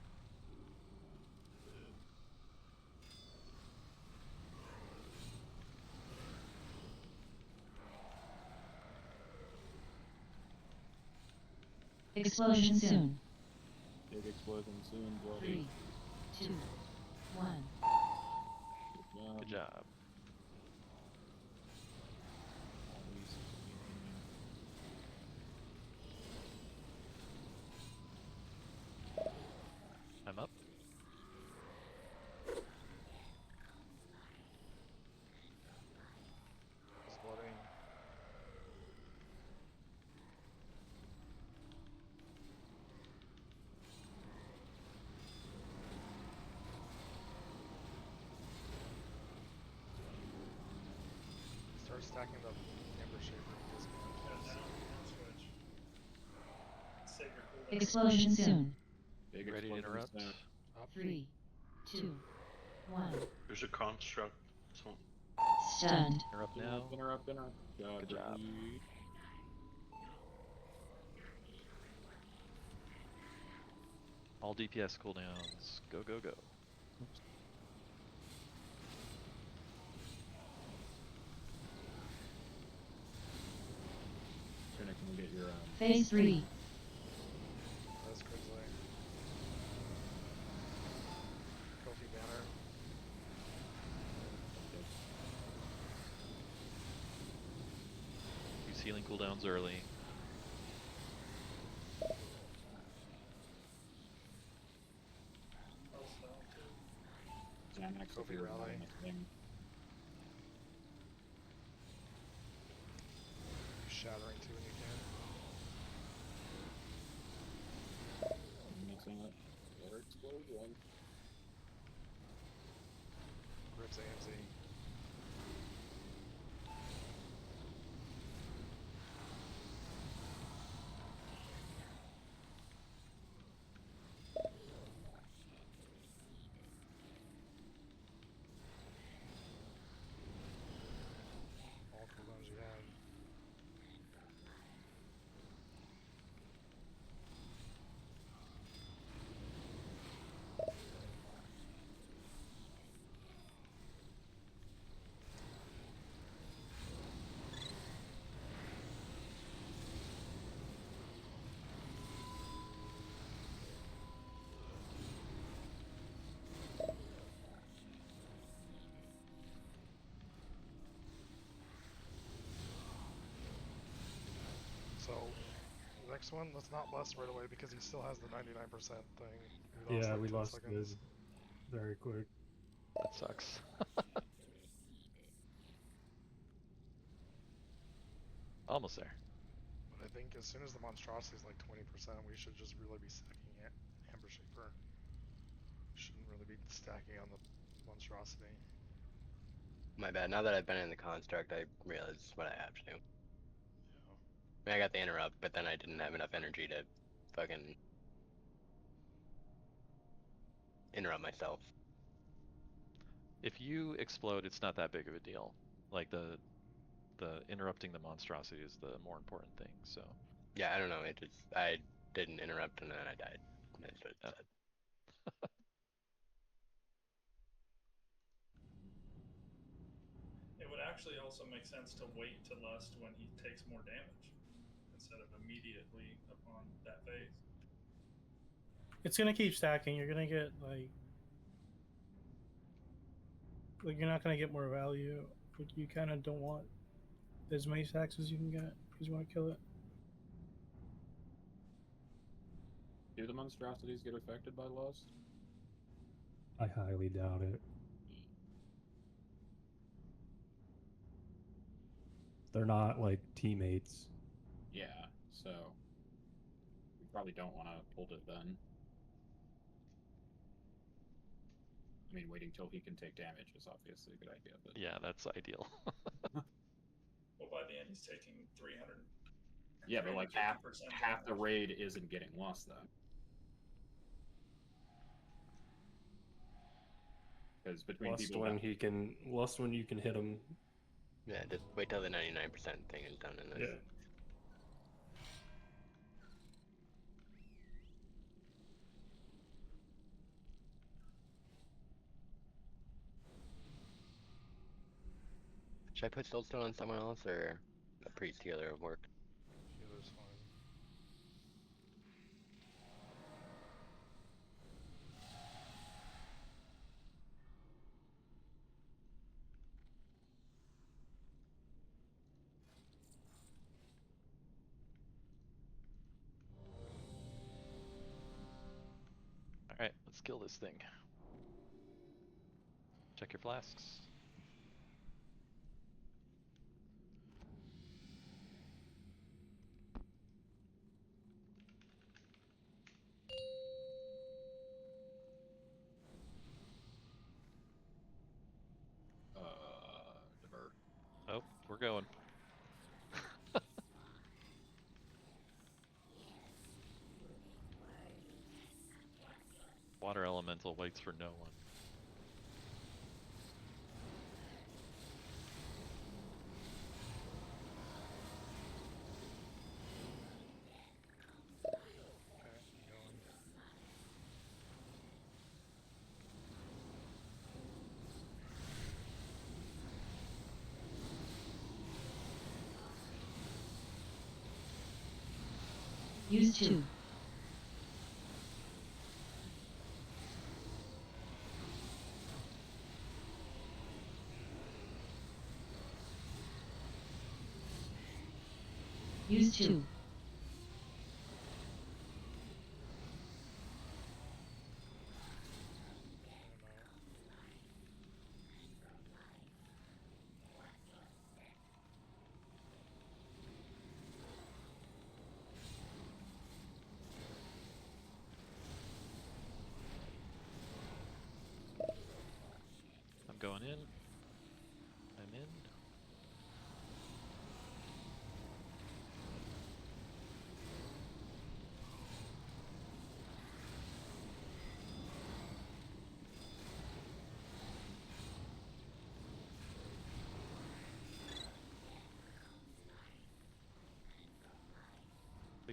Explosion soon. Big explosion soon, bloody. 3, 2, 1. Good job. I'm up. Exploding. Start stacking the amber shaper. Switch. Save your cooldown. Explosion soon. Big Ready to explosion interrupt? soon. 3, 2, 1. There's a construct. So Stunned. Interrupt now. Interrupt. Good job. All DPS cooldowns. Go, go, go. Trinity, can we get your Phase 3. That's Grizzly. Kofi banner. Use healing cooldowns early. Xanax if Kofi you're rally. thing. shattering too when you can. Mixing it. Water explosion. Grips AMZ. All cooldowns you have. So, the next one, let's not bless right away because he still has the 99% thing. Yeah, like we 10 lost seconds. this very quick. That sucks. Almost there. But I think as soon as the monstrosity is like 20%, we should just really be stacking it. Amber Shaper. Shouldn't really be stacking on the monstrosity. My bad. Now that I've been in the construct, I realize what I have to do. Yeah. I mean, I got the interrupt, but then I didn't have enough energy to fucking interrupt myself. If you explode, it's not that big of a deal. Like the interrupting the monstrosity is the more important thing. So Yeah, I don't know. It just I didn't interrupt and then I died. That's what it said. It would actually also make sense to wait to lust when he takes more damage instead of immediately upon that phase. It's gonna keep stacking. You're gonna get like you're not gonna get more value. Like you kind of don't want as many stacks as you can get because you want to kill it. Do the monstrosities get affected by lust? I highly doubt it. They're not like teammates. Yeah, so we probably don't want to hold it then. I mean, waiting till he can take damage is obviously a good idea, but yeah, that's ideal. Well, by the end, he's taking 300. yeah, but like 350% half the damage. raid isn't getting lost then. Because between Lust people when that, he can, lust when you can hit him. Yeah, just wait till the 99% thing is done in this. Yeah. Should I put Soulstone on someone else or a priest healer would work? Healer's fine. All right, let's kill this thing. Check your flasks. divert. Oh, we're going. Water elemental waits for no one. Use 2. Use 2.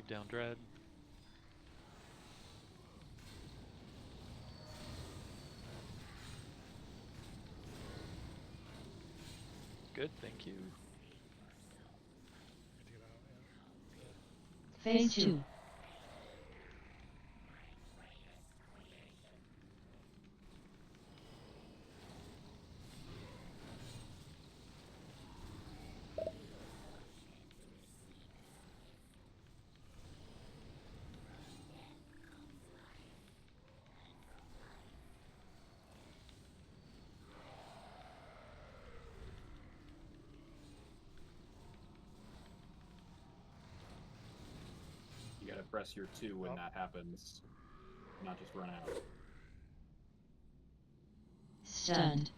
Keep down Dread. Good, thank you. Phase 2. You gotta press your 2 when that happens, not just run out. Stunned.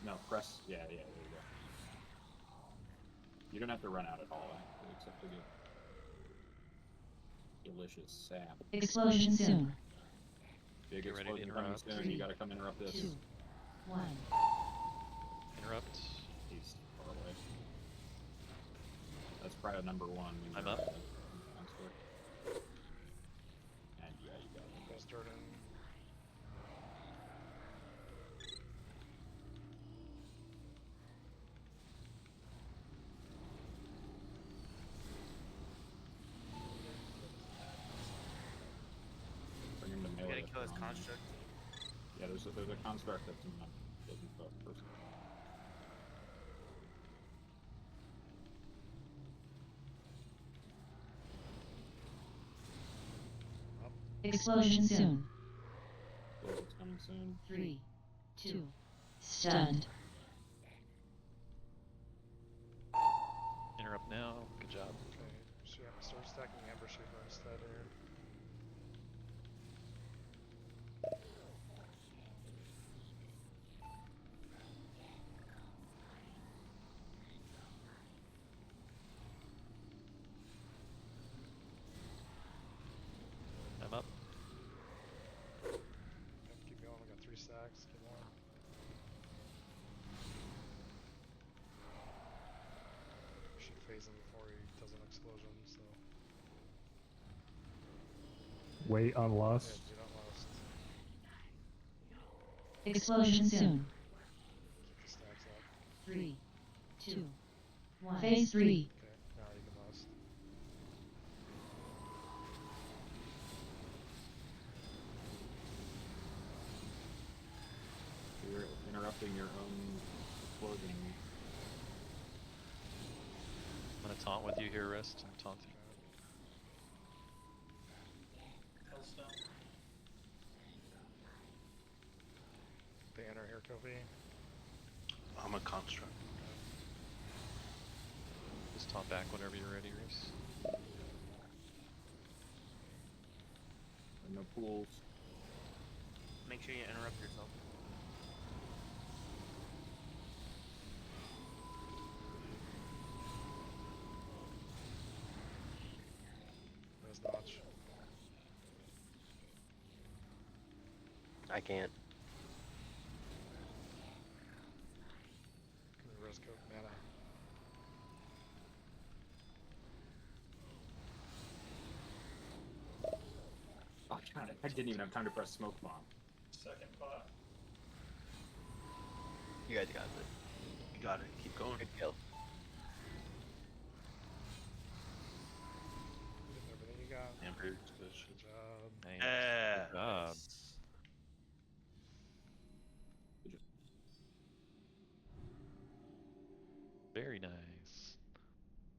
No, press. Yeah, there you go. You don't have to run out at all, actually, except to get delicious sap. Explosion soon. Big Get ready to explosion coming interrupt. soon. You gotta come interrupt this. 2, 1. Interrupt. He's far away. That's probably number 1. I'm up. And yeah, you got it. Goes Durden. Bring him to We melee. gotta kill his construct. Yeah, there's a construct that's in that doesn't buff person. Explosion soon. Explosion's coming soon. 3, 2. Stunned. Interrupt now. Good job. Okay, so yeah, start stacking Amber Shaper instead here. I'm up. Okay, keep going, we got 3 stacks, keep on. Should phase him before he does an explosion, so. Wait on Yeah, Lust. do not lust. Explosion soon. Keep the stacks up. 3, 2, 1. Phase 3. Okay, now you can lust. You're interrupting your own explosion. I'm gonna taunt with you here, Rest. I'm taunting. Hellstone. They enter here, Kofi. I'm a construct. Just taunt back whenever you're ready, Reese. No pools. Make sure you interrupt yourself. There's Notch. I can't. Can we risk mana? Oh, God, I didn't even have time to press smoke bomb. Second pot. You guys got it. You got it. Keep going. Good kill. Give everything you got. Amber. Good job. Nice. Yeah. Good job. Very nice.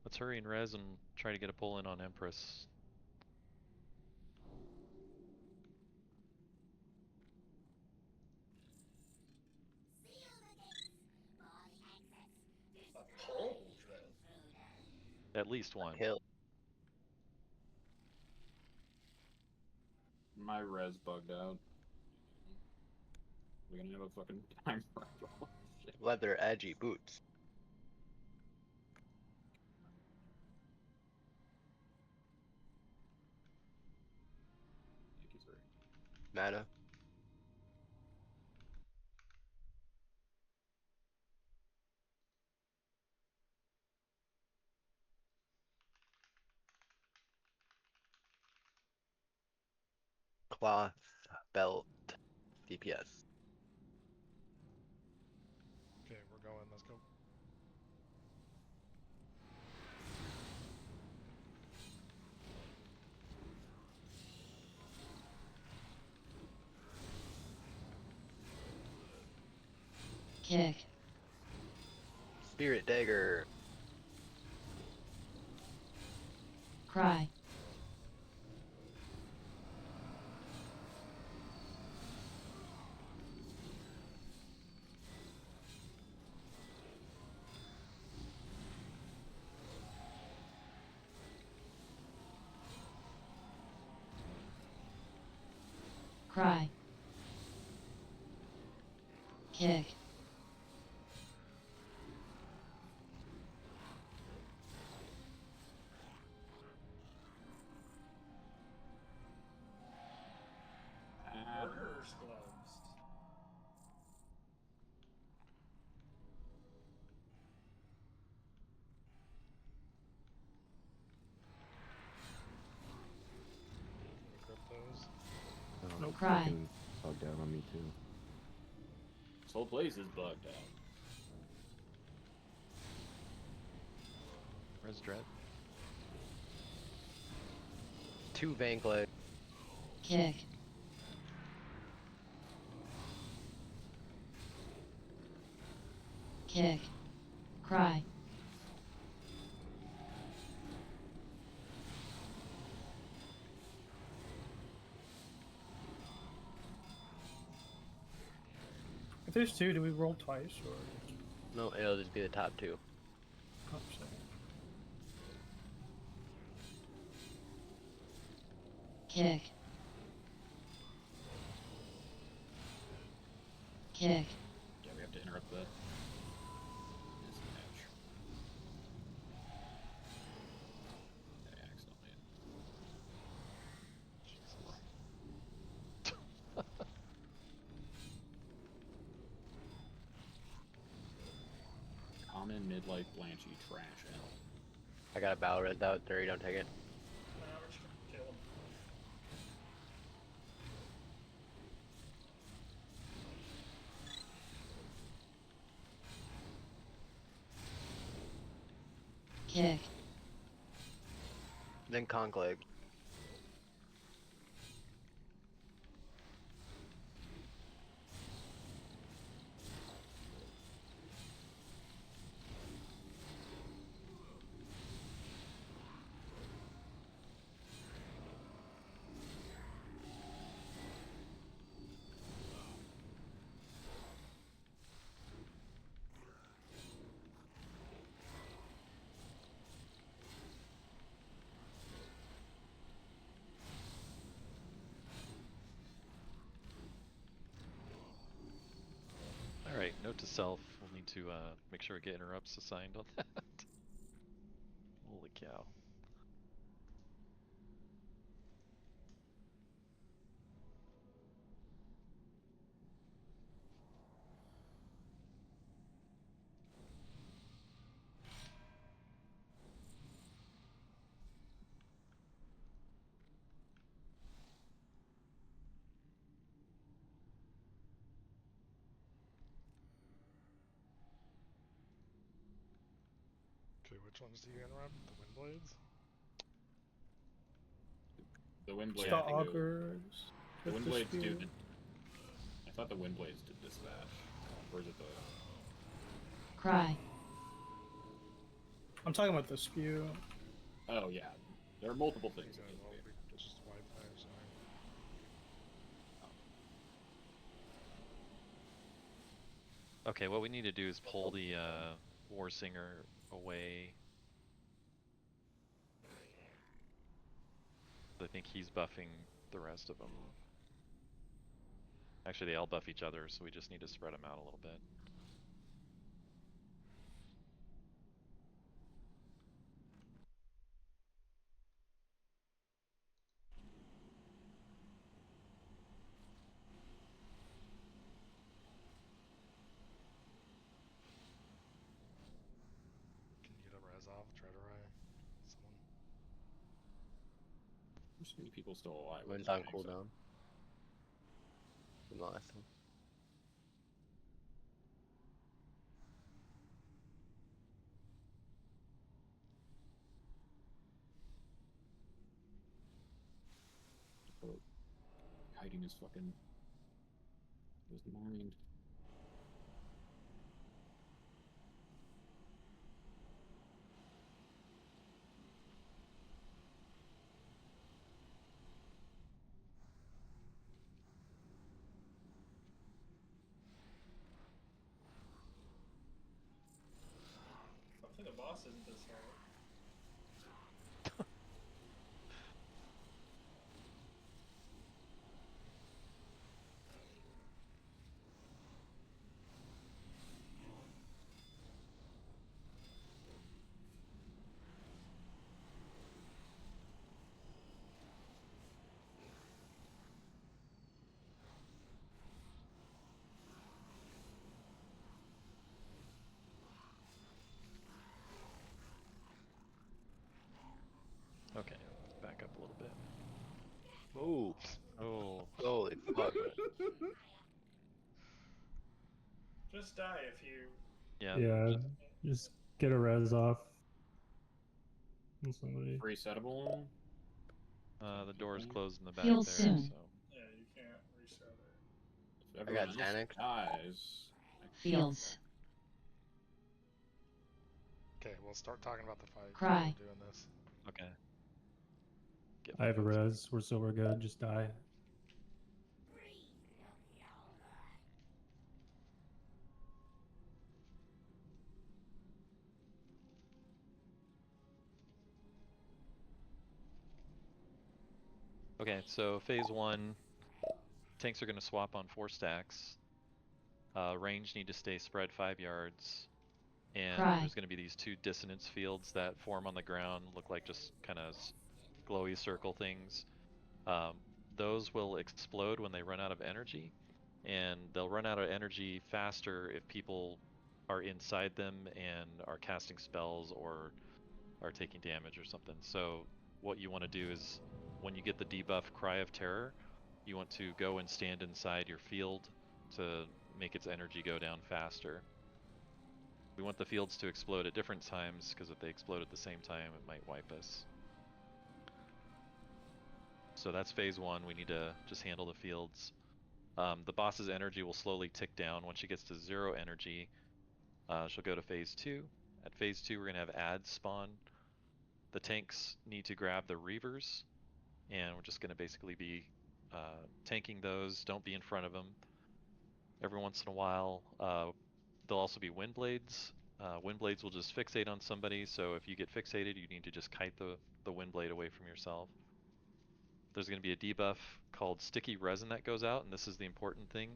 Let's hurry and res and try to get a pull in on Empress. At least one. Kill. My res bugged out. We're gonna have a fucking time problem. Shit. Leather edgy boots. Yankees are Meta. cloth belt DPS. Okay, we're going. Let's go. Kick. Spirit dagger. Cry. Cry. Kick. Murderer's gloves. Equip those. Nope. Cry. Fucking bugged out on me too. This whole place is bugged out. Where's Dread? 2 Vanklet. Kick. Kick. Cry. If there's 2, do we roll twice or? No, it'll just be the top 2. Oh, sorry. Kick. Kick. Yeah, we have to interrupt that. Dispatch. I accidentally. Common midlife Blanchy trash out. I got a battle red out there, you don't take it. Nah, we're just gonna kill him. Kick. Then Conclave. Alright, note to self, we'll need to make sure we get interrupts assigned on that. Holy cow. Okay, which ones do you interrupt? The wind blades? The wind It's blade. the I think augers. the with wind the blades do. spear. I thought the wind blades did dispatch. Or is it the? Cry. I'm talking about the spew. Oh yeah, there are multiple things. Okay, well, we just wipe that, sorry. Okay, what we need to do is pull the War Singer away. I think he's buffing the rest of them. Actually, they all buff each other, so we just need to spread them out a little bit. Can you get a res off? Try to ray. Someone. There's so many people still alive. When's with on tanks. cooldown? from the last one. Hiding his fucking his mind. Hopefully the boss isn't this hard. Okay, let's back up a little bit. Ooh. Oh. Holy fuck. Just die if you. Yeah. Yeah, just get a res off. Somebody. Resettable. The door's closed in the back Heal there, soon. so. Yeah, you can't reset it. If I got everyone else Xanax. dies. Fields. Okay, we'll start talking about the fight. Cry. We're doing this. Okay. I have a res. We're good. Just die. Okay, so phase 1, tanks are going to swap on 4 stacks. Range need to stay spread 5 yards. And Cry. there's going to be these 2 dissonance fields that form on the ground, look like just kind of glowy circle things. Those will explode when they run out of energy, and they'll run out of energy faster if people are inside them and are casting spells or are taking damage or something. So what you want to do is, when you get the debuff Cry of Terror, you want to go and stand inside your field to make its energy go down faster. We want the fields to explode at different times, because if they explode at the same time, it might wipe us. So that's phase 1, we need to just handle the fields. The boss's energy will slowly tick down. Once she gets to 0 energy, she'll go to phase 2. At phase 2, we're going to have ads spawn. The tanks need to grab the Reavers, and we're just going to basically be tanking those. Don't be in front of them. Every once in a while, there'll also be wind blades. Wind blades will just fixate on somebody, so if you get fixated, you need to just kite the wind blade away from yourself. There's going to be a debuff called sticky resin that goes out, and this is the important thing.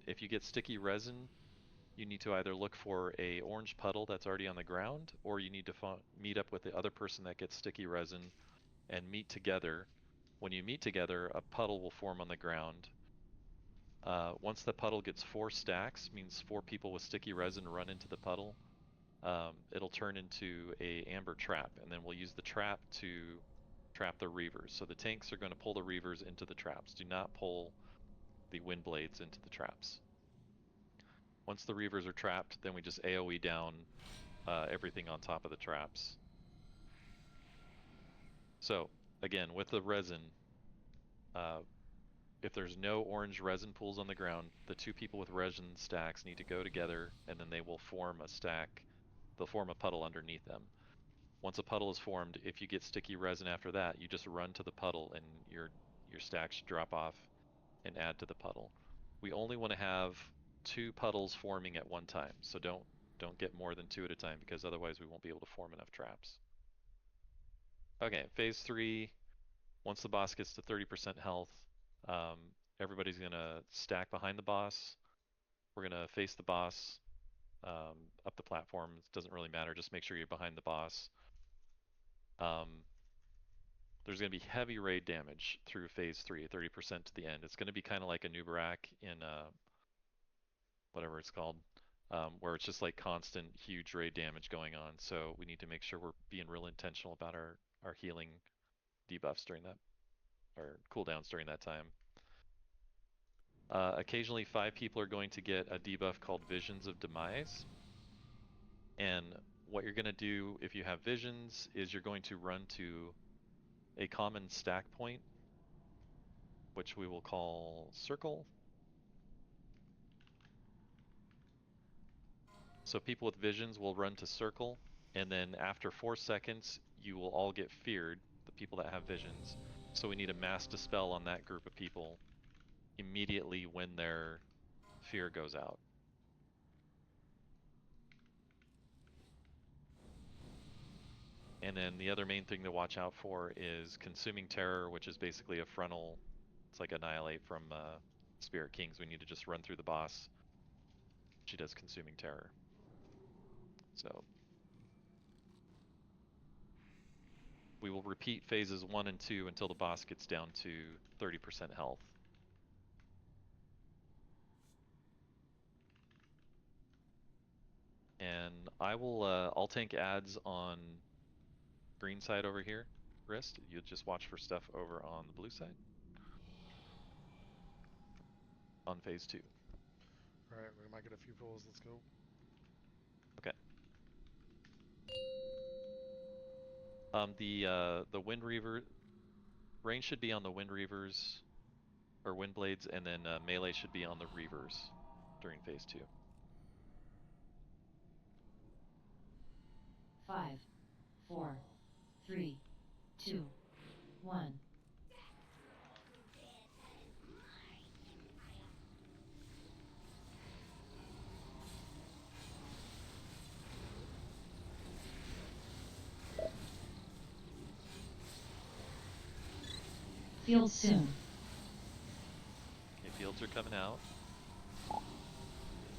If you get sticky resin, you need to either look for a orange puddle that's already on the ground, or you need to meet up with the other person that gets sticky resin and meet together. When you meet together, a puddle will form on the ground. Once the puddle gets 4 stacks, means 4 people with sticky resin run into the puddle, it'll turn into a amber trap, and then we'll use the trap to trap the Reavers. So the tanks are going to pull the Reavers into the traps. Do not pull the wind blades into the traps. Once the Reavers are trapped, then we just AoE down everything on top of the traps. So again, with the resin, if there's no orange resin pools on the ground, the 2 people with resin stacks need to go together, and then they will form a stack. They'll form a puddle underneath them. Once a puddle is formed, if you get sticky resin after that, you just run to the puddle and your stacks drop off and add to the puddle. We only want to have 2 puddles forming at one time, so don't get more than 2 at a time, because otherwise we won't be able to form enough traps. Okay, phase 3, once the boss gets to 30% health, everybody's gonna stack behind the boss. We're gonna face the boss up the platform. It doesn't really matter, just make sure you're behind the boss. There's going to be heavy raid damage through phase 3, 30% to the end. It's going to be kind of like a Nubarak in whatever it's called, where it's just like constant huge raid damage going on. So we need to make sure we're being real intentional about our healing debuffs during that, or cooldowns during that time. Occasionally 5 people are going to get a debuff called Visions of Demise. And what you're going to do if you have visions is you're going to run to a common stack point, which we will call circle. So people with visions will run to circle, and then after 4 seconds, you will all get feared, the people that have visions. So we need a mass dispel on that group of people immediately when their fear goes out. And then the other main thing to watch out for is Consuming Terror, which is basically a frontal. It's like Annihilate from Spirit Kings. We need to just run through the boss. She does Consuming Terror. So we will repeat phases 1 and 2 until the boss gets down to 30% health. And I'll tank ads on green side over here. Wrist, you just watch for stuff over on the blue side. On phase 2. Alright, we might get a few pulls, let's go. Okay. The Wind Reaver range should be on the Wind Reavers or Wind Blades, and then melee should be on the Reavers during phase 2. 5, 4, 3, 2, 1. Field soon. Okay, fields are coming out.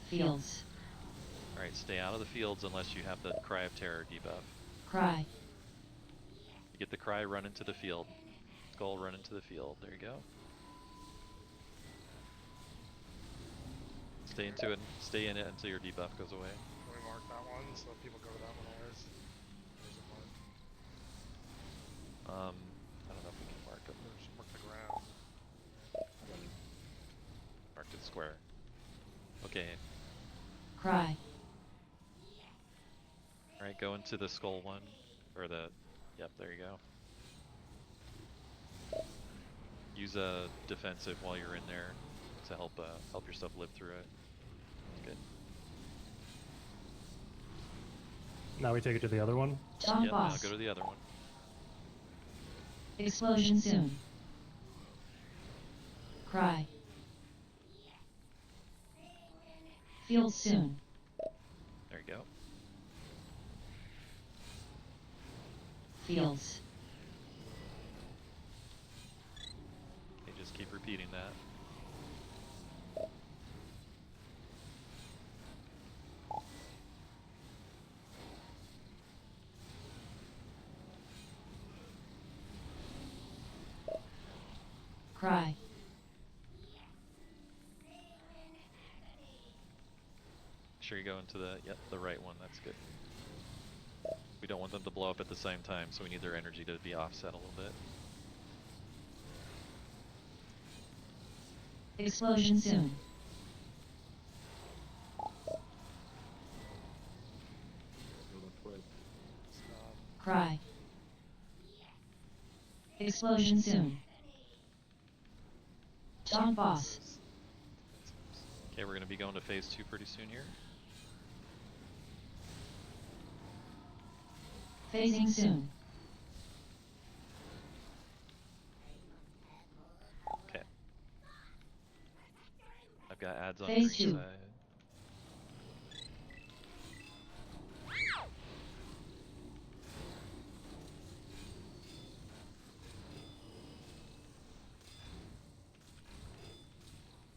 Fields. Alright, stay out of the fields unless you have the Cry of Terror debuff. Cry. You get the Cry, run into the field. Skull, run into the field. There you go. Stay in it until your debuff goes away. Can we mark that one so people go to that one always? There's a mark. I don't know if we can mark them. Just mark the ground. Marked it square. Okay. Cry. Alright, go into the skull one. Or the... Yep, there you go. Use a defensive while you're in there to help yourself live through it. Good. Now we take it to the other one? Tom Yep, now boss. go to the other one. Explosion soon. Cry. Field soon. There you go. Fields. Okay, just keep repeating that. Cry. Make sure you go into the right one. That's good. We don't want them to blow up at the same time, so we need their energy to be offset a little bit. Explosion soon. Cry. Explosion soon. Tom boss. Okay, we're going to be going to phase 2 pretty soon here. Phasing soon. Okay. I've got ads on Phase green 2. side.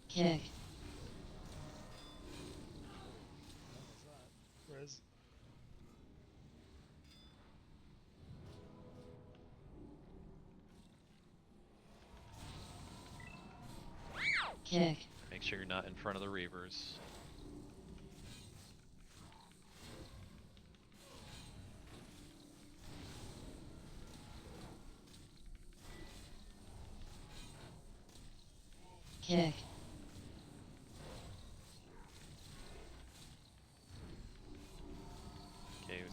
Kick. Riz. Kick. Make sure you're not in front of the Reavers. Kick.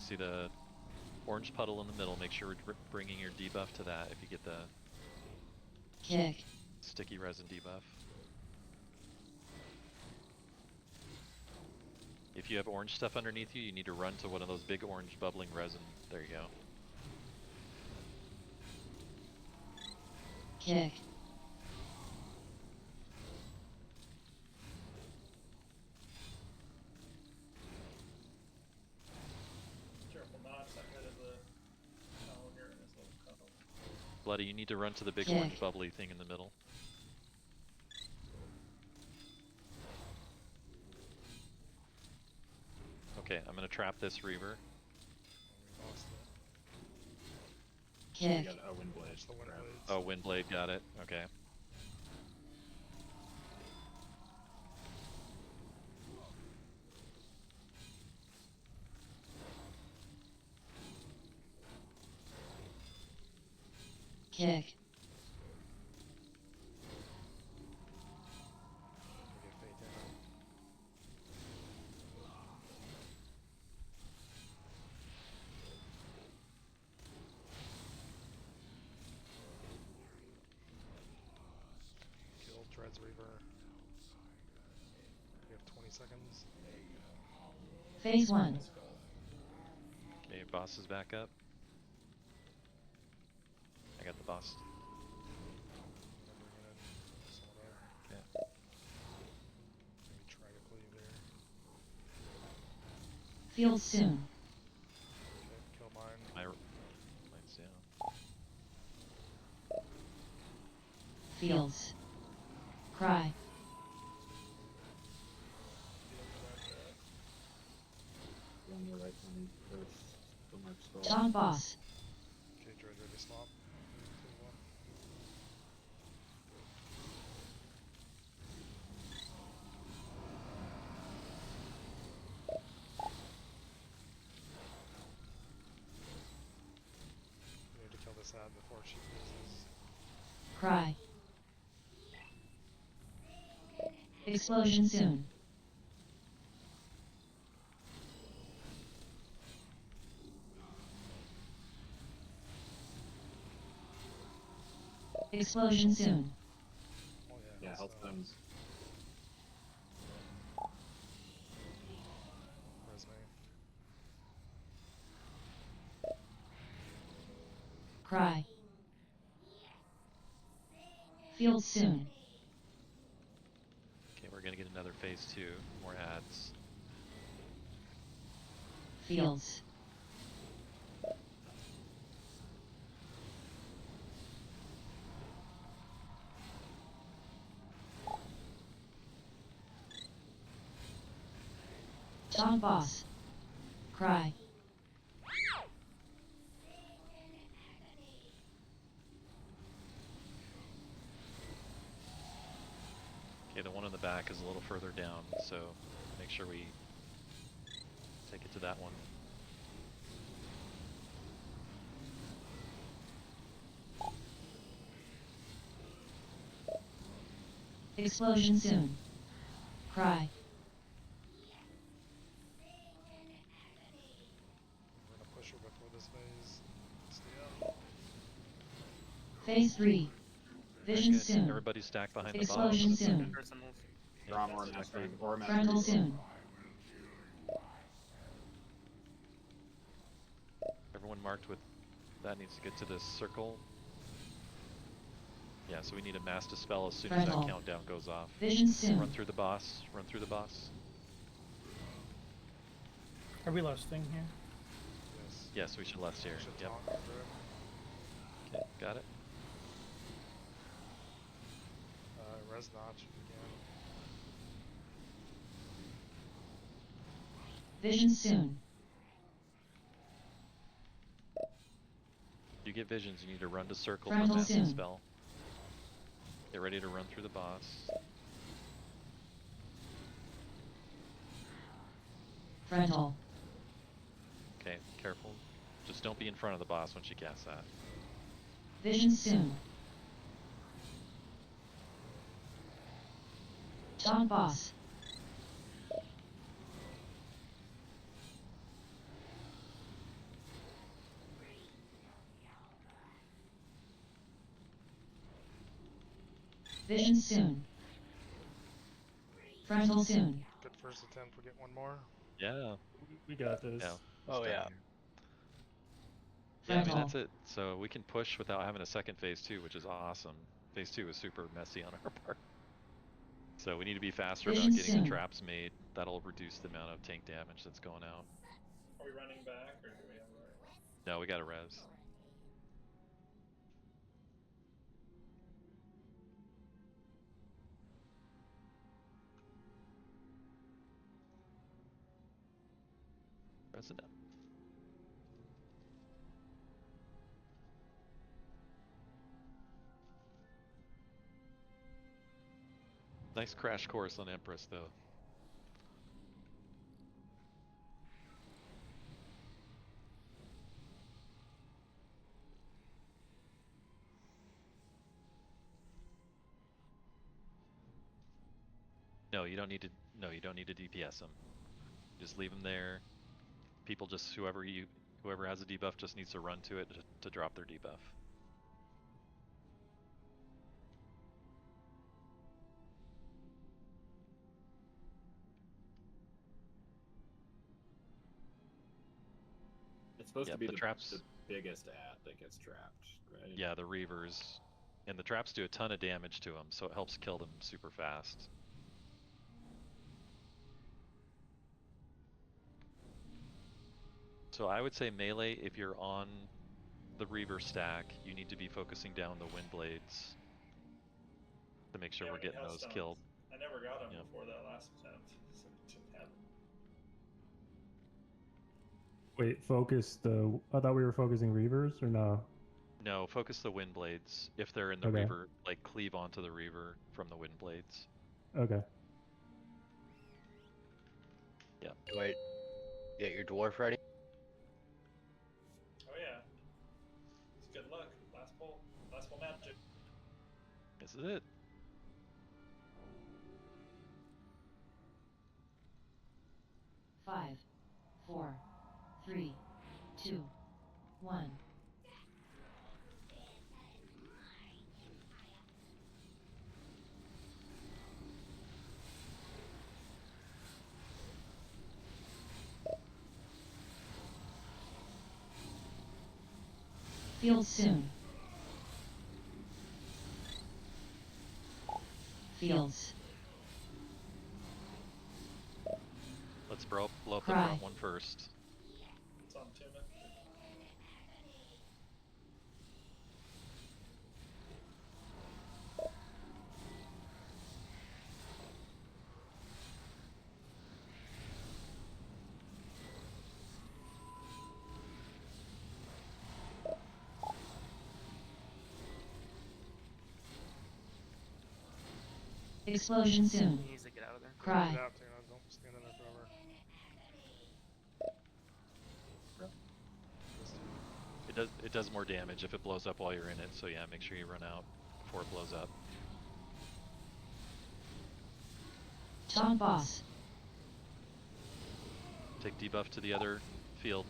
see the orange puddle in the middle. Make sure we're bringing your debuff to that if you get the Kick. sticky resin debuff. If you have orange stuff underneath you, you need to run to one of those big orange bubbling resin. There you go. Kick. Careful, Knox ahead of the cone here in this little cone. Bloody, you need to run to the big Kick. orange bubbly thing in the middle. Okay, I'm gonna trap this Reaver. We lost it. We Kick. got a wind blade. It's the wind blades. Oh, Windblade, got it. Okay. Kick. We get fade down. Kill Dreads Reaver. We have 20 seconds. Phase 1. Okay, boss is back up. I got the boss. Remember again. Sort of. Okay. Maybe try to cleave there. Field soon. Okay, kill mine. Mine's down. Fields. Cry. On the right one first. The mark spell. Taunt boss. Okay, Dread ready to swap. 2, 1. We need to kill this ad before she loses. Cry. Explosion soon. Explosion soon. Oh Yeah, health stones. Resume. Cry. Field soon. Okay, we're gonna get another phase 2. More ads. Fields. Taunt boss. Cry. Okay, the one in the back is a little further down, so make sure we take it to that one. Explosion soon. Cry. We're gonna push her before this phase. Stay up. Phase 3. Vision Good. soon. Everybody stack behind the Explosion boss. soon. Personals. Draw more mastery or mastery. Frontal soon. Everyone marked with that needs to get to this circle. Yeah, so we need a mass dispel as soon as that Frontal. countdown goes off. Vision soon. Run through the boss. Run through the boss. Are we lusting here? Yes. Yes, we should left here. Should Yep. taunt Dread. Okay, got it. Res notch again. Vision soon. You get visions, you need to run to circle Frontal for mass soon. dispel. Get ready to run through the boss. Frontal. Okay, careful. Just don't be in front of the boss when she casts that. Vision soon. Taunt boss. Vision soon. Frontal soon. Good first attempt. We get one more. Yeah. We got this. Yeah. Oh it's yeah. done here. Yeah, I mean Frontal. that's it. So we can push without having a second phase 2, which is awesome. Phase 2 is super messy on our part. So we need to be faster Vision about getting soon. the traps made. That'll reduce the amount of tank damage that's going out. Are we running back, or do we have a right? No, we got a res. President. Nice crash course on Empress, though. No, you don't need to. No, you don't need to DPS them. Just leave them there. People just whoever has a debuff just needs to run to it to drop their debuff. It's supposed to be the traps. the biggest ad that gets trapped, right? Yeah, the Reavers. And the traps do a ton of damage to them, so it helps kill them super fast. So I would say melee, if you're on the Reaver stack, you need to be focusing down the wind blades to make sure Yeah, we're we need getting those Hellstones. killed. I never got them Yeah. before that last attempt, so it didn't have them. Wait, focus the. I thought we were focusing Reavers or no? No, focus the wind blades. If they're in the Okay. Reaver, like cleave onto the Reaver from the wind blades. Okay. Yeah. Wait. Get your dwarf ready. Oh yeah. It's good luck. Last bolt. Last bolt magic. This is it. Five, 4, 3, 2, 1. Field soon. Fields. Let's blow up the Cry. front one first. It's on Tuna. Explosion soon. He needs to get out of there. Cry. Get out, Tuna. Don't stand in there forever. It does more damage if it blows up while you're in it, so yeah, make sure you run out before it blows up. Taunt boss. Take debuff to the other field.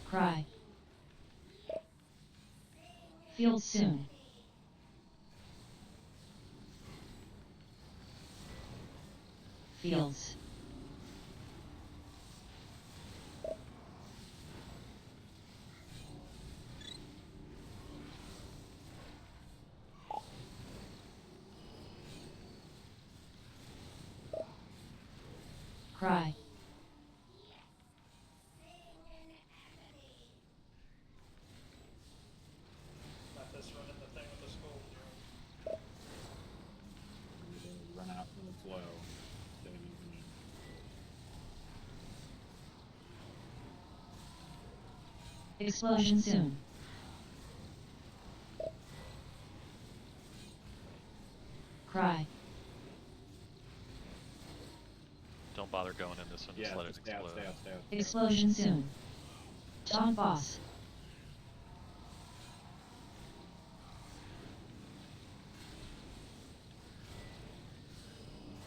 Cry. Field soon. Fields. Cry. Not this running the thing with the skull. Run out when it's low. Save you. Explosion soon. Cry. Don't bother going in this one, just Yeah, let it just stay out, explode. stay out, stay out. Explosion soon. Taunt boss.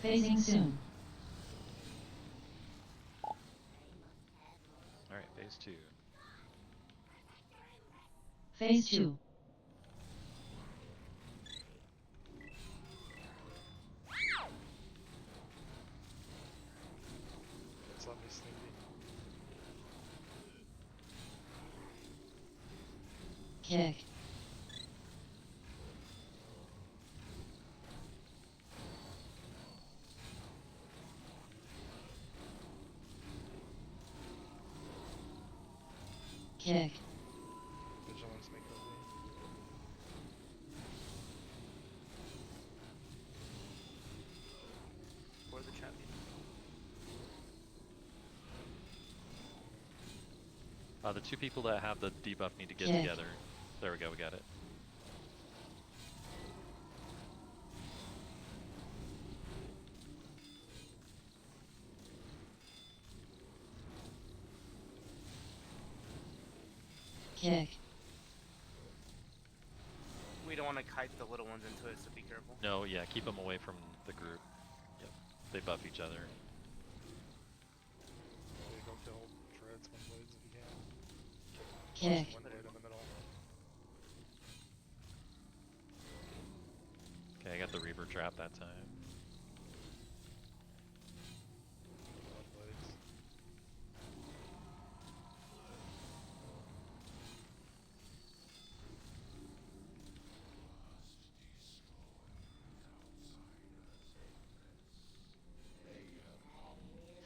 Phasing soon. Alright, phase 2. Phase 2. Let's let me sneaky. Kick. Kick. Vigilance make OB. For the champion. The two people that have the debuff need to get Kick. together. There we go, we got it. Kick. We don't want to kite the little ones into it, so be careful. No, yeah, keep them away from the group. Yep, they buff each other. Okay, go kill treads, one blades if you can. Kick. One blade in the middle. Okay, I got the Reaver trap that time. One blades.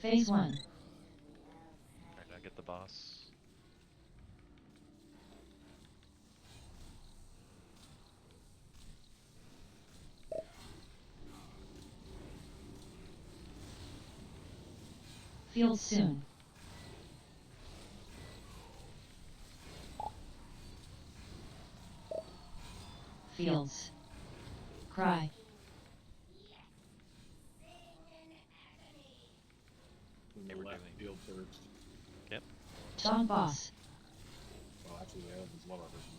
Phase 1. Alright, now get the boss. Field soon. Fields. Cry. In the Okay, we're left doing- field first. Yep. Dog boss. Well, actually, the other one's lower version.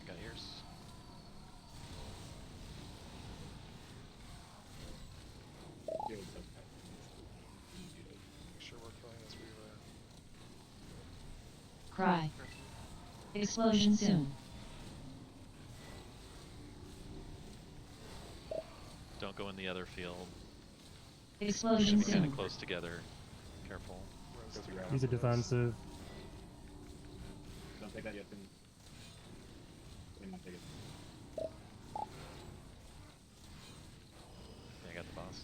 I got yours. Field's okay. Make sure we're killing this Reaver. Cry. Explosion soon. Don't go in the other field. Explosion Should be kind soon. of close together. Careful. Res two Use a after this. defensive. Don't take that yet, Finny. Finny, not take it. Yeah, I got the boss.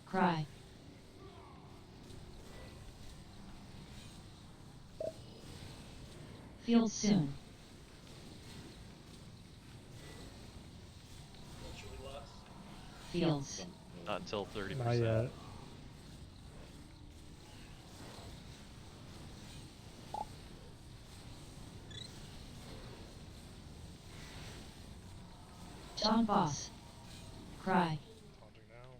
Cry. Field soon. What should we last? Fields. Not until 30%. Not yet. Dog boss. Cry. Taunting now.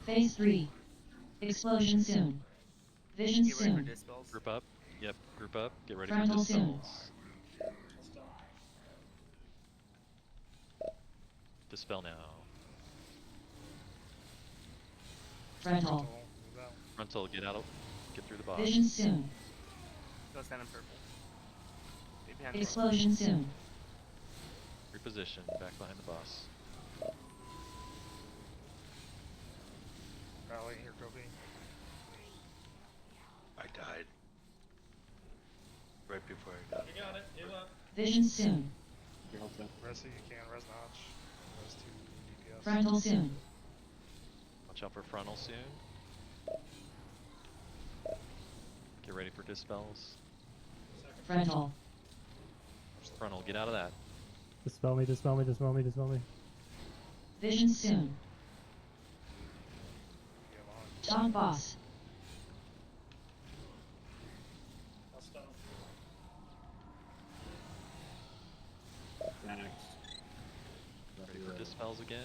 Phase 3. Explosion soon. Vision Get ready for soon. dispels. Group up. Yep, group up. Get ready Frontal for soon. dispels. Dispel now. Frontal. Move out. Frontal, get out of. Get through the boss. Vision soon. Go stand in purple. Be behind the Explosion soon. Reposition. Back behind the boss. Rally here, Kobe. I died. Right before I died. You got it. Heal up. Vision soon. Your health's down. Res who you can, res notch. Res 2 DPS. Frontal soon. Watch out for frontal soon. Get ready for dispels. Frontal. Frontal, get out of that. Dispel me, dispel me, dispel me, dispel me. Vision soon. Get on. Dog boss. I'll stun. Next. Ready for dispels again.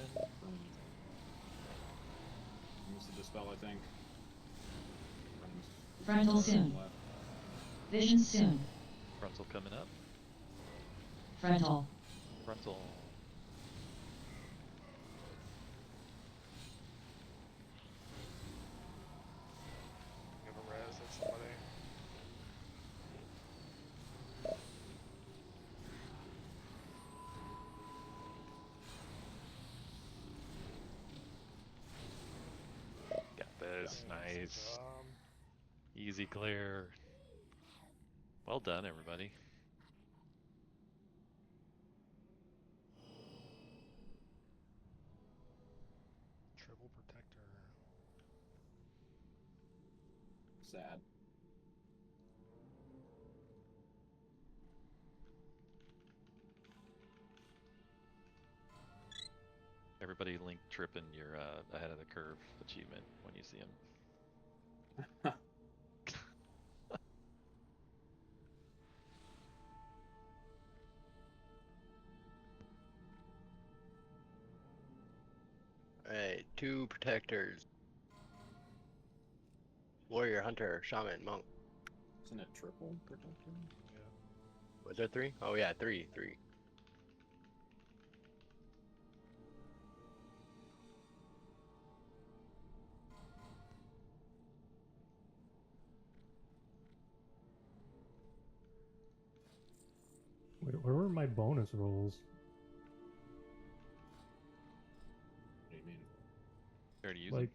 Use the dispel, I think. Frontal soon. Left. Vision soon. Frontal coming up. Frontal. Frontal. I'm gonna res at somebody. Got this. Nice. Nice. Job. Easy clear. Well done, everybody. Triple protector. Sad. Everybody link tripping your ahead of the curve achievement when you see him. Alright, 2 protectors. Warrior, hunter, shaman, monk. Isn't it triple protector? Yeah. Was there 3? Oh yeah, 3. Wait, where were my bonus rolls? What do you mean? Already use Like,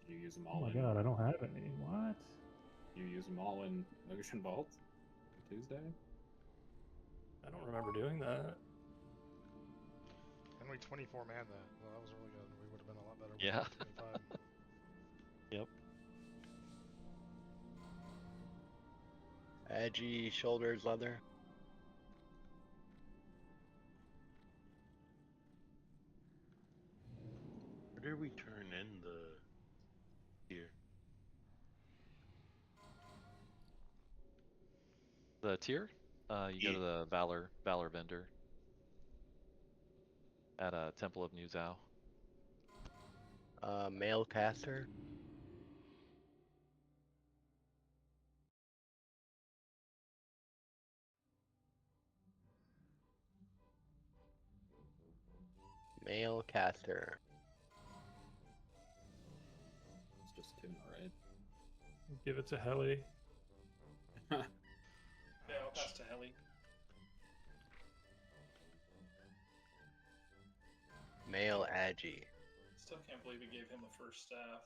You use them oh all my in. god, I don't have any. What? You use them all in Ocean Vault Tuesday? I don't remember doing that. And we 24 man that. Well, that was really good. We would have been a lot better with Yeah. 25. Yep. Edgy, shoulders, leather. Where did we turn in the here? The tier? You go to the Valor vendor at Temple of New Zhao. Male caster. Male caster. It's just Tim, right? Give it to Heli. Yeah, I'll pass to Heli. Male agi. Still can't believe he gave him a first staff.